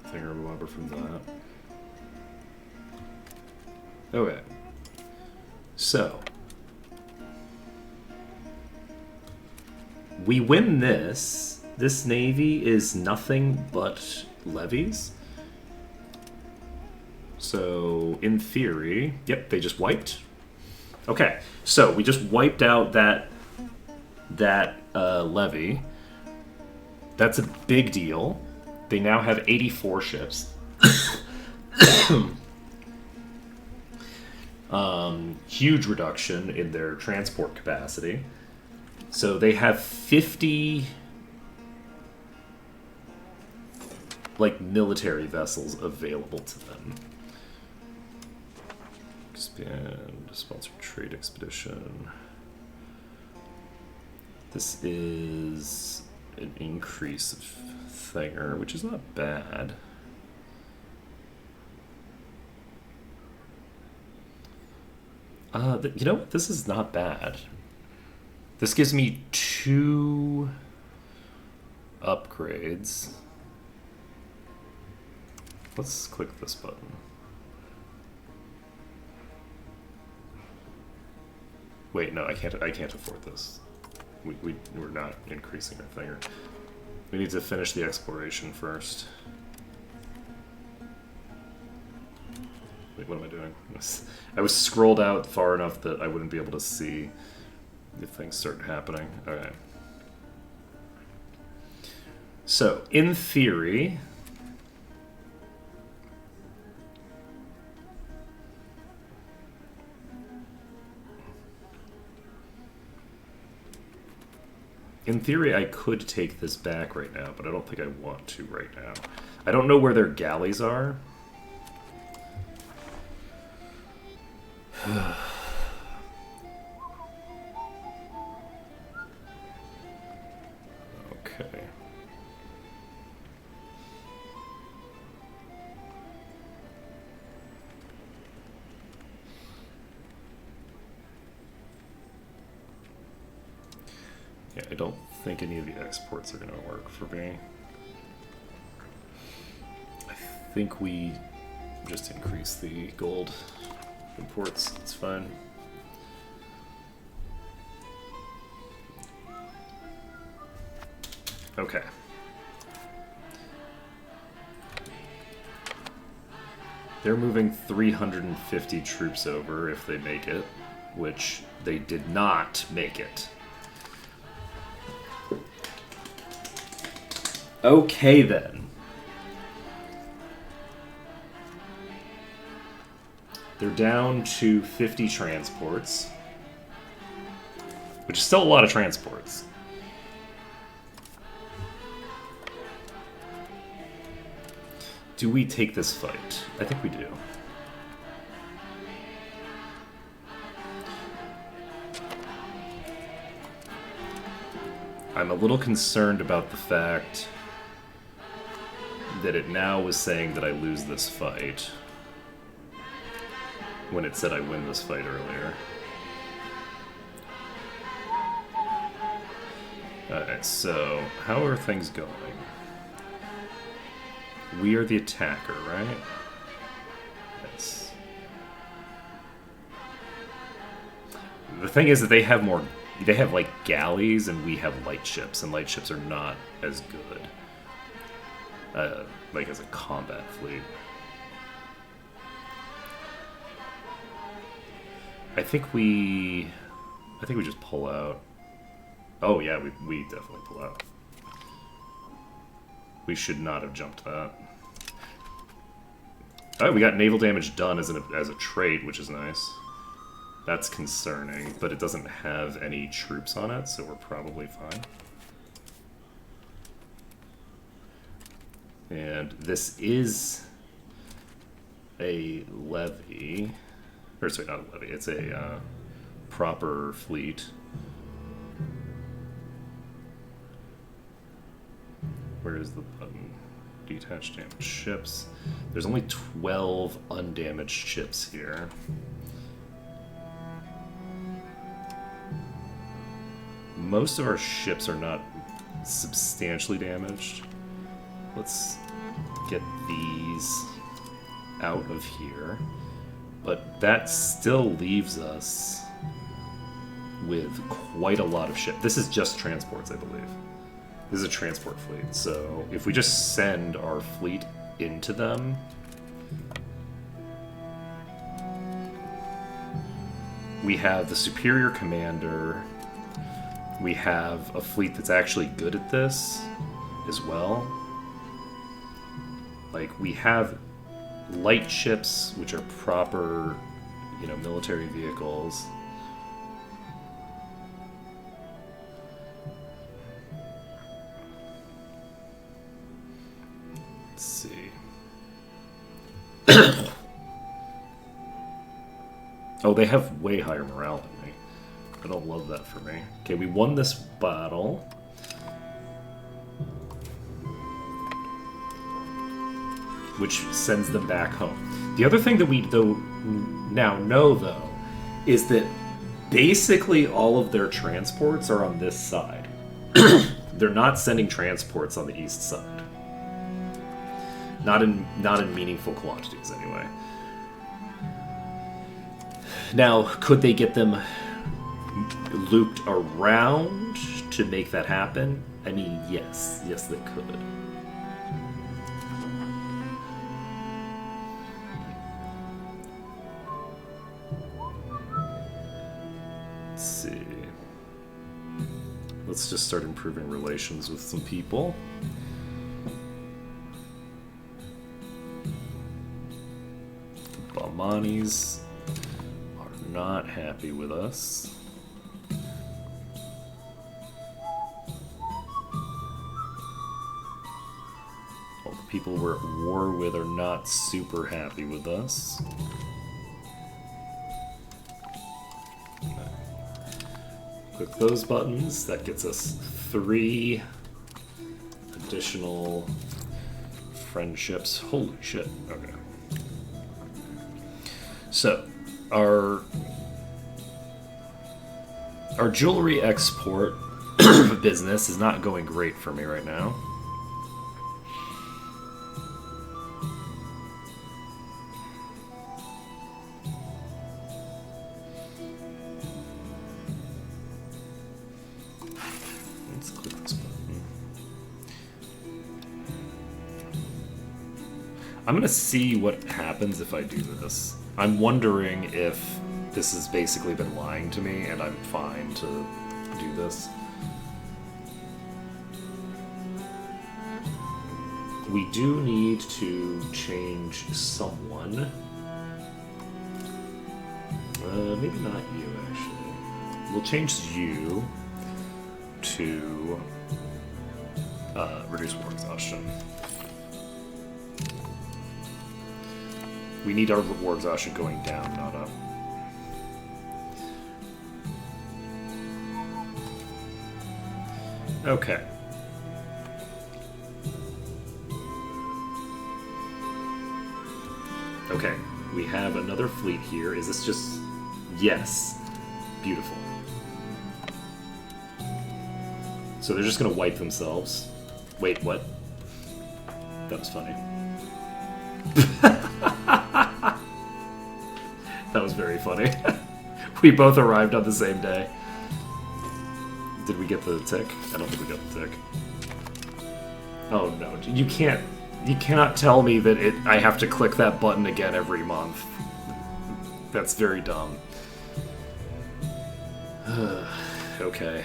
thingamabobber from that. Okay. So we win this. This navy is nothing but levies. So, in theory, yep, they just wiped. Okay, so we just wiped out that levy. That's a big deal. They now have 84 ships. Huge reduction in their transport capacity. So they have 50 military vessels available to them. Expand, sponsor trade expedition. This is an increase of Thinger, which is not bad. You know what? This is not bad. This gives me 2 upgrades. Let's click this button. Wait, no, I can't afford this. We're not increasing our Thinger. We need to finish the exploration first. Wait, what am I doing? I was scrolled out far enough that I wouldn't be able to see if things start happening. Alright. So, in theory... In theory, I could take this back right now, but I don't think I want to right now. I don't know where their galleys are. Okay. Yeah, I don't think any of the exports are going to work for me. I think we just increase the gold imports. It's fine. Okay. They're moving 350 troops over if they make it, which they did not make it. Okay, then. They're down to 50 transports, which is still a lot of transports. Do we take this fight? I think we do. I'm a little concerned about the fact that it now was saying that I lose this fight when it said I win this fight earlier. Alright, so how are things going? We are the attacker, right? Yes. The thing is that they have more... They have, like, galleys, and we have light ships, and light ships are not as good. Like, as a combat fleet. I think we just pull out. Oh, yeah, we definitely pull out. We should not have jumped that. Alright, we got naval damage done as a trait, which is nice. That's concerning, but it doesn't have any troops on it, so we're probably fine. And this is a levy. Or, sorry, not a levy. It's a proper fleet. Where is the button? Detached damaged ships. There's only 12 undamaged ships here. Most of our ships are not substantially damaged. Let's get these out of here. But that still leaves us with quite a lot of ships. This is just transports, I believe. This is a transport fleet, so if we just send our fleet into them... We have the superior commander. We have a fleet that's actually good at this as well. Like, we have light ships, which are proper, you know, military vehicles. Let's see. Oh, they have way higher morale than me. I don't love that for me. Okay, we won this battle. Which sends them back home. The other thing that we now know, though, is that basically all of their transports are on this side. They're not sending transports on the east side. Not in meaningful quantities, anyway. Now, could they get them looped around to make that happen? I mean, yes. Yes, they could. Let's see. Let's just start improving relations with some people. The Balmanis are not happy with us. All the people we're at war with are not super happy with us. Click those buttons. That gets us 3 additional friendships. Holy shit. Okay. So, our jewelry export business is not going great for me right now. I'm gonna see what happens if I do this. I'm wondering if this has basically been lying to me and I'm fine to do this. We do need to change someone. Maybe not you, actually. We'll change you to reduce war exhaustion. We need our war exhaustion going down, not up. Okay. Okay, we have another fleet here. Is this just... Yes. Beautiful. So they're just gonna wipe themselves. Wait, what? That was funny. That was very funny. We both arrived on the same day. Did we get the tick? I don't think we got the tick. Oh no, you cannot tell me that I have to click that button again every month. That's very dumb. Okay.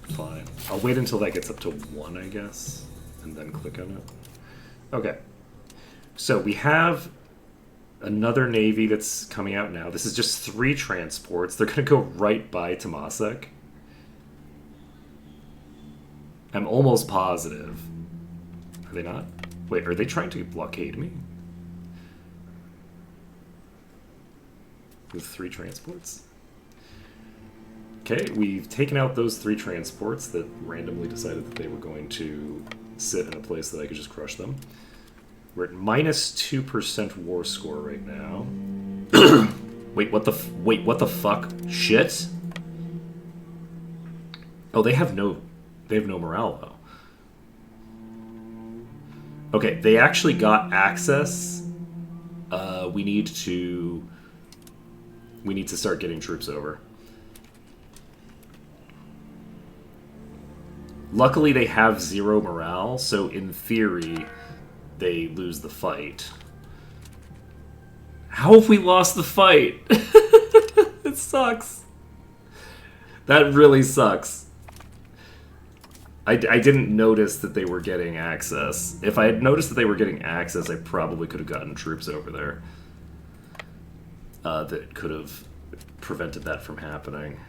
Fine. I'll wait until that gets up to 1, I guess, and then click on it. Okay. So we have another navy that's coming out now. This is just 3 transports. They're going to go right by Temasek. I'm almost positive. Are they not? Wait, are they trying to blockade me? With 3 transports? Okay, we've taken out those 3 transports that randomly decided that they were going to sit in a place that I could just crush them. We're at minus 2% war score right now. Wait, what the fuck? Shit? Oh, they have no morale though. Okay, they actually got access. We need to start getting troops over. Luckily, they have 0 morale, so in theory, they lose the fight. How have we lost the fight? It sucks. That really sucks. I didn't notice that they were getting access. If I had noticed that they were getting access, I probably could have gotten troops over there. That could have prevented that from happening.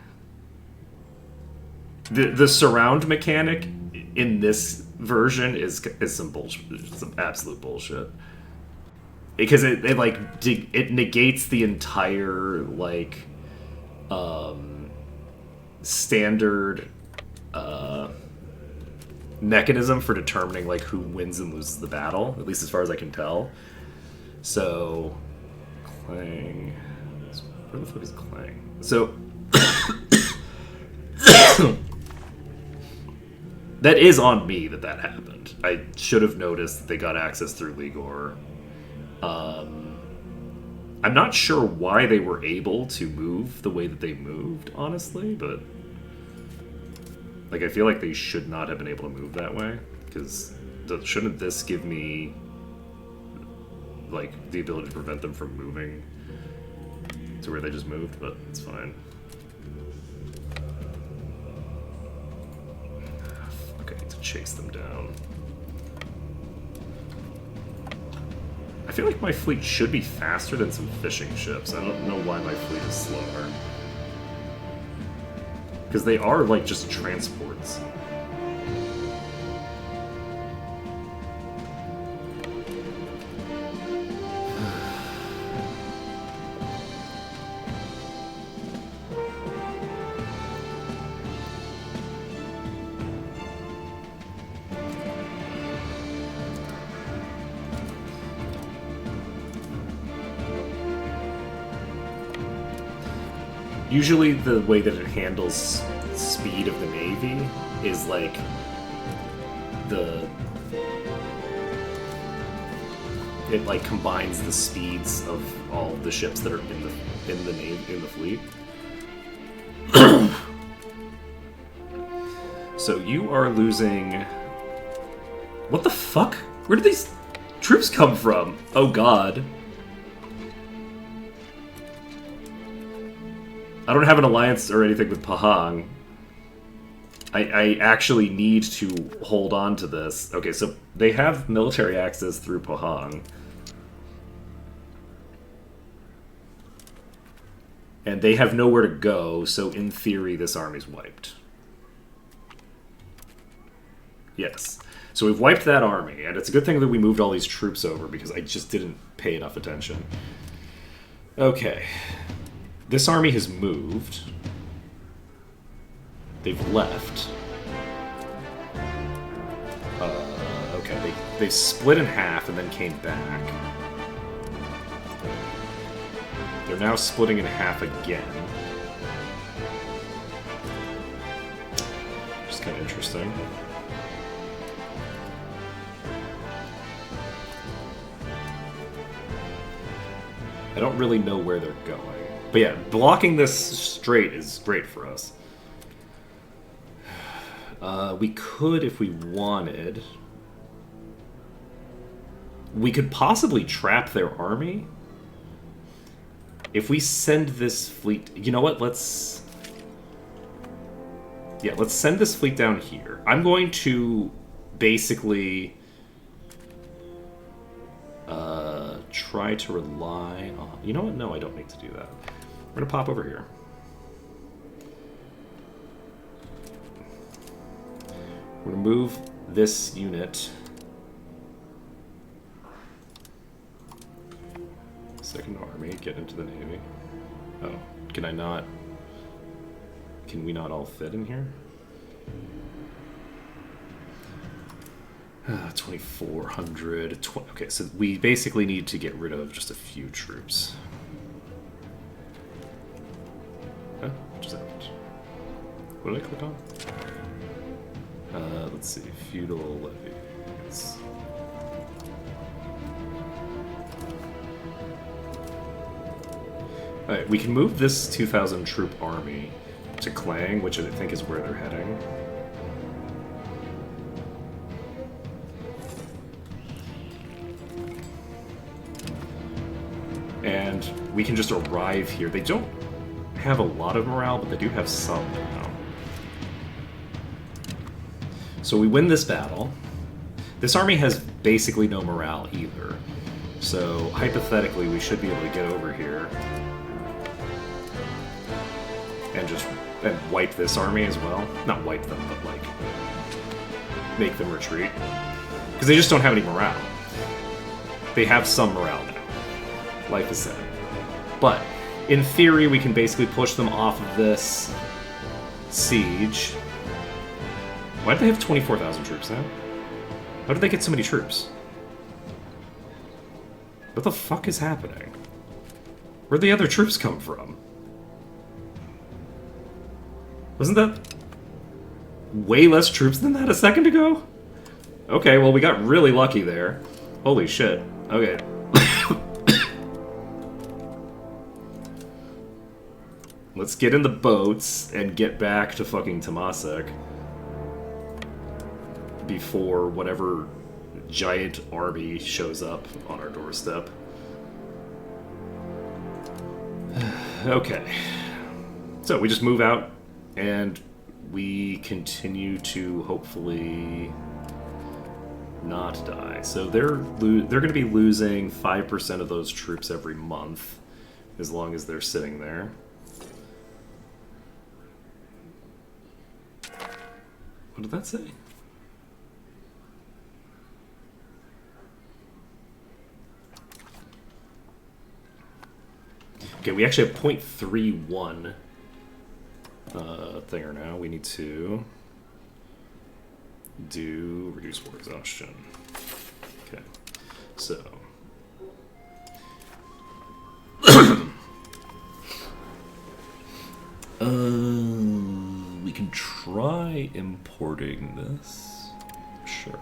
The surround mechanic in this version is some bullshit, some absolute bullshit. Because it negates the entire standard mechanism for determining who wins and loses the battle, at least as far as I can tell. So Clang, where the fuck is Clang? So that is on me that happened. I should have noticed that they got access through Ligor. I'm not sure why they were able to move the way that they moved, honestly, but Like, I feel like they should not have been able to move that way, because shouldn't this give me, like, the ability to prevent them from moving to where they just moved, but it's fine. Okay, I need to chase them down. I feel like my fleet should be faster than some fishing ships. I don't know why my fleet is slower. Because they are, like, just transports. Usually the way that it handles speed of the Navy is like it like combines the speeds of all the ships that are in the fleet. So you are losing. What the fuck? Where did these troops come from? Oh god. I don't have an alliance or anything with Pahang. I actually need to hold on to this. Okay, so they have military access through Pahang. And they have nowhere to go, so in theory this army's wiped. Yes. So we've wiped that army, and it's a good thing that we moved all these troops over, because I just didn't pay enough attention. Okay. This army has moved. They've left. Okay, they split in half and then came back. They're now splitting in half again. Which is kind of interesting. I don't really know where they're going. But yeah, blocking this strait is great for us. We could, if we wanted... We could possibly trap their army. If we send this fleet... You know what, let's... Yeah, let's send this fleet down here. I'm going to basically... try to rely on... You know what? No, I don't need to do that. We're gonna pop over here. We're gonna move this unit. Second army, get into the Navy. Oh, can I not... Can we not all fit in here? 2,400. Okay, so we basically need to get rid of just a few troops. Huh? What just happened? What did I click on? Let's see. Feudal levies. Alright, we can move this 2,000 troop army to Klang, which I think is where they're heading. And we can just arrive here. They don't have a lot of morale, but they do have some now. So we win this battle. This army has basically no morale either. So hypothetically, we should be able to get over here and wipe this army as well. Not wipe them, but like make them retreat. Because they just don't have any morale. They have some morale now. Life is sad. But, in theory, we can basically push them off of this siege. Why do they have 24,000 troops now? How did they get so many troops? What the fuck is happening? Where'd the other troops come from? Wasn't that way less troops than that a second ago? Okay, well, we got really lucky there. Holy shit. Okay. Let's get in the boats and get back to fucking Temasek. before whatever giant army shows up on our doorstep. Okay. So we just move out and we continue to hopefully not die. So they're going to be losing 5% of those troops every month as long as they're sitting there. What did that say? Okay, we actually have 0.31 thinger now. We need to do reduce war exhaustion. Okay, so we can try importing this. Sure.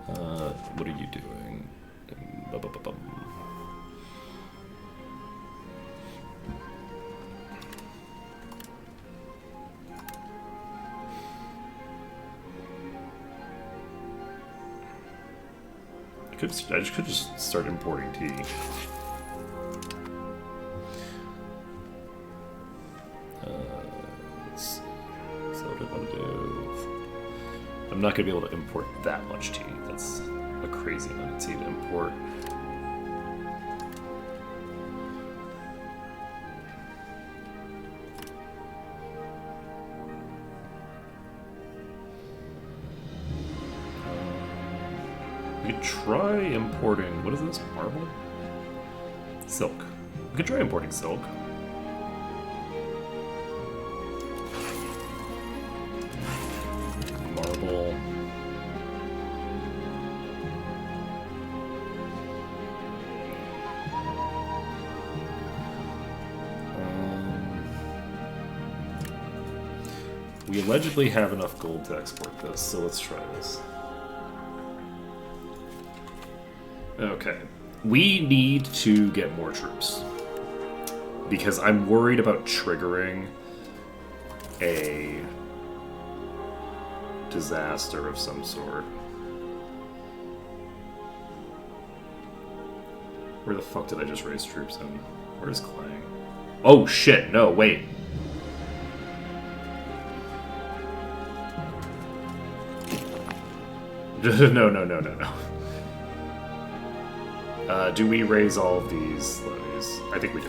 What are you doing? I just could just start importing tea. Let's see. So what do I want to do? I'm not going to be able to import that much tea. That's a crazy amount of tea to import. We could try importing, what is this, marble? Silk. We could try importing silk. Marble. We allegedly have enough gold to export this, so let's try this. Okay. We need to get more troops. Because I'm worried about triggering a disaster of some sort. Where the fuck did I just raise troops in? Where's Clang? Oh shit, no, wait. No. Do we raise all of these levies? I think we do.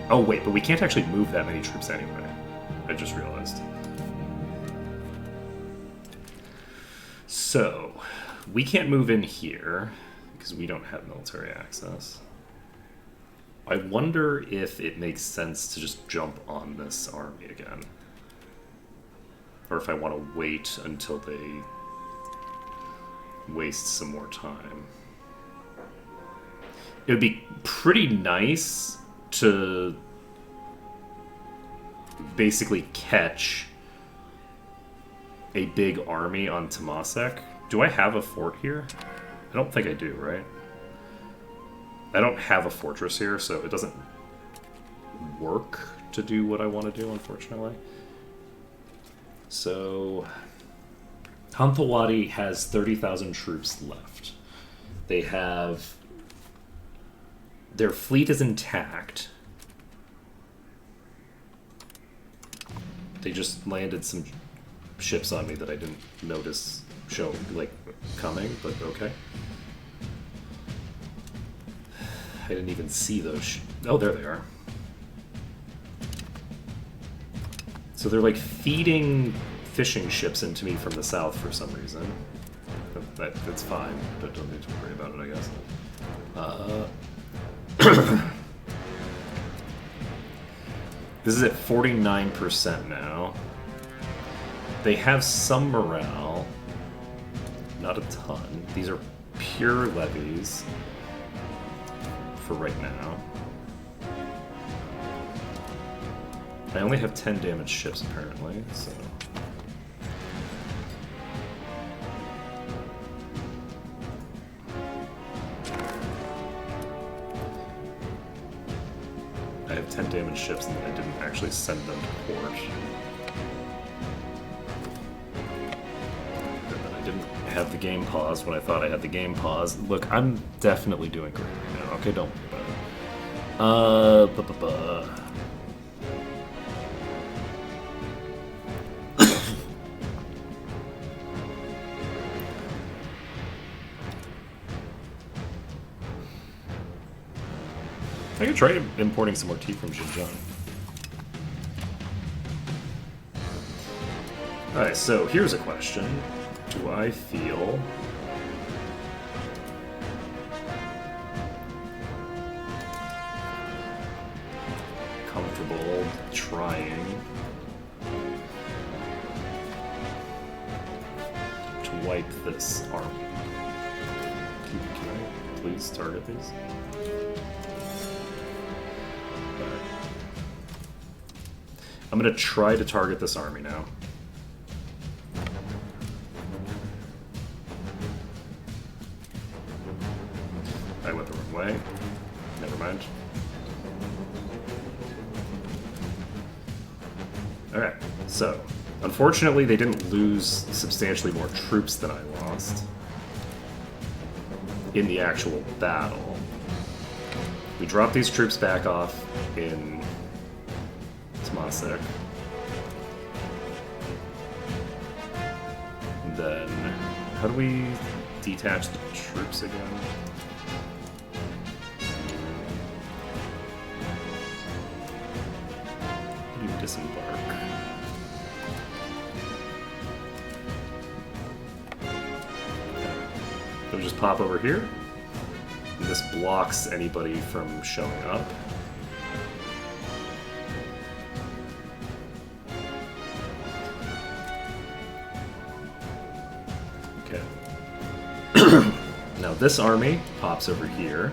Oh wait, but we can't actually move that many troops anyway. I just realized. So, we can't move in here because we don't have military access. I wonder if it makes sense to just jump on this army again. Or if I want to wait until they waste some more time. It would be pretty nice to basically catch a big army on Temasek. Do I have a fort here? I don't think I do, right? I don't have a fortress here, so it doesn't work to do what I want to do, unfortunately. So, Hantawadi has 30,000 troops left. They have... Their fleet is intact. They just landed some ships on me that I didn't notice coming, but okay. I didn't even see those. Oh, there they are. So they're like feeding fishing ships into me from the south for some reason. That's fine, but don't need to worry about it, I guess. This is at 49% now. They have some morale. Not a ton. These are pure levies for right now. I only have 10 damaged ships apparently, so... I have 10 damage ships and I didn't actually send them to port. And then I didn't have the game paused when I thought I had the game paused. Look, I'm definitely doing great right now. Okay, don't worry about it. I could try importing some more tea from Xinjiang. Alright, so here's a question. Do I feel comfortable trying to wipe this army? Can I please target these? I'm gonna try to target this army now. I went the wrong way. Never mind. Alright, so unfortunately they didn't lose substantially more troops than I lost in the actual battle. We dropped these troops back off in Malacca. Then, how do we detach the troops again? How do you disembark? So we just pop over here. And this blocks anybody from showing up. Now this army pops over here.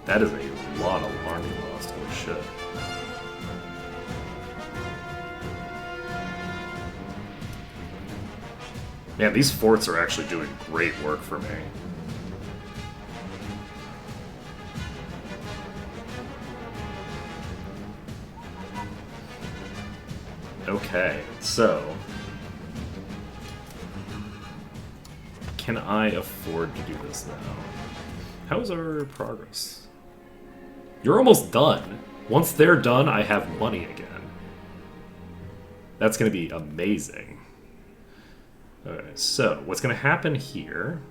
That is a lot of army lost, holy shit. Man, these forts are actually doing great work for me. Okay, so can I afford to do this now? How is our progress? You're almost done. Once they're done, I have money again. That's going to be amazing. Alright, so what's going to happen here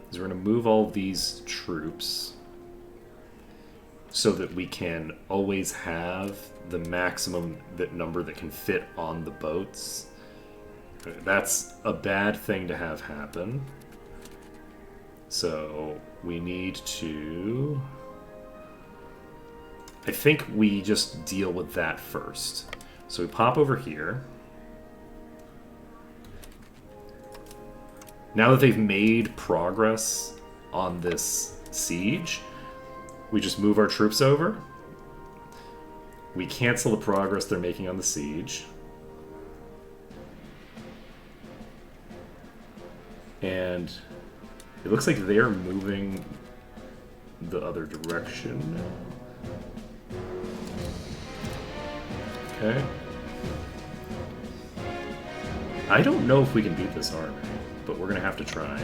is we're going to move all these troops so that we can always have the maximum number that can fit on the boats. That's a bad thing to have happen. So we need to... I think we just deal with that first. So we pop over here. Now that they've made progress on this siege, we just move our troops over. We cancel the progress they're making on the siege. And it looks like they're moving the other direction. Okay. I don't know if we can beat this army, but we're going to have to try.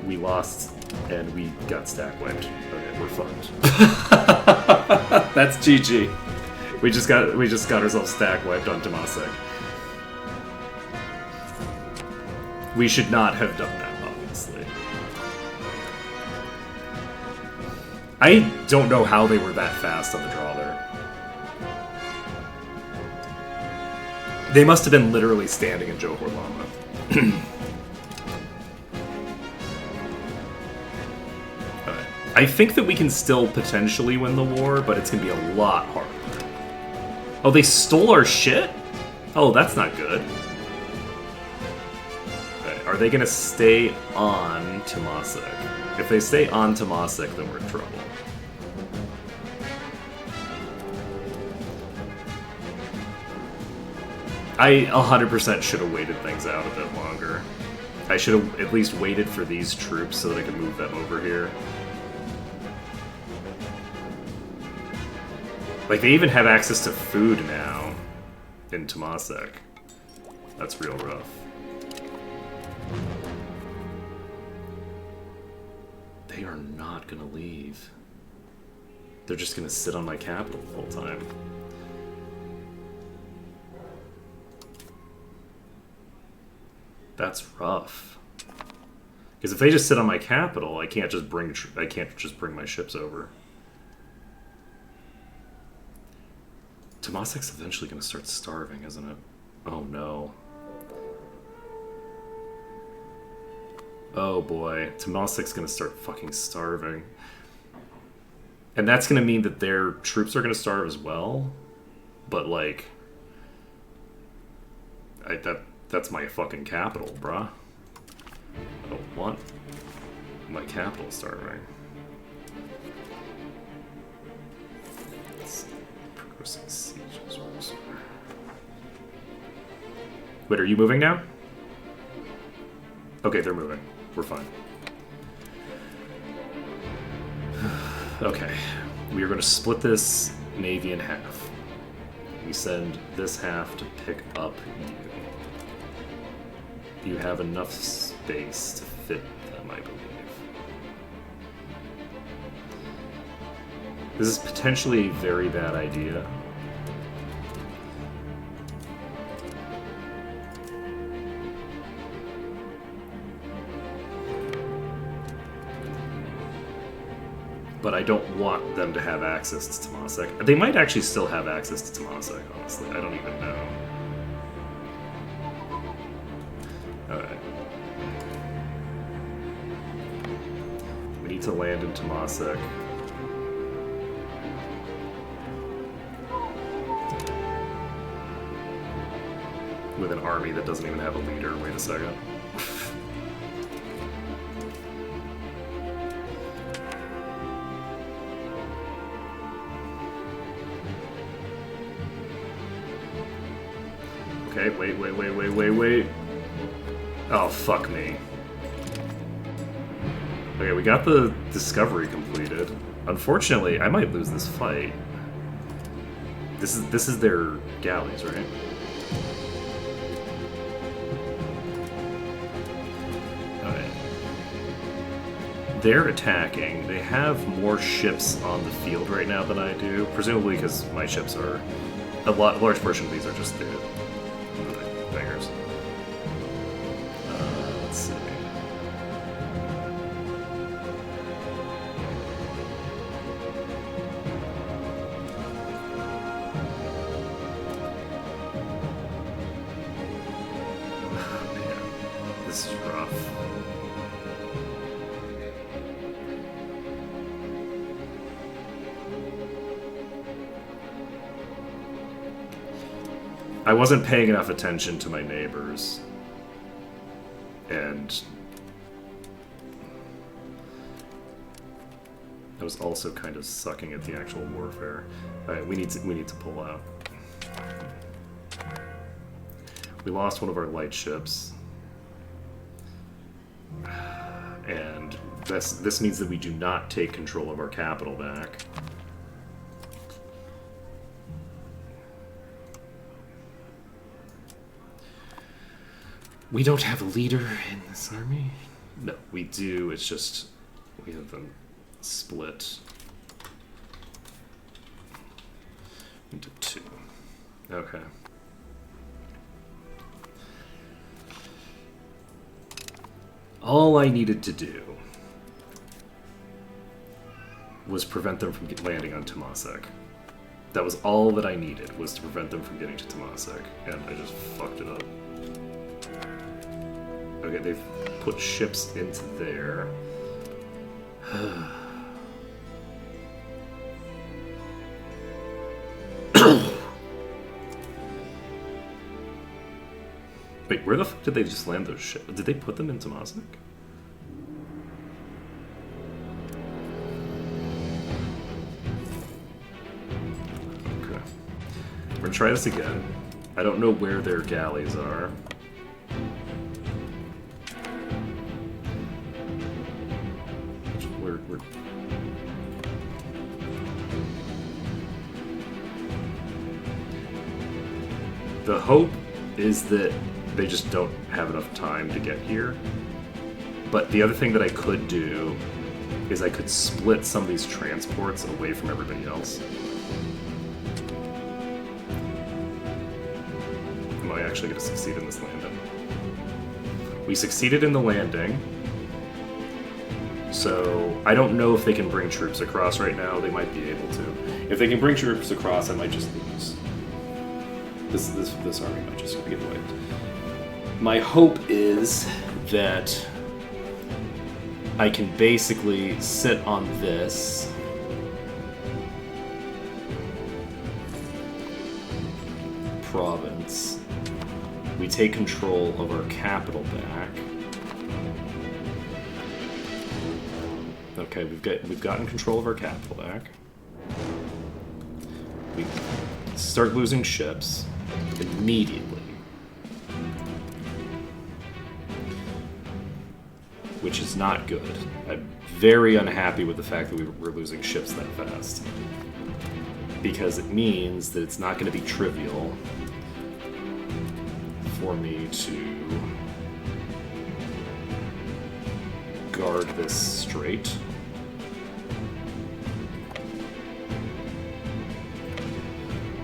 We lost, and we got stack wiped. Okay, we're fucked. That's GG. We just got ourselves stack wiped on Temasek. We should not have done that, obviously. I don't know how they were that fast on the draw there. They must have been literally standing in Johor Lama. I think that we can still potentially win the war, but it's going to be a lot harder. Oh, they stole our shit? Oh, that's not good. Okay. Are they gonna stay on Tomasek? If they stay on Tomasek, then we're in trouble. I 100% should have waited things out a bit longer. I should have at least waited for these troops so that I could move them over here. Like, they even have access to food now in Tomasek. That's real rough. They are not gonna leave. They're just gonna sit on my capital the whole time. That's rough. Because if they just sit on my capital, I can't just bring my ships over. Tomasek's eventually going to start starving, isn't it? Oh no. Oh boy, Tomasek's going to start fucking starving. And that's going to mean that their troops are going to starve as well. But like, that's my fucking capital, bruh. I don't want my capital starving. Progressing sieges. Wait, are you moving now? Okay, they're moving. We're fine. Okay, we are going to split this navy in half. We send this half to pick up you. You have enough space to fit them, I believe. This is potentially a very bad idea. But I don't want them to have access to Tomasek. They might actually still have access to Tomasek, honestly. I don't even know. Alright. We need to land in Tomasek. With an army that doesn't even have a leader. Wait a second. Okay, wait. Oh, fuck me. Okay, we got the discovery completed. Unfortunately, I might lose this fight. This is their galleys, right? Alright. They're attacking. They have more ships on the field right now than I do, presumably because my ships are... A large portion of these are just the bangers. Let's see. Man, this is rough. I wasn't paying enough attention to my neighbors. And I was also kind of sucking at the actual warfare. Alright, we need to pull out. We lost one of our light ships. And this means that we do not take control of our capital back. We don't have a leader in this army? No, we do. It's just we have them split into two. Okay. All I needed to do was prevent them from landing on Tomasek. That was all that I needed, was to prevent them from getting to Tomasek, and I just fucked it up. Okay, they've put ships into there. Wait, where the fuck did they just land those ships? Did they put them into Mosnick? Okay. We're gonna try this again. I don't know where their galleys are. We're... The hope is that they just don't have enough time to get here. But the other thing that I could do is I could split some of these transports away from everybody else. Am I actually going to succeed in this landing? We succeeded in the landing. So I don't know if they can bring troops across right now. They might be able to. If they can bring troops across, I might just lose. This army might just get wiped. My hope is that I can basically sit on this province. We take control of our capital back. Okay, we've gotten control of our capital back. We start losing ships immediately, which is not good. I'm very unhappy with the fact that we're losing ships that fast, because it means that it's not going to be trivial for me to guard this strait.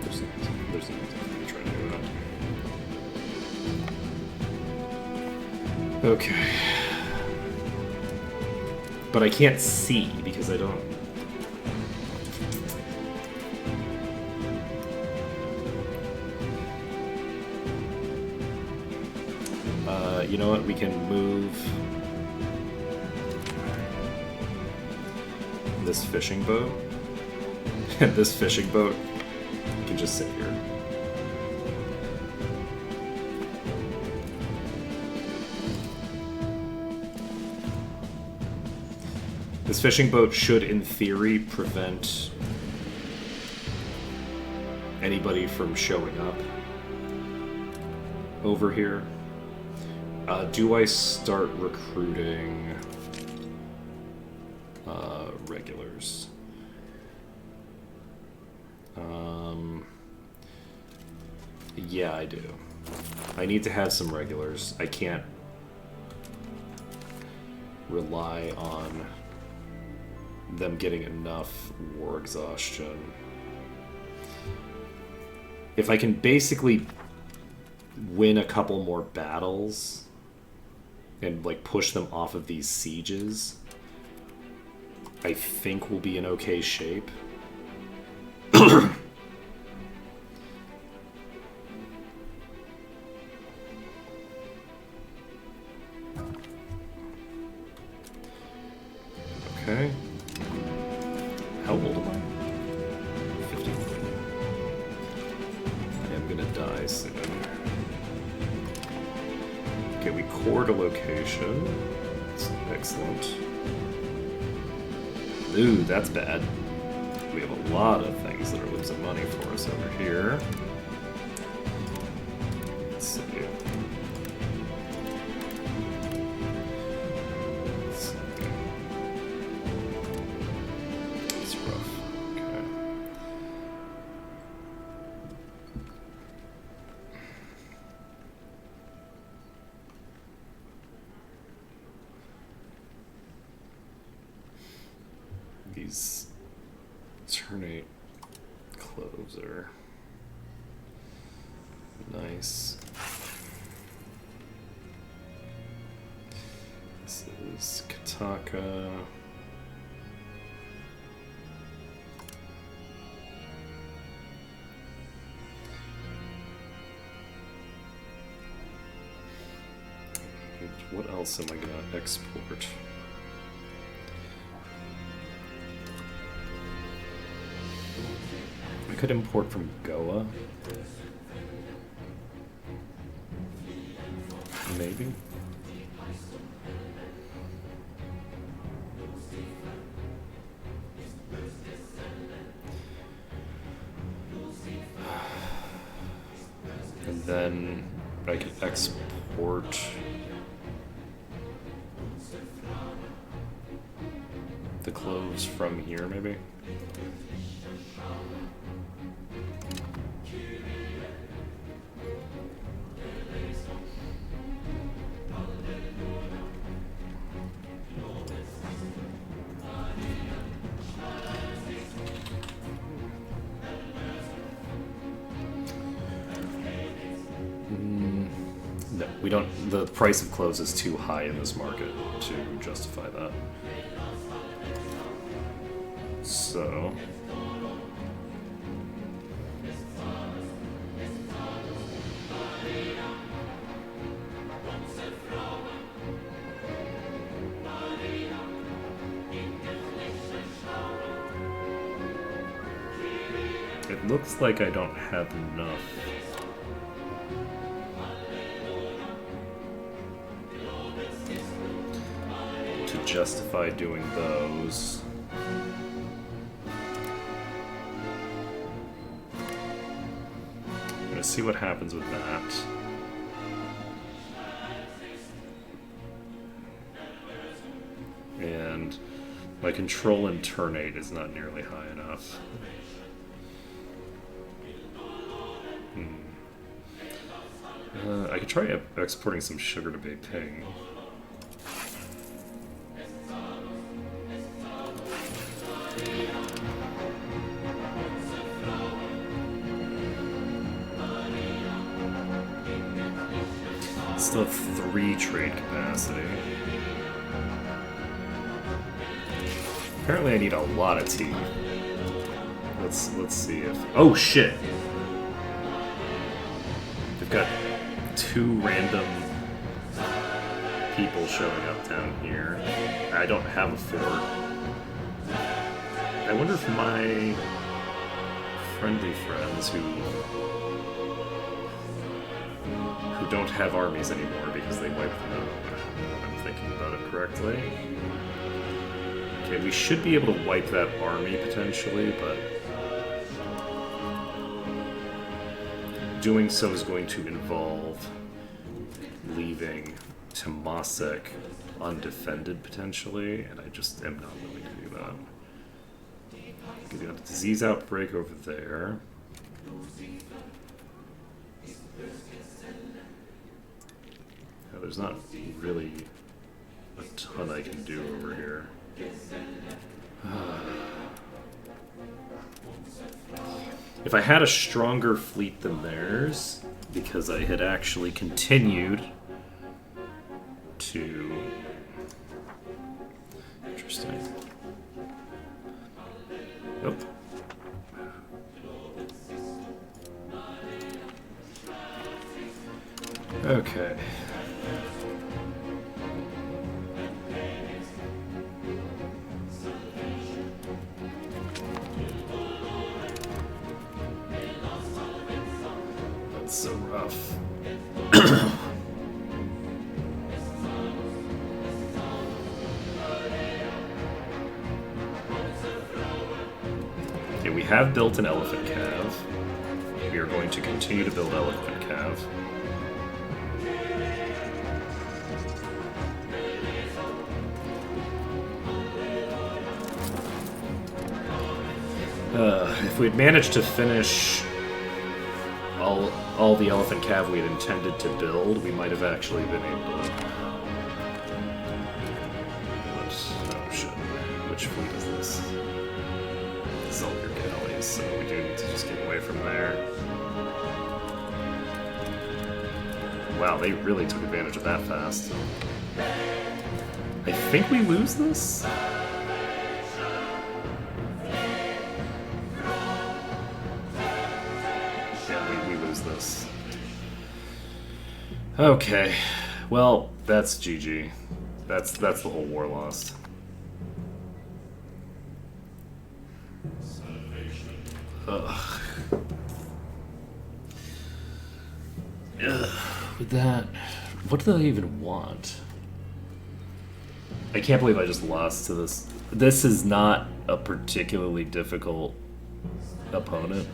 There's nothing to try to do that. Okay. But I can't see because I don't... you know what? We can move this fishing boat. This fishing boat can just sit here. This fishing boat should, in theory, prevent anybody from showing up over here. Do I start recruiting regulars? Yeah, I do. I need to have some regulars. I can't rely on them getting enough war exhaustion. If I can basically win a couple more battles and like push them off of these sieges, I think we'll be in okay shape. Okay. How old am I? 50. I am gonna die soon. Okay, we cored a location. That's excellent. Ooh, that's bad. We have a lot of things that are losing money for us over here. Let's see. It's rough. Okay. These ternate cloves are nice. This is Kataka. What else am I gonna export? I could import from Goa. maybe? And then I could export the clothes from here, maybe? No, we don't. The price of clothes is too high in this market to justify that. So. It looks like I don't have enough. To justify doing those. I'm gonna see what happens with that. And my control and turnate is not nearly high enough. I could try exporting some sugar to Beiping. Still have 3 trade capacity. Apparently I need a lot of tea. Let's see if... Oh shit! They've got 2 random people showing up down here. I don't have a fort. I wonder if my friendly friends who don't have armies anymore because they wiped them out. I'm thinking about it correctly. Okay, we should be able to wipe that army potentially, but doing so is going to involve leaving Temasek undefended potentially, and I just am not willing to do that. We've got a disease outbreak over there. There's not really a ton I can do over here. If I had a stronger fleet than theirs, because I had actually continued to... Interesting. Nope. Okay. That's so rough. Okay, we have built an elephant cav. We are going to continue to build elephant cav. If we'd managed to finish all the elephant cav we had intended to build, we might have actually been able to... Oh shit. Which fleet is this? This is all your galleys, so we do need to just get away from there. Wow, they really took advantage of that fast. I think we lose this? This. Okay, well, that's GG. That's the whole war lost. Ugh. With that, What do they even want? I can't believe I just lost to this. This is not a particularly difficult opponent.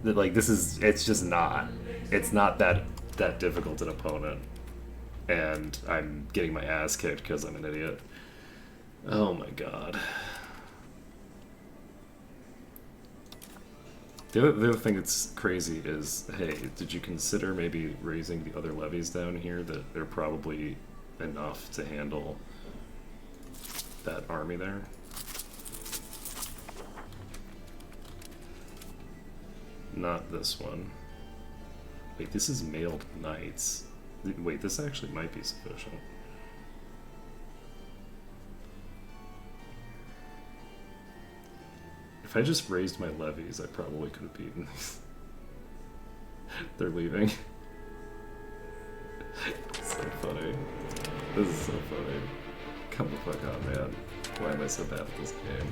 Like, this is, it's just not. It's not that difficult an opponent. And I'm getting my ass kicked because I'm an idiot. Oh my god. The other thing that's crazy is, hey, did you consider maybe raising the other levies down here? That they're probably enough to handle that army there. Not this one. Wait, this is mailed knights. Wait, this actually might be sufficient. If I just raised my levies, I probably could have beaten these. They're leaving. So funny. This is so funny. Come the fuck on, man. Why am I so bad at this game?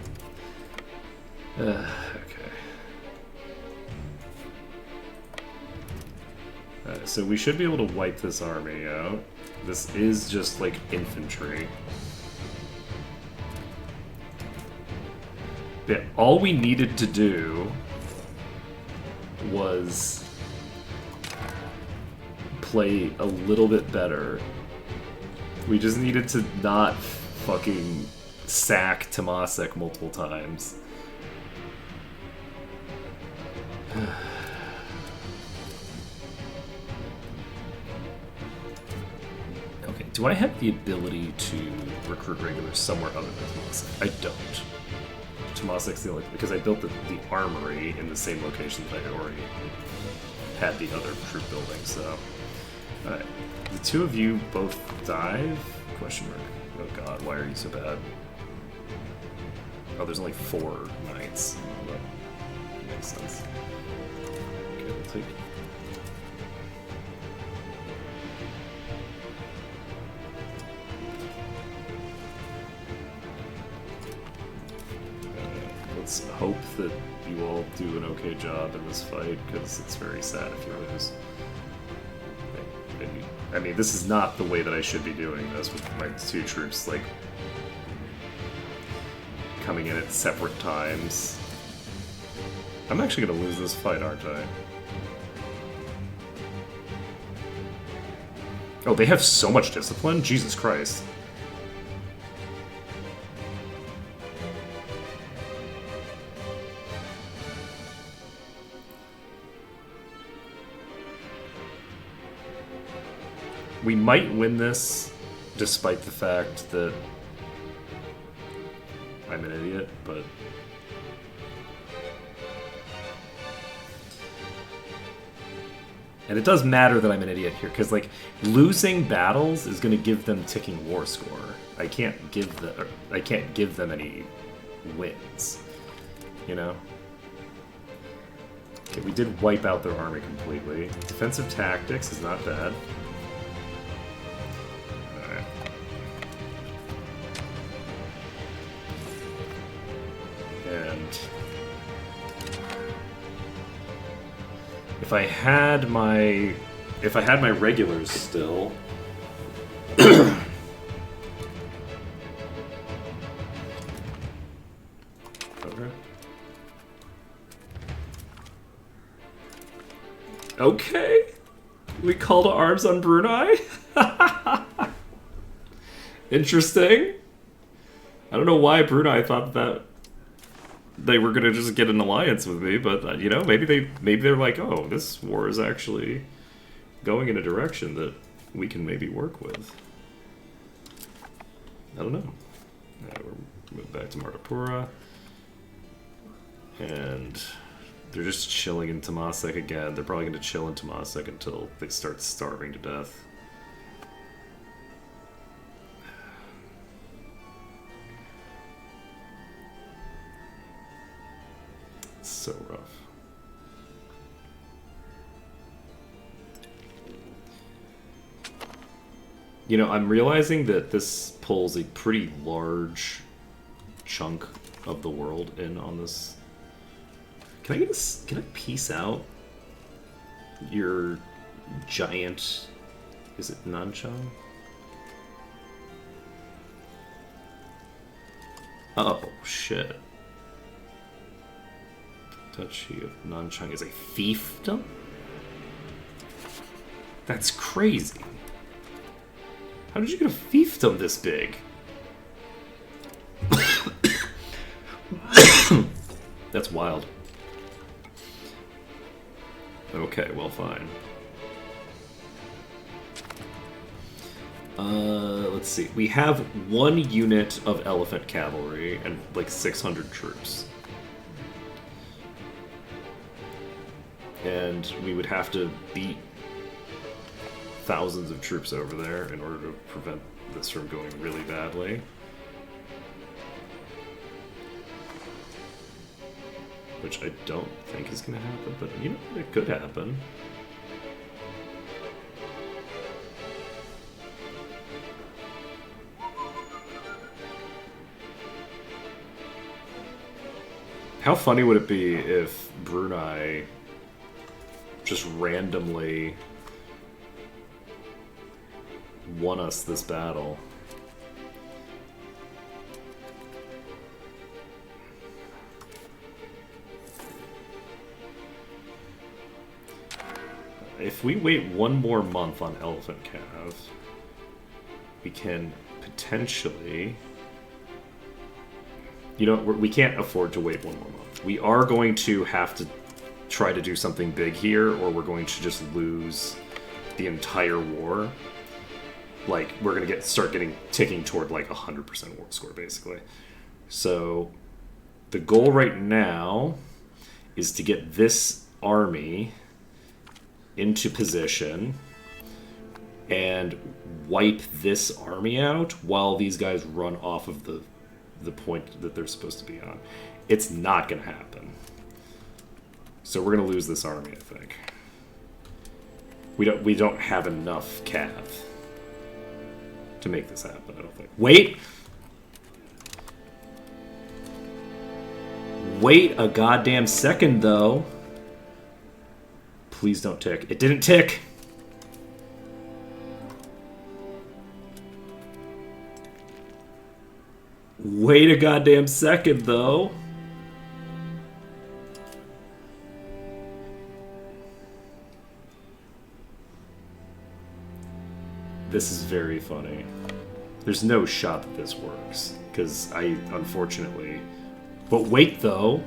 Okay. So we should be able to wipe this army out. This is just like infantry. But all we needed to do was play a little bit better. We just needed to not fucking sack Tomasek multiple times. Okay, do I have the ability to recruit regulars somewhere other than Tomasek? I don't. Tomasek's the only, because I built the armory in the same location that I already had the other troop building, so. Alright. The two of you both dive? Question mark. Oh god, why are you so bad? Oh, there's only 4 knights. That makes sense. Okay, we'll take. Let's hope that you all do an okay job in this fight, because it's very sad if you lose. I mean, this is not the way that I should be doing this with my 2 troops, like, coming in at separate times. I'm actually gonna lose this fight, aren't I? Oh, they have so much discipline? Jesus Christ. We might win this, despite the fact that I'm an idiot, but... And it does matter that I'm an idiot here, because, like, losing battles is going to give them ticking war score. I can't give them any wins, you know? Okay, we did wipe out their army completely. Defensive tactics is not bad. And if I had my regulars still, okay. Okay, we call to arms on Brunei. Interesting. I don't know why Brunei thought that they were gonna just get an alliance with me, but you know, maybe they're like, oh, this war is actually going in a direction that we can maybe work with. I don't know. We're moving back to Martapura, and they're just chilling in Tomasek again. They're probably gonna chill in Tomasek until they start starving to death. So rough. You know, I'm realizing that this pulls a pretty large chunk of the world in on this. Can I get a, can I piece out your giant? Is it Nanchang? Oh shit! Duchy of Nanchang is a fiefdom. That's crazy. How did you get a fiefdom this big? That's wild. Okay, well, fine. Let's see. We have 1 unit of elephant cavalry and like 600 troops. And we would have to beat thousands of troops over there in order to prevent this from going really badly. Which I don't think is going to happen, but you know, it could happen. How funny would it be if Brunei just randomly won us this battle? If we wait 1 more month on Elephant Cav, we can potentially... You know, we can't afford to wait 1 more month. We are going to have to try to do something big here, or we're going to just lose the entire war. Like, we're going to start ticking toward like 100% war score, basically. So, the goal right now is to get this army into position and wipe this army out while these guys run off of the point that they're supposed to be on. It's not going to happen. So we're going to lose this army, I think. We don't have enough cav to make this happen, I don't think. Wait! Wait a goddamn second, though. Please don't tick. It didn't tick! Wait a goddamn second, though. This is very funny. There's no shot that this works, because I, unfortunately... But wait, though.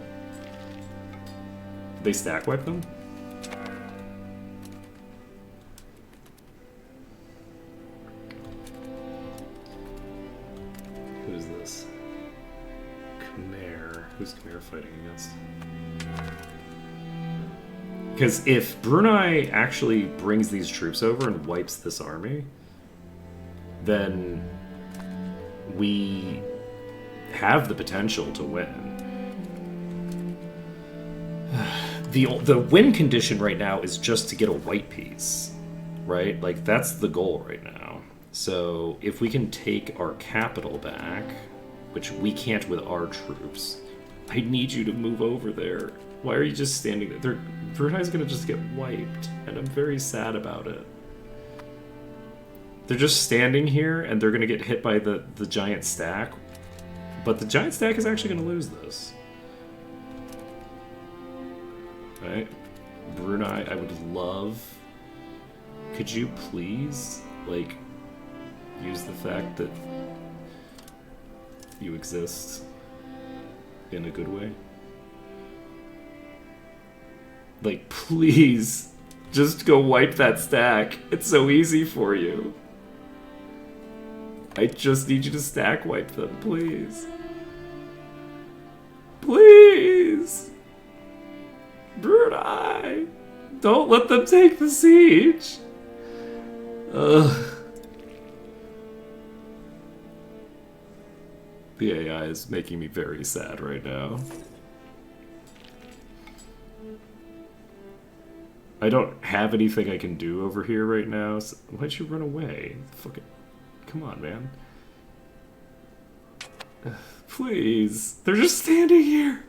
Did they stack wipe them? Who's this? Khmer. Who's Khmer fighting against? Because if Brunei actually brings these troops over and wipes this army, then we have the potential to win. The win condition right now is just to get a white piece, right? Like, that's the goal right now. So if we can take our capital back, which we can't with our troops, I need you to move over there. Why are you just standing there? Brunei's gonna just get wiped, and I'm very sad about it. They're just standing here, and they're gonna get hit by the giant stack. But the giant stack is actually gonna lose this. Right? Brunei, I would love... Could you please, like, use the fact that you exist in a good way? Like, please, just go wipe that stack. It's so easy for you. I just need you to stack wipe them, please. Please! Brunei! Don't let them take the siege! Ugh. The AI is making me very sad right now. I don't have anything I can do over here right now. So why'd you run away? Fucking, come on, man. Please. They're just standing here.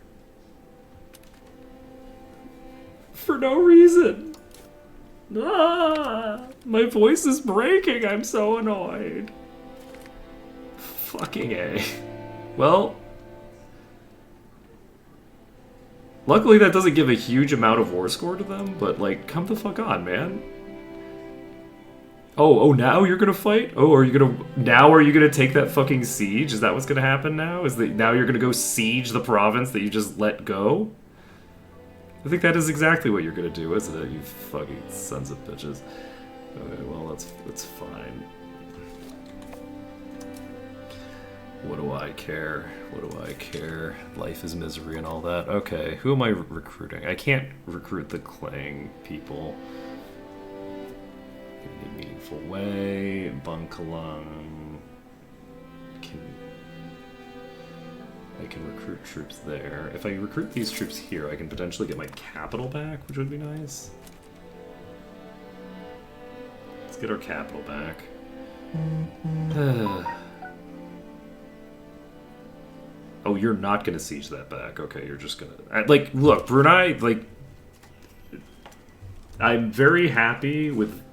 For no reason. Ah, my voice is breaking. I'm so annoyed. Fucking A. Well, luckily that doesn't give a huge amount of war score to them, but like, come the fuck on, man. Oh, now you're gonna fight? Oh, are you gonna take that fucking siege? Is that what's gonna happen now? Is that now you're gonna go siege the province that you just let go? I think that is exactly what you're gonna do, isn't it? You fucking sons of bitches. Okay, well, that's fine. What do I care? What do I care? Life is misery and all that. Okay, who am I recruiting? I can't recruit the Clang people. In a meaningful way. Bangkalang. I can recruit troops there. If I recruit these troops here, I can potentially get my capital back, which would be nice. Let's get our capital back. Oh, you're not gonna siege that back. Okay, you're just gonna... Like, look, Brunei, like... I'm very happy with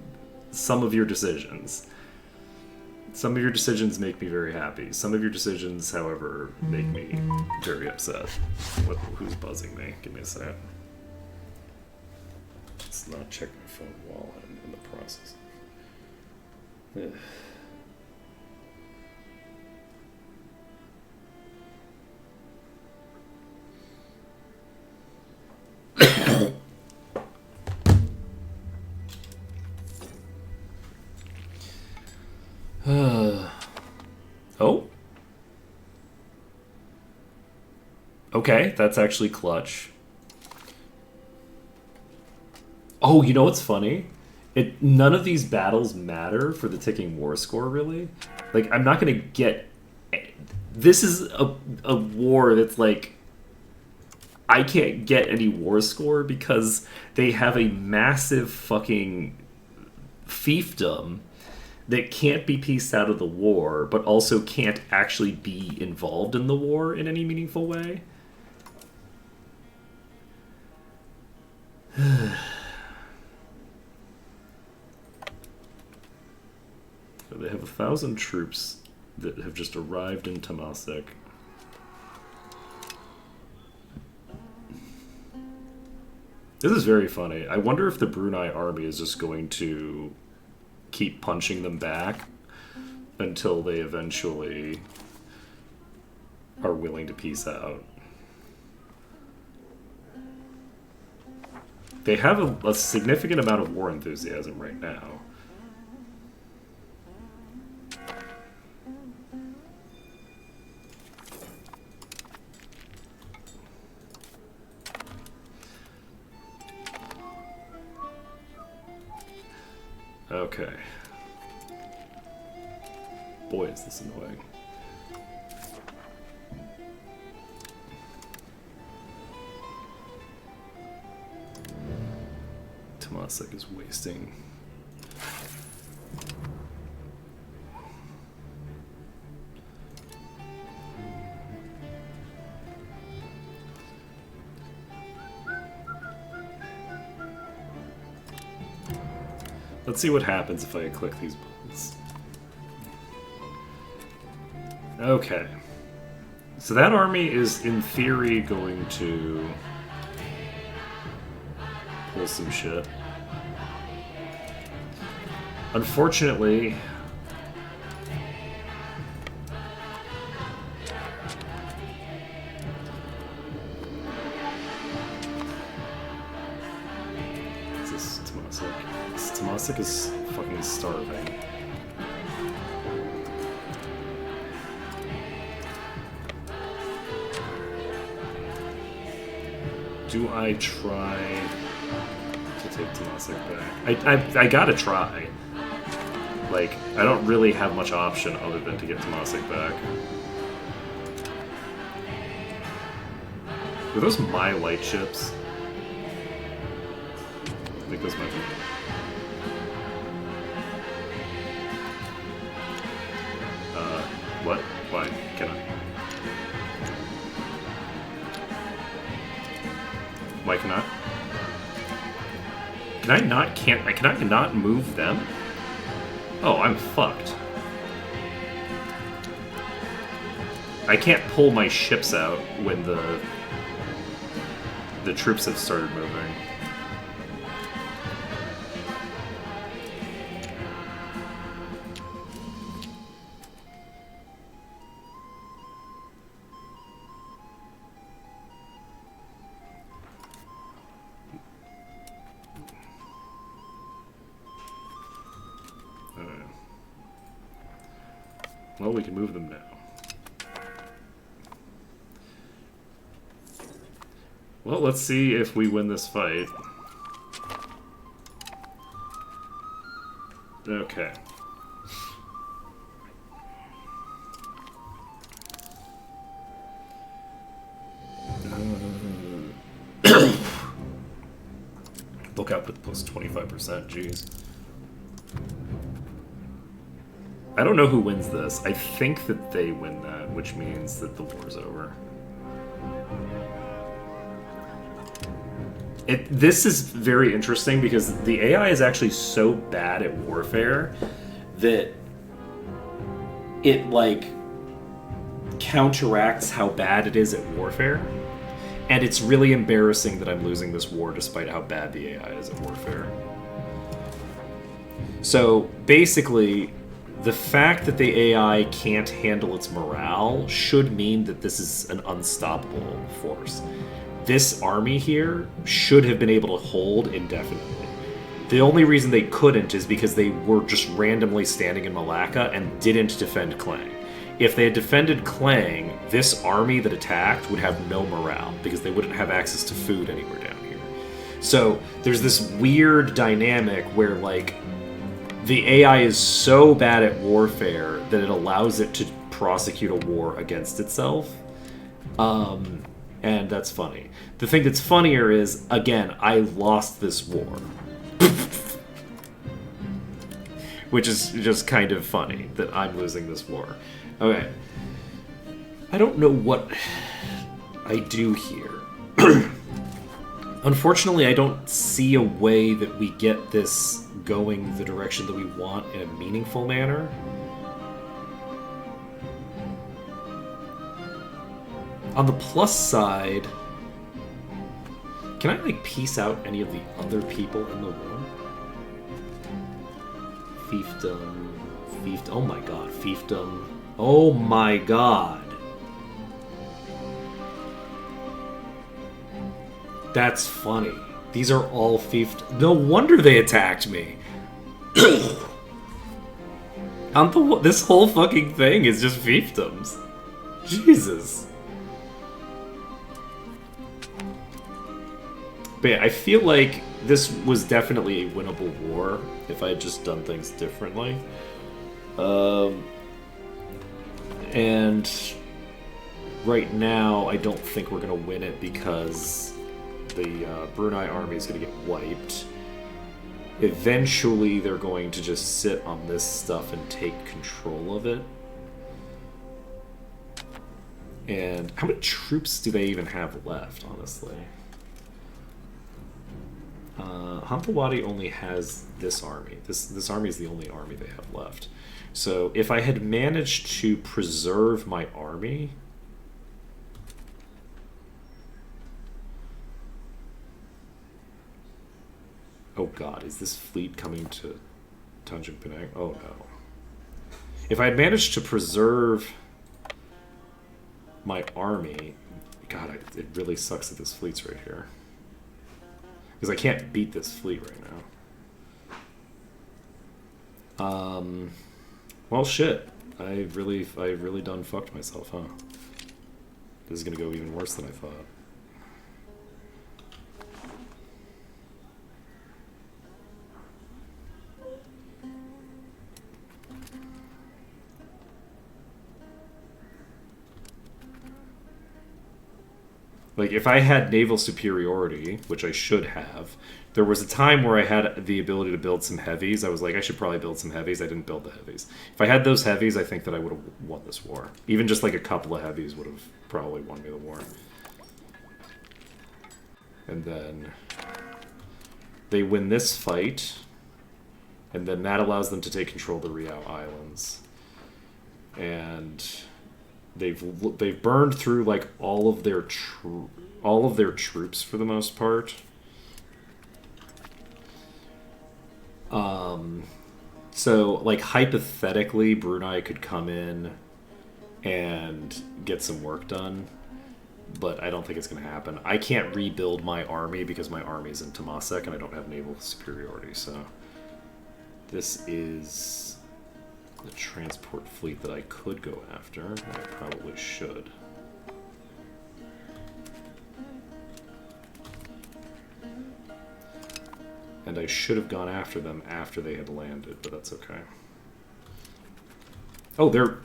some of your decisions. Some of your decisions make me very happy. Some of your decisions, however, make me very upset. Who's buzzing me? Give me a sec. Let's not check my phone while I'm in the process. Oh? Okay, that's actually clutch. Oh, you know what's funny? None of these battles matter for the ticking war score, really. Like, I'm not gonna get... This is a war that's like... I can't get any war score because they have a massive fucking fiefdom that can't be pieced out of the war, but also can't actually be involved in the war in any meaningful way. They have 1,000 troops that have just arrived in Temasek. This is very funny. I wonder if the Brunei army is just going to keep punching them back until they eventually are willing to peace out. They have a significant amount of war enthusiasm right now. Okay. Boy, is this annoying. Temasek is wasting. Let's see what happens if I click these buttons. Okay. So that army is, in theory, going to pull some shit. Unfortunately... Is this Temasek? Temasek is fucking starving. Do I try to take Temasek back? I gotta try. Like, I don't really have much option other than to get Temasek back. Were those my light ships? I think those might be. What? Why? Can I? Why cannot? Can I not? Can I not move them? Oh, I'm fucked. I can't pull my ships out when the troops have started moving. Well, we can move them now. Well, let's see if we win this fight. Okay. Book output plus 25%, jeez. I don't know who wins this. I think that they win that, which means that the war's over. This is very interesting because the AI is actually so bad at warfare that it, like, counteracts how bad it is at warfare. And it's really embarrassing that I'm losing this war despite how bad the AI is at warfare. So, basically, the fact that the AI can't handle its morale should mean that this is an unstoppable force. This army here should have been able to hold indefinitely. The only reason they couldn't is because they were just randomly standing in Malacca and didn't defend Klang. If they had defended Klang, this army that attacked would have no morale because they wouldn't have access to food anywhere down here. So there's this weird dynamic where, like, the AI is so bad at warfare that it allows it to prosecute a war against itself. And that's funny. The thing that's funnier is, again, I lost this war. Which is just kind of funny that I'm losing this war. Okay. I don't know what I do here. Unfortunately, I don't see a way that we get this going the direction that we want in a meaningful manner. On the plus side, can I, like, piece out any of the other people in the war? Fiefdom, oh my god, fiefdom, oh my god. That's funny. These are all fiefdom. No wonder they attacked me. This whole fucking thing is just fiefdoms. Jesus. But yeah, I feel like this was definitely a winnable war if I had just done things differently. And right now, I don't think we're going to win it because the Brunei army is going to get wiped. Eventually, they're going to just sit on this stuff and take control of it. And how many troops do they even have left, honestly? Hampawadi only has this army. This army is the only army they have left. So if I had managed to preserve my army... Oh god, is this fleet coming to Tanjung Pinang? Oh no. If I had managed to preserve my army... God, it really sucks that this fleet's right here. Because I can't beat this fleet right now. Well, shit. I really done fucked myself, huh? This is gonna go even worse than I thought. Like, if I had naval superiority, which I should have, there was a time where I had the ability to build some heavies. I was like, I should probably build some heavies. I didn't build the heavies. If I had those heavies, I think that I would have won this war. Even just like a couple of heavies would have probably won me the war. And then they win this fight, and then that allows them to take control of the Riau Islands. And they've burned through like all of their troops for the most part. So like hypothetically, Brunei could come in and get some work done, but I don't think it's going to happen. I can't rebuild my army because my army's in Temasek and I don't have naval superiority. So this is the transport fleet that I could go after, and I probably should. And I should have gone after them after they had landed, but that's okay. Oh, they're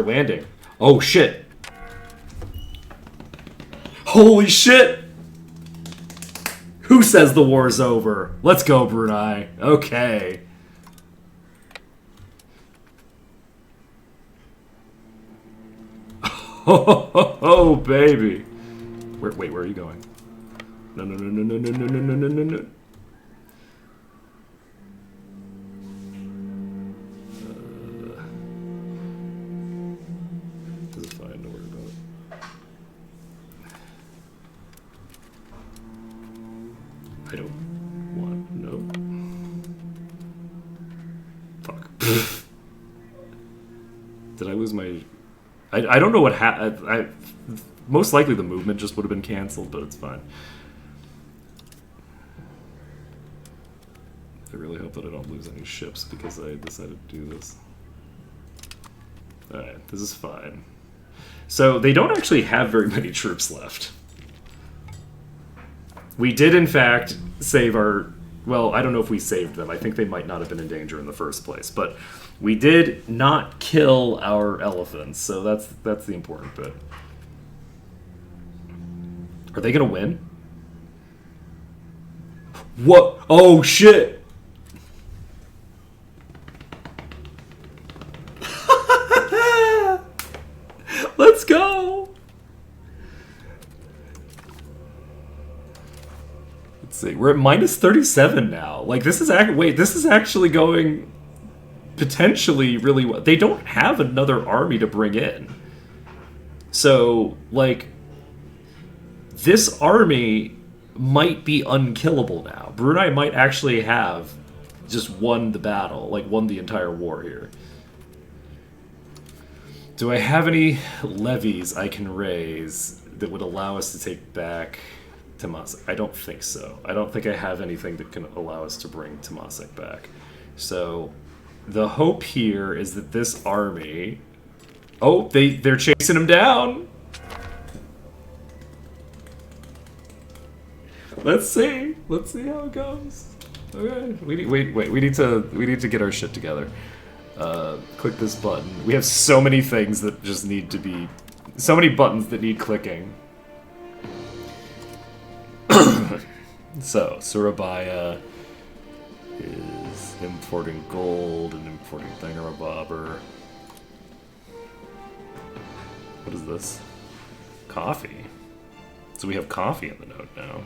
landing. Oh, shit. Holy shit! Who says the war's over? Let's go, Brunei. Okay. Oh, baby. Wait, where are you going? No. This is fine, don't worry about it. I don't want, no. Fuck. Did I lose my... I don't know what happened. Most likely the movement just would have been canceled, but it's fine. I really hope that I don't lose any ships because I decided to do this. Alright, this is fine. So they don't actually have very many troops left. We did, in fact, save our... Well, I don't know if we saved them. I think they might not have been in danger in the first place. But we did not kill our elephants, so that's the important bit. Are they going to win? What? Oh, shit! Let's go! Let's see. We're at minus 37 now. Like, this is this is actually going potentially really well. They don't have another army to bring in. So, like, this army might be unkillable now. Brunei might actually have just won the battle, like won the entire war here. Do I have any levies I can raise that would allow us to take back Temasek? I don't think so. I don't think I have anything that can allow us to bring Temasek back. So the hope here is that this army... Oh, they're chasing him down! Let's see. Let's see how it goes. Okay. We need to get our shit together. Click this button. We have so many things that just need to be... So many buttons that need clicking. So, Surabaya is importing gold and importing thingamabobber. What is this? Coffee. So we have coffee in the node now.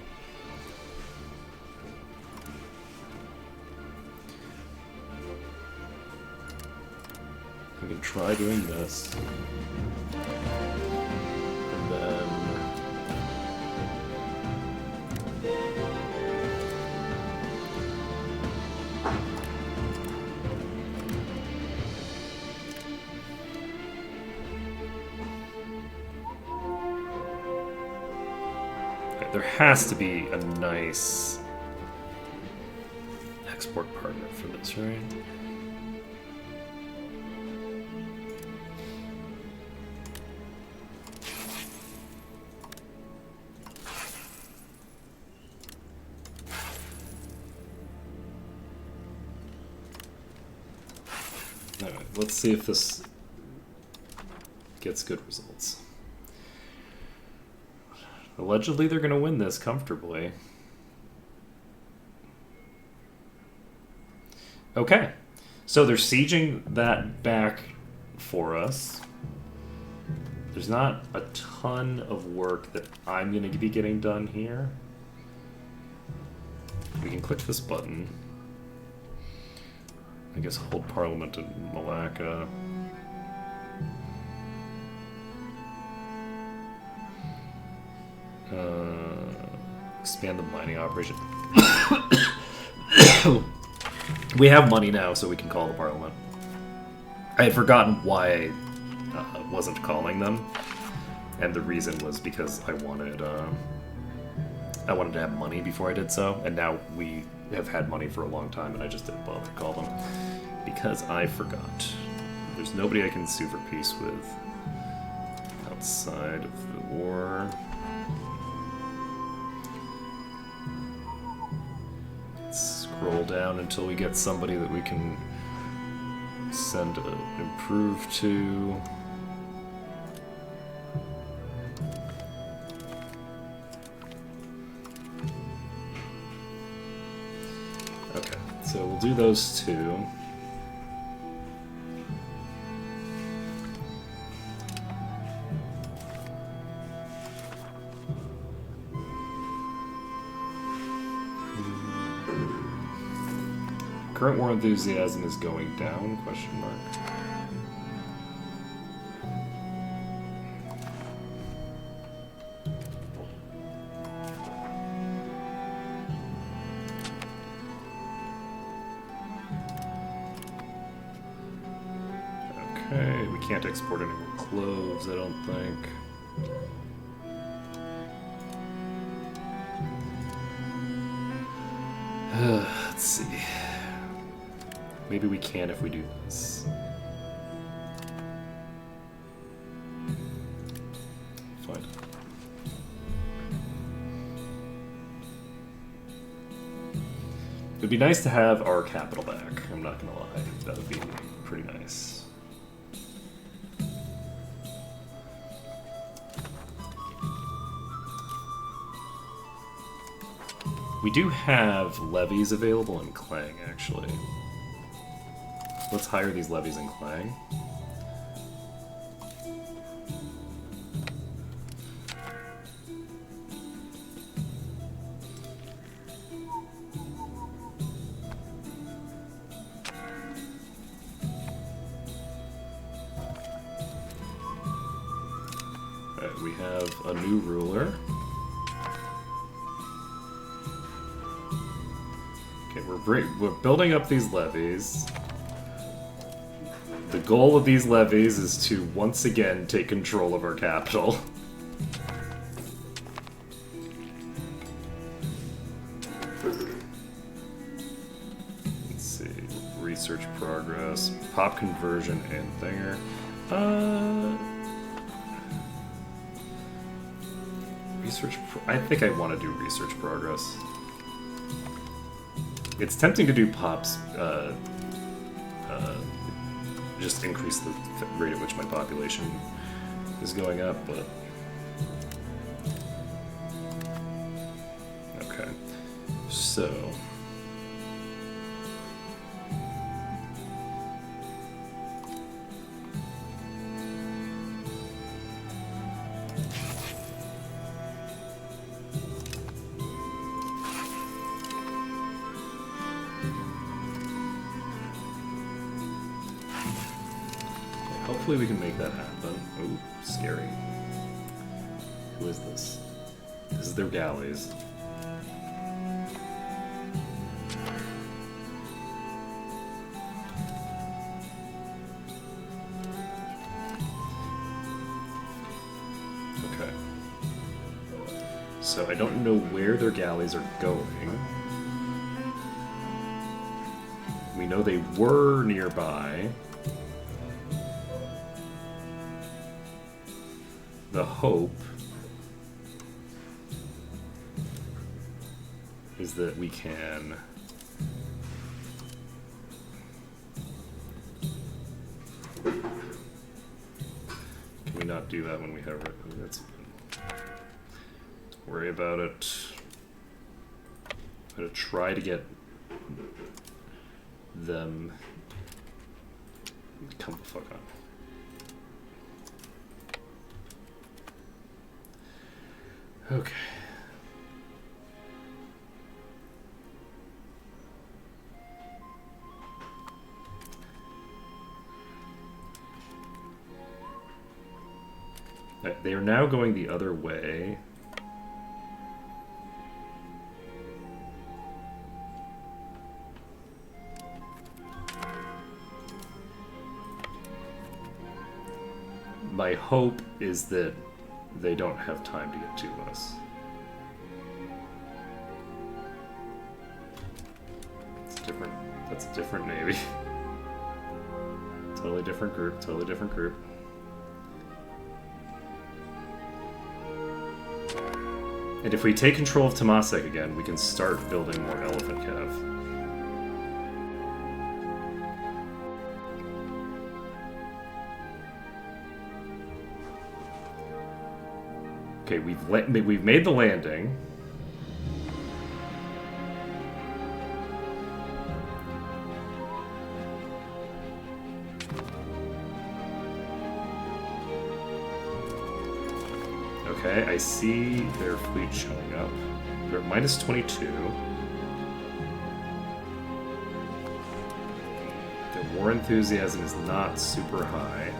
We can try doing this. And then... Okay, there has to be a nice export partner for this, right? Alright, let's see if this gets good results. Allegedly, they're going to win this comfortably. Okay, so they're sieging that back for us. There's not a ton of work that I'm going to be getting done here. We can click this button. I guess hold Parliament in Malacca. Expand the mining operation. We have money now, so we can call the Parliament. I had forgotten why I wasn't calling them, and the reason was because I wanted to have money before I did so, and now we have had money for a long time, and I just didn't bother to call them because I forgot. There's nobody I can sue for peace with outside of the war. Scroll down until we get somebody that we can send an improve to. Okay, so we'll do those two. Current war enthusiasm is going down, question mark. Okay, we can't export any more cloves, I don't think. Let's see. Maybe we can if we do this. Fine. It'd be nice to have our capital back, I'm not gonna lie. That would be pretty nice. We do have levies available in Klang, actually. Let's hire these levies in Klang. Alright, we have a new ruler. Okay, we're building up these levies. The goal of these levies is to once again take control of our capital. Let's see. Research progress, pop conversion, and thinger. I think I want to do research progress. It's tempting to do pops. Just increase the rate at which my population is going up, but okay. So hopefully we can make that happen. Ooh, scary. Who is this? This is their galleys. Okay. So I don't know where their galleys are going. We know they were nearby. The hope is that we can we not do that when we have that's worry about it. I'm gonna try to get them come the fuck on. Okay. They are now going the other way. My hope is that they don't have time to get to us. It's different. That's a different Navy. Totally different group, totally different group. And if we take control of Temasek again, we can start building more elephant cav. Okay, we've made the landing. Okay, I see their fleet showing up. They're at minus 22. Their war enthusiasm is not super high.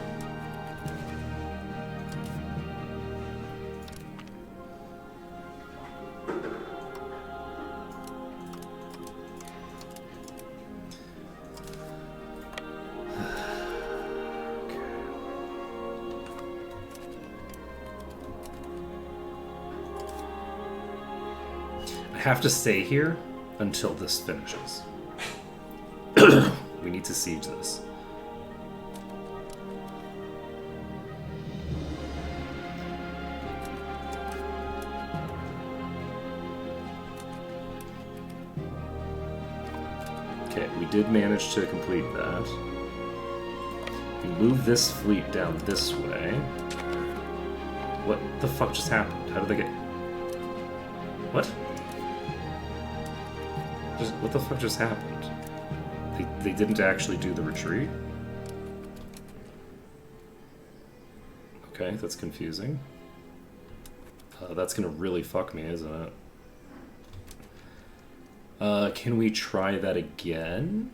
Have to stay here until this finishes. We need to siege this. Okay, we did manage to complete that. We move this fleet down this way. What the fuck just happened? How did they get... What? What the fuck just happened? They didn't actually do the retreat? Okay, that's confusing. That's gonna really fuck me, isn't it? Can we try that again?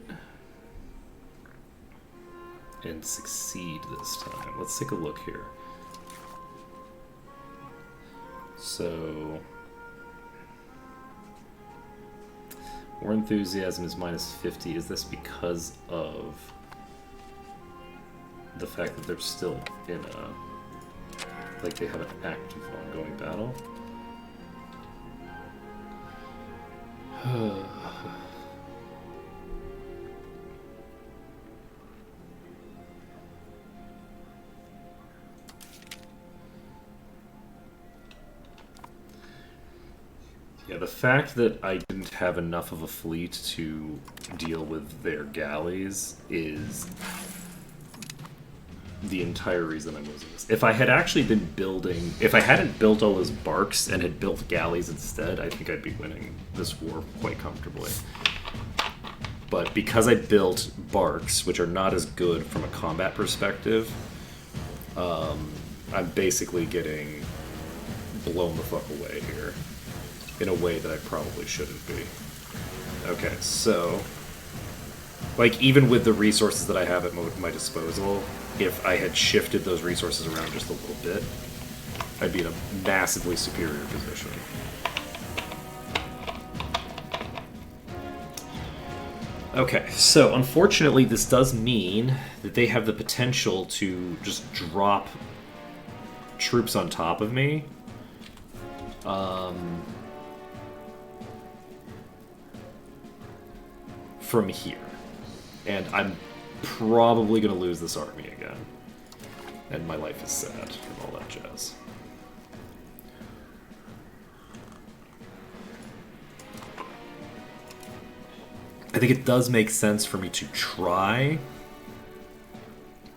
And succeed this time. Let's take a look here. So... War enthusiasm is minus 50. Is this because of the fact that they're still in a... like they have an active ongoing battle? Yeah, the fact that I didn't have enough of a fleet to deal with their galleys is the entire reason I'm losing this. If I had actually been building... If I hadn't built all those barks and had built galleys instead, I think I'd be winning this war quite comfortably. But because I built barks, which are not as good from a combat perspective, I'm basically getting blown the fuck away here. In a way that I probably shouldn't be. Okay, so... Like, even with the resources that I have at my disposal, if I had shifted those resources around just a little bit, I'd be in a massively superior position. Okay, so unfortunately this does mean that they have the potential to just drop troops on top of me. From here. And I'm probably going to lose this army again. And my life is sad and all that jazz. I think it does make sense for me to try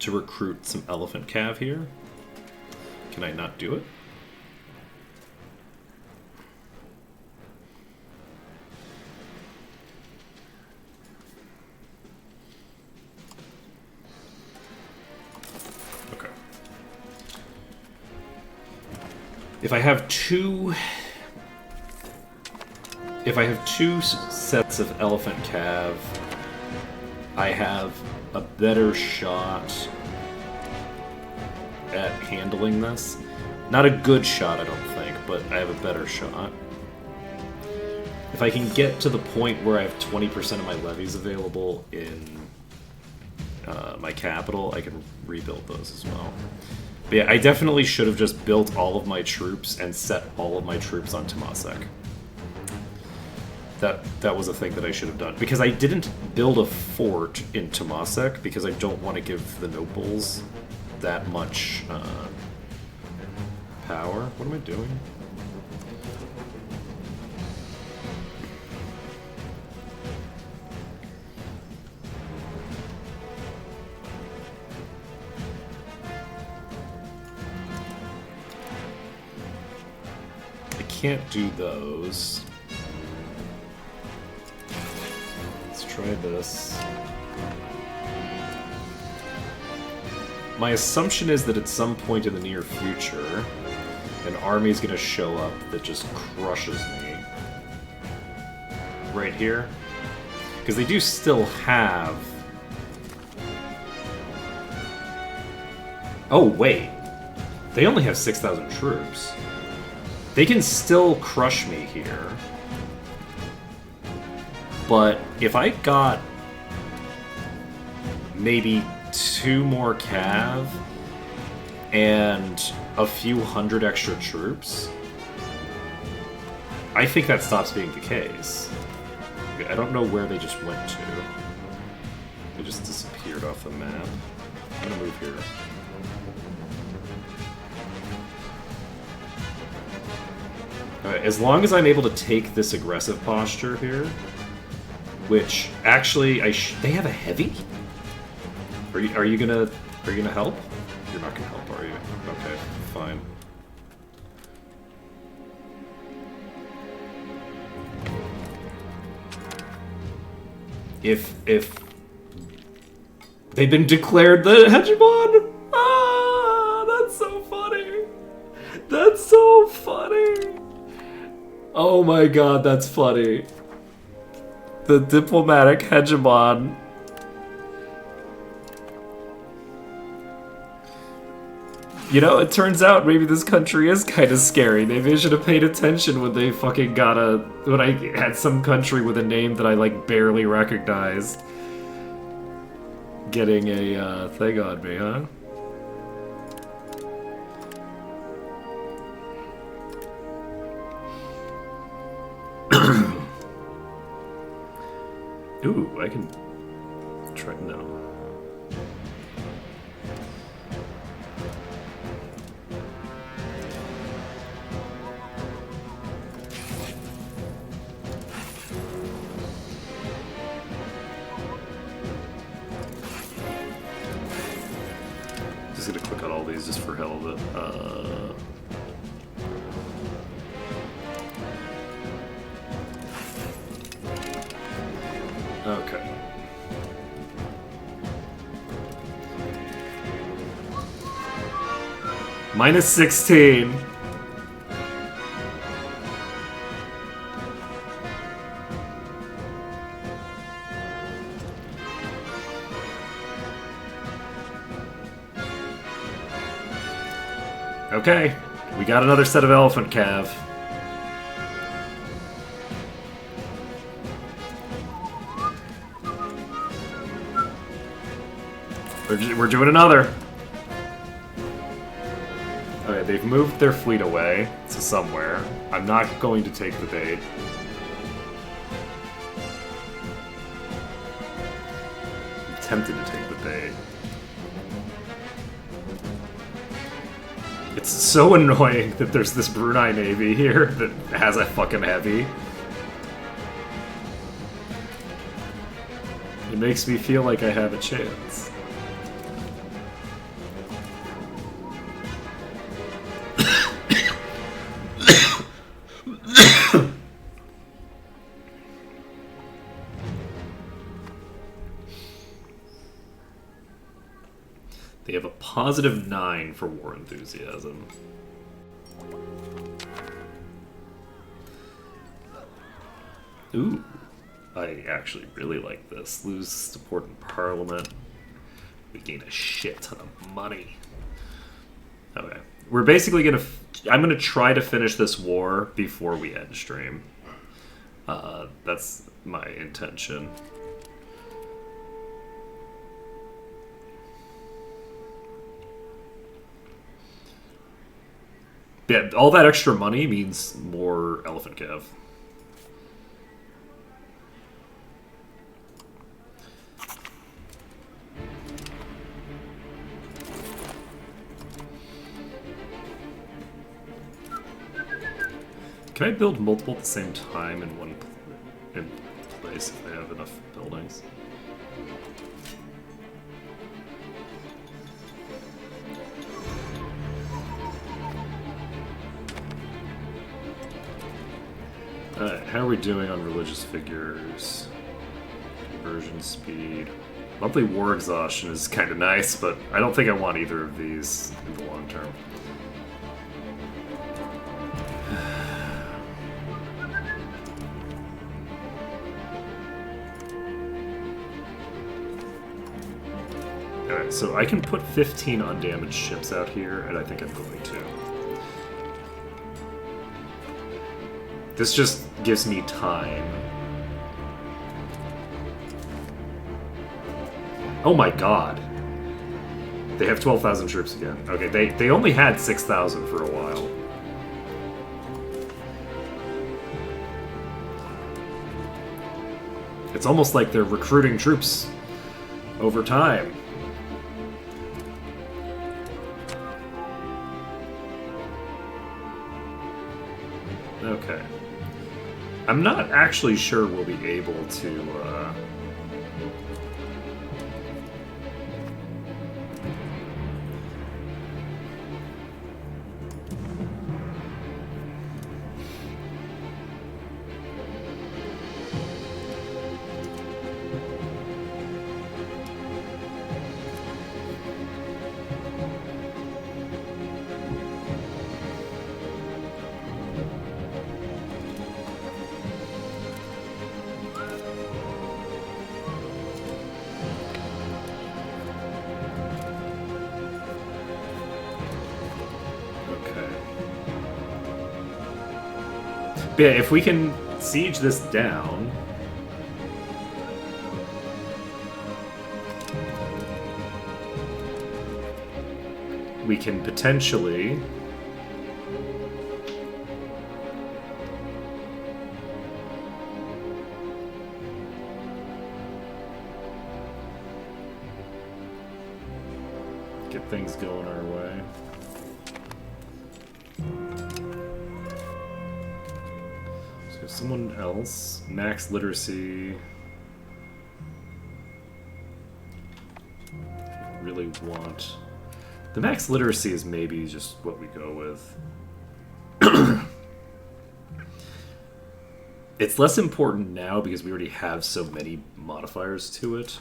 to recruit some elephant cav here. Can I not do it? If I have two sets of elephant cav, I have a better shot at handling this. Not a good shot, I don't think, but I have a better shot. If I can get to the point where I have 20% of my levies available in my capital, I can rebuild those as well. But yeah, I definitely should have just built all of my troops and set all of my troops on Temasek. That was a thing that I should have done. Because I didn't build a fort in Temasek, because I don't want to give the nobles that much power. What am I doing? I can't do those. Let's try this. My assumption is that at some point in the near future, an army is going to show up that just crushes me. Right here. Because they do still have... Oh, wait. They only have 6,000 troops. They can still crush me here. But if I got maybe 2 more cav and a few hundred extra troops, I think that stops being the case. I don't know where they just went to. They just disappeared off the map. I'm gonna move here. Alright, as long as I'm able to take this aggressive posture here, which actually they have a heavy? Are you gonna help? You're not gonna help, are you? Okay, fine. If they've been declared the hegemon, that's so funny. That's so funny. Oh my god, that's funny. The diplomatic hegemon. You know, it turns out maybe this country is kind of scary. Maybe I should have paid attention when they fucking when I had some country with a name that I, like, barely recognized getting a, thing on me, huh? Ooh, I can try, no. Just gonna click on all these just for hell of it. Okay. Minus 16. Okay, we got another set of elephant cav. We're doing another. Okay, they've moved their fleet away to somewhere. I'm not going to take the bait. I'm tempted to take the bait. It's so annoying that there's this Brunei Navy here that has a fucking heavy. It makes me feel like I have a chance. They have a positive 9 for war enthusiasm. Ooh, I actually really like this. Lose support in Parliament. We gain a shit ton of money. Okay, we're basically gonna. I'm gonna try to finish this war before we end stream. That's my intention. Yeah, all that extra money means more elephant cav. Can I build multiple at the same time in one place if I have enough buildings? Alright, how are we doing on religious figures? Conversion speed. Monthly war exhaustion is kind of nice, but I don't think I want either of these in the long term. Alright, so I can put 15 undamaged ships out here, and I think I'm going to. This just gives me time. Oh my god. They have 12,000 troops again. Okay, they only had 6,000 for a while. It's almost like they're recruiting troops over time. Okay. I'm not actually sure we'll be able to, But yeah, if we can siege this down... we can potentially... get things going our way. Someone else. Max literacy. Really want... The max literacy is maybe just what we go with. It's less important now because we already have so many modifiers to it.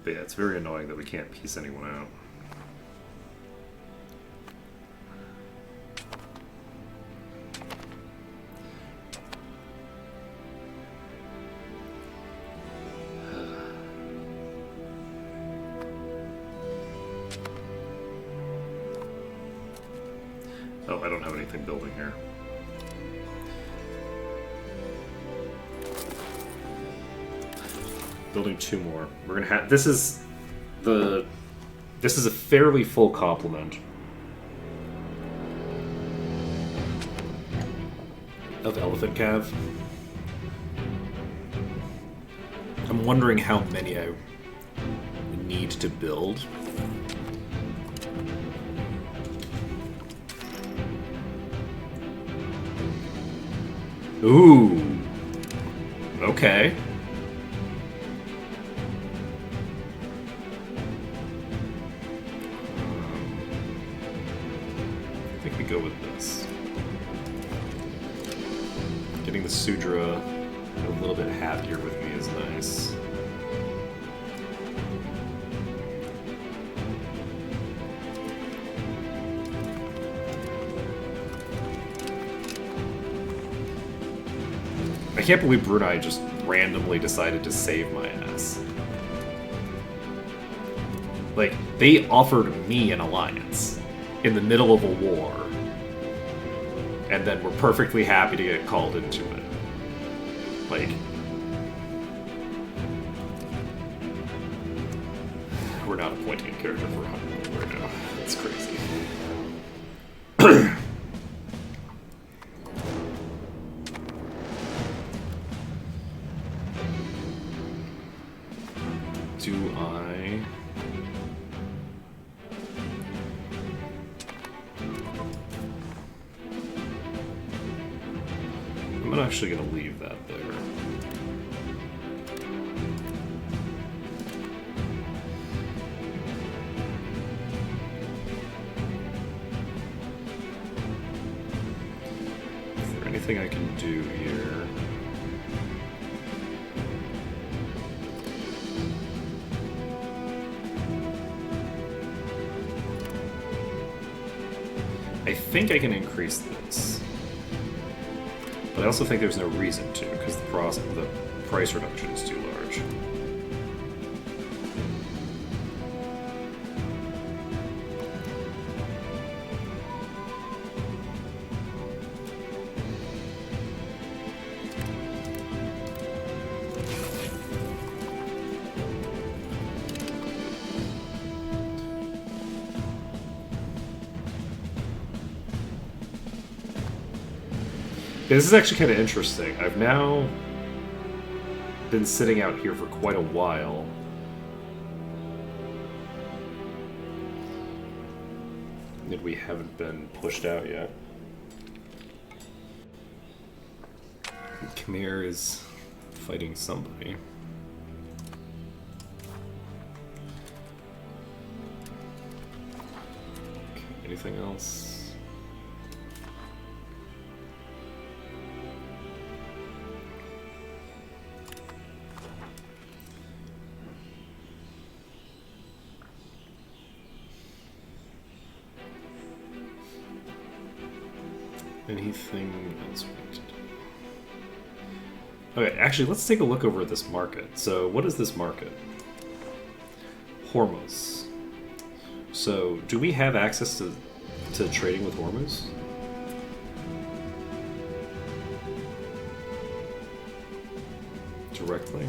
But yeah, it's very annoying that we can't piece anyone out. Oh, I don't have anything building here. Building 2 more. We're gonna have... This is a fairly full complement of elephant cav. I'm wondering how many I need to build. Ooh. Okay. I think we go with this. Getting the Sudra a little bit happier with me is nice. can't believe Brunei just randomly decided to save my ass. Like, they offered me an alliance in the middle of a war, and then were perfectly happy to get called into it. Like, we're not appointing a character for Honolulu right now. That's crazy. Do I... I'm actually going to leave that there. Is there anything I can do here? I think I can increase this. But I also think there's no reason to, because the price reduction is too large. This is actually kind of interesting. I've now been sitting out here for quite a while. And we haven't been pushed out yet. Khmer is fighting somebody. Okay, anything else? Anything else we need to do? Okay, actually, let's take a look over at this market. So, what is this market? Hormuz. So, do we have access to trading with Hormuz? Directly?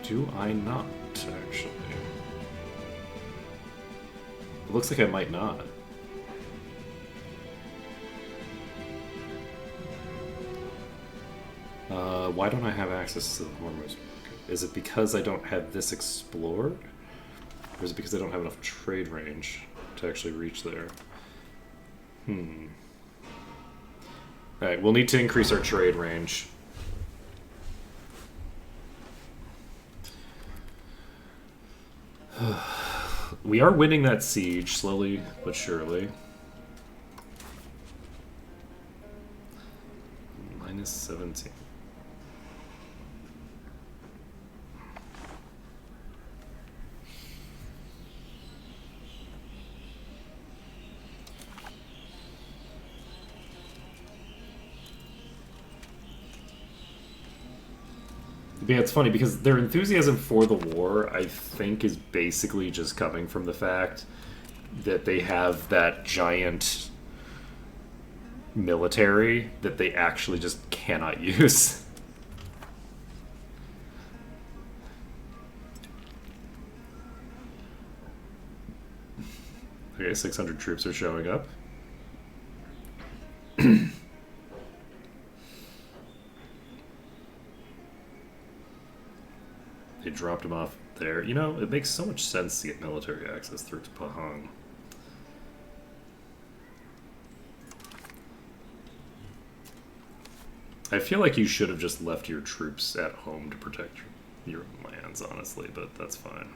Do I not, actually? It looks like I might not. Why don't I have access to the Hormuz market? Is it because I don't have this explored? Or is it because I don't have enough trade range to actually reach there? Alright, we'll need to increase our trade range. We are winning that siege, slowly but surely. Minus 17. Yeah, it's funny because their enthusiasm for the war, I think, is basically just coming from the fact that they have that giant military that they actually just cannot use. Okay, 600 troops are showing up. They dropped him off there. You know, it makes so much sense to get military access through to Pahang. I feel like you should have just left your troops at home to protect your own lands, honestly, but that's fine.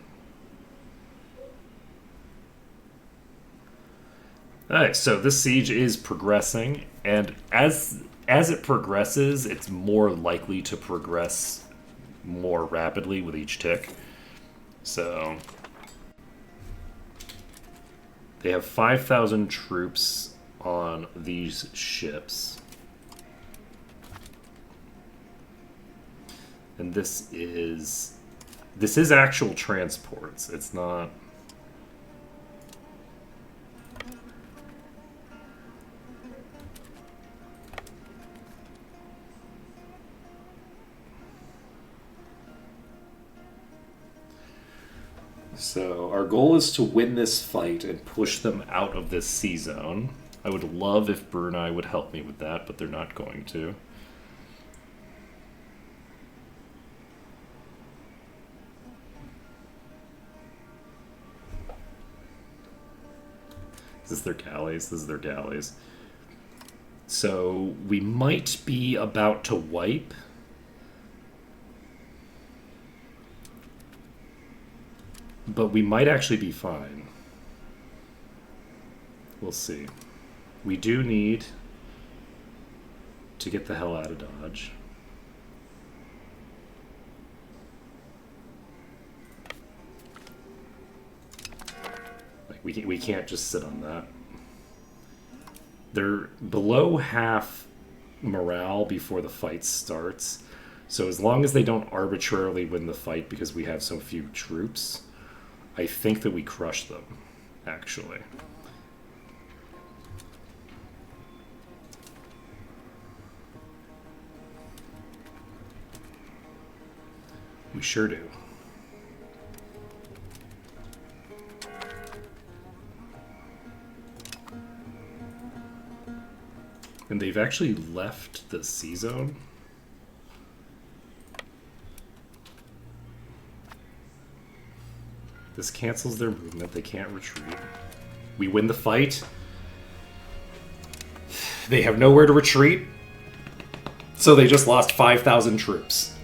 Alright, so this siege is progressing, and as it progresses, it's more likely to progress more rapidly with each tick. So They have 5,000 troops on these ships. And this is actual transports. It's not... So our goal is to win this fight and push them out of this sea zone. I would love if Brunei would help me with that, but they're not going to. This is their galleys. This is their galleys. So we might be about to wipe. But we might actually be fine. We'll see. We do need to get the hell out of Dodge. Like we can't just sit on that. They're below half morale before the fight starts. So as long as they don't arbitrarily win the fight because we have so few troops, I think that we crush them, actually. We sure do. And they've actually left the sea zone. This cancels their movement. They can't retreat. We win the fight. They have nowhere to retreat. So they just lost 5,000 troops.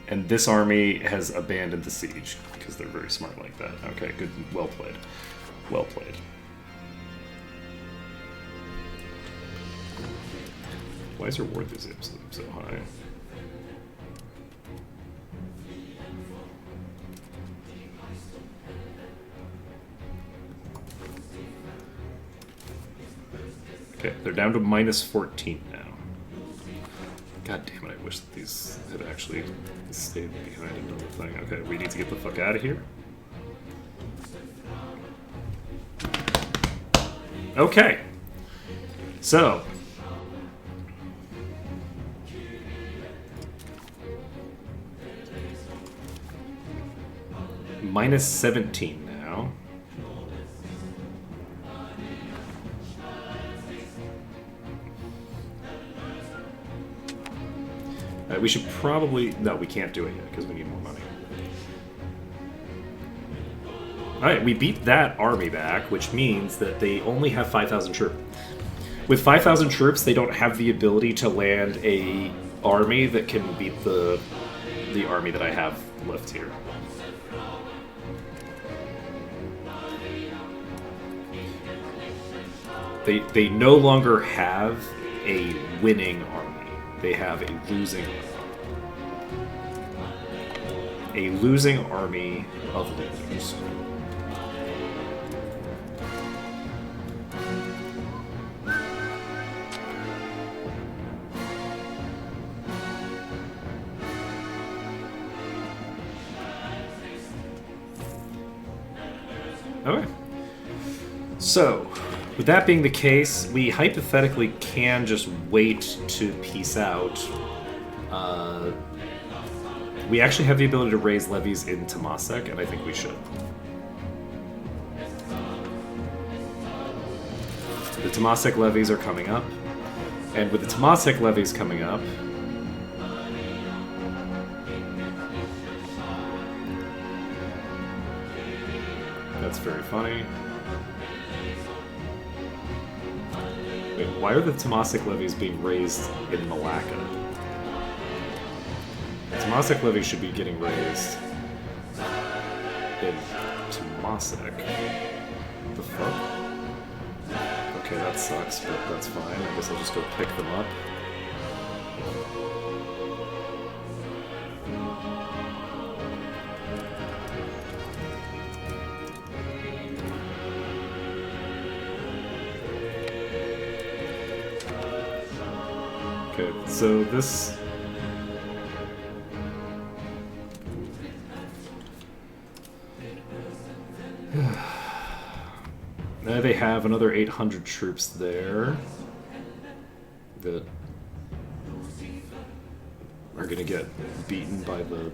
And this army has abandoned the siege because they're very smart like that. Okay, good. Well played. Well played. Why is your war enthusiasm so high? Okay, they're down to minus 14 now. God damn it, I wish that these had actually stayed behind another thing. Okay, we need to get the fuck out of here. Okay. So. Minus 17 now. We should probably... No, we can't do it yet because we need more money. Alright, we beat that army back, which means that they only have 5,000 troops. With 5,000 troops, they don't have the ability to land a army that can beat the army that I have left here. They no longer have a winning army. They have a losing army. A losing army of losers. Okay. So, with that being the case, we hypothetically can just wait to peace out. We actually have the ability to raise levies in Temasek, and I think we should. The Temasek levies are coming up, and with the Temasek levies coming up, that's very funny. Wait, why are the Temasek levies being raised in Malacca? The Temasek levies should be getting raised in Temasek. The fuck? Okay, that sucks, but that's fine. I guess I'll just go pick them up. Okay, so this... Now they have another 800 troops there that are going to get beaten by the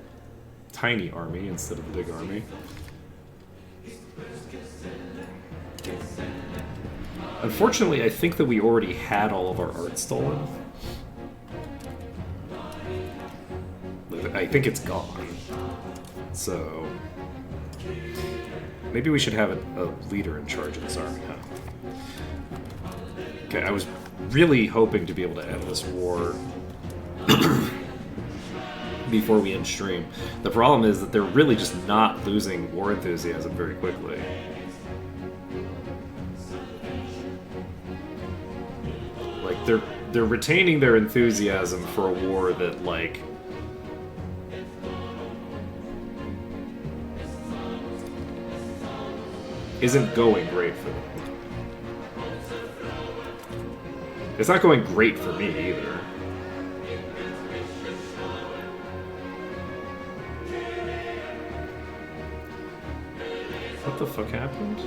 tiny army instead of the big army. Unfortunately, I think that we already had all of our art stolen. I think it's gone. So... maybe we should have a leader in charge of this army, huh? Okay, I was really hoping to be able to end this war before we end stream. The problem is that they're really just not losing war enthusiasm very quickly. Like, they're retaining their enthusiasm for a war that, like... isn't going great for them. It's not going great for me either. What the fuck happened?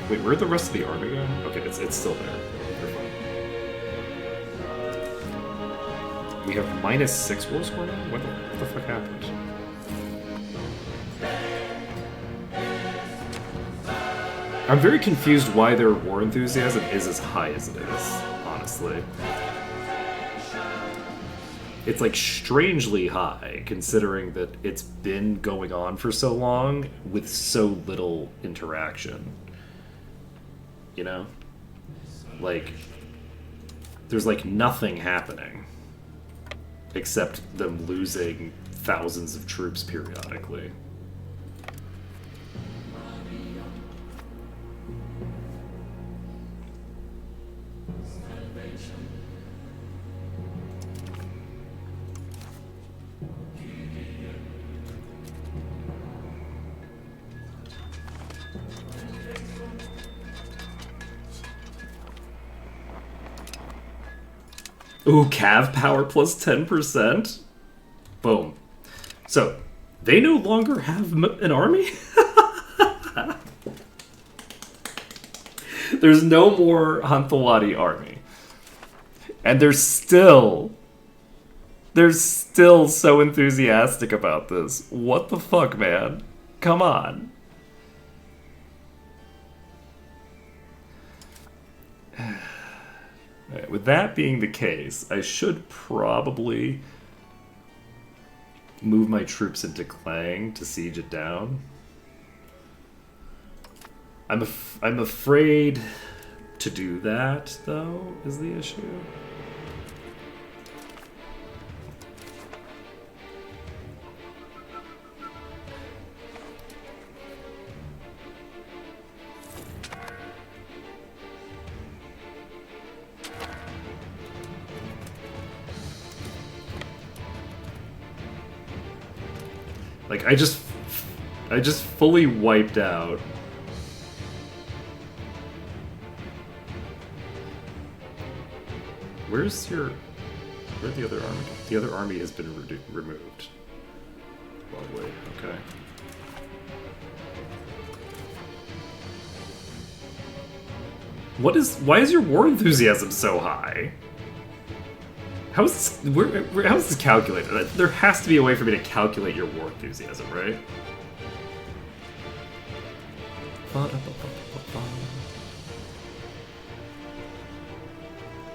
Wait, where'd the rest of the army go? Okay, it's still there. They're fine. We have -6 war score now? What the fuck happened? I'm very confused why their war enthusiasm is as high as it is, honestly. It's like strangely high, considering that it's been going on for so long with so little interaction. You know? Like, there's like nothing happening except them losing thousands of troops periodically. Ooh, Cav power plus 10%? Boom. So, they no longer have an army? There's no more Hantawadi army. And they're still so enthusiastic about this. What the fuck, man? Come on. Right, with that being the case, I should probably move my troops into Klang to siege it down. I'm afraid to do that, though, is the issue. Like, I just fully wiped out. Where's the other army? The other army has been removed. Lovely, okay. Why is your war enthusiasm so high? How is this calculated? There has to be a way for me to calculate your war enthusiasm, right?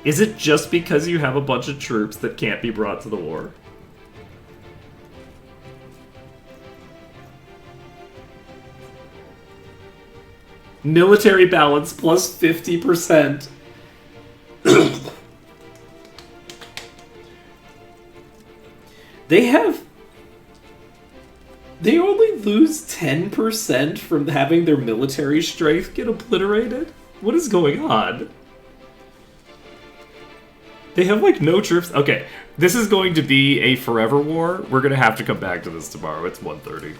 Is it just because you have a bunch of troops that can't be brought to the war? Military balance plus 50%. They only lose 10% from having their military strength get obliterated? What is going on? They have like no troops. Okay, this is going to be a forever war. We're gonna have to come back to this tomorrow. It's 1:30.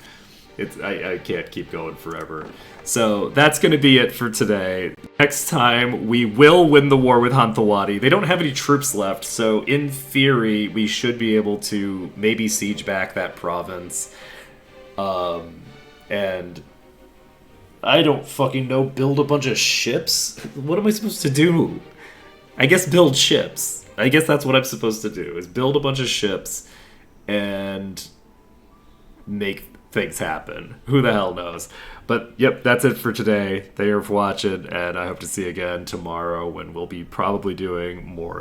I can't keep going forever. So that's gonna be it for today. Next time we will win the war with Hantawadi. They don't have any troops left, so in theory we should be able to maybe siege back that province. And I don't fucking know. Build a bunch of ships. What am I supposed to do? I guess build ships. I guess that's what I'm supposed to do, is build a bunch of ships and make things happen. Who the hell knows? But yep, that's it for today. Thank you for watching, and I hope to see you again tomorrow when we'll be probably doing more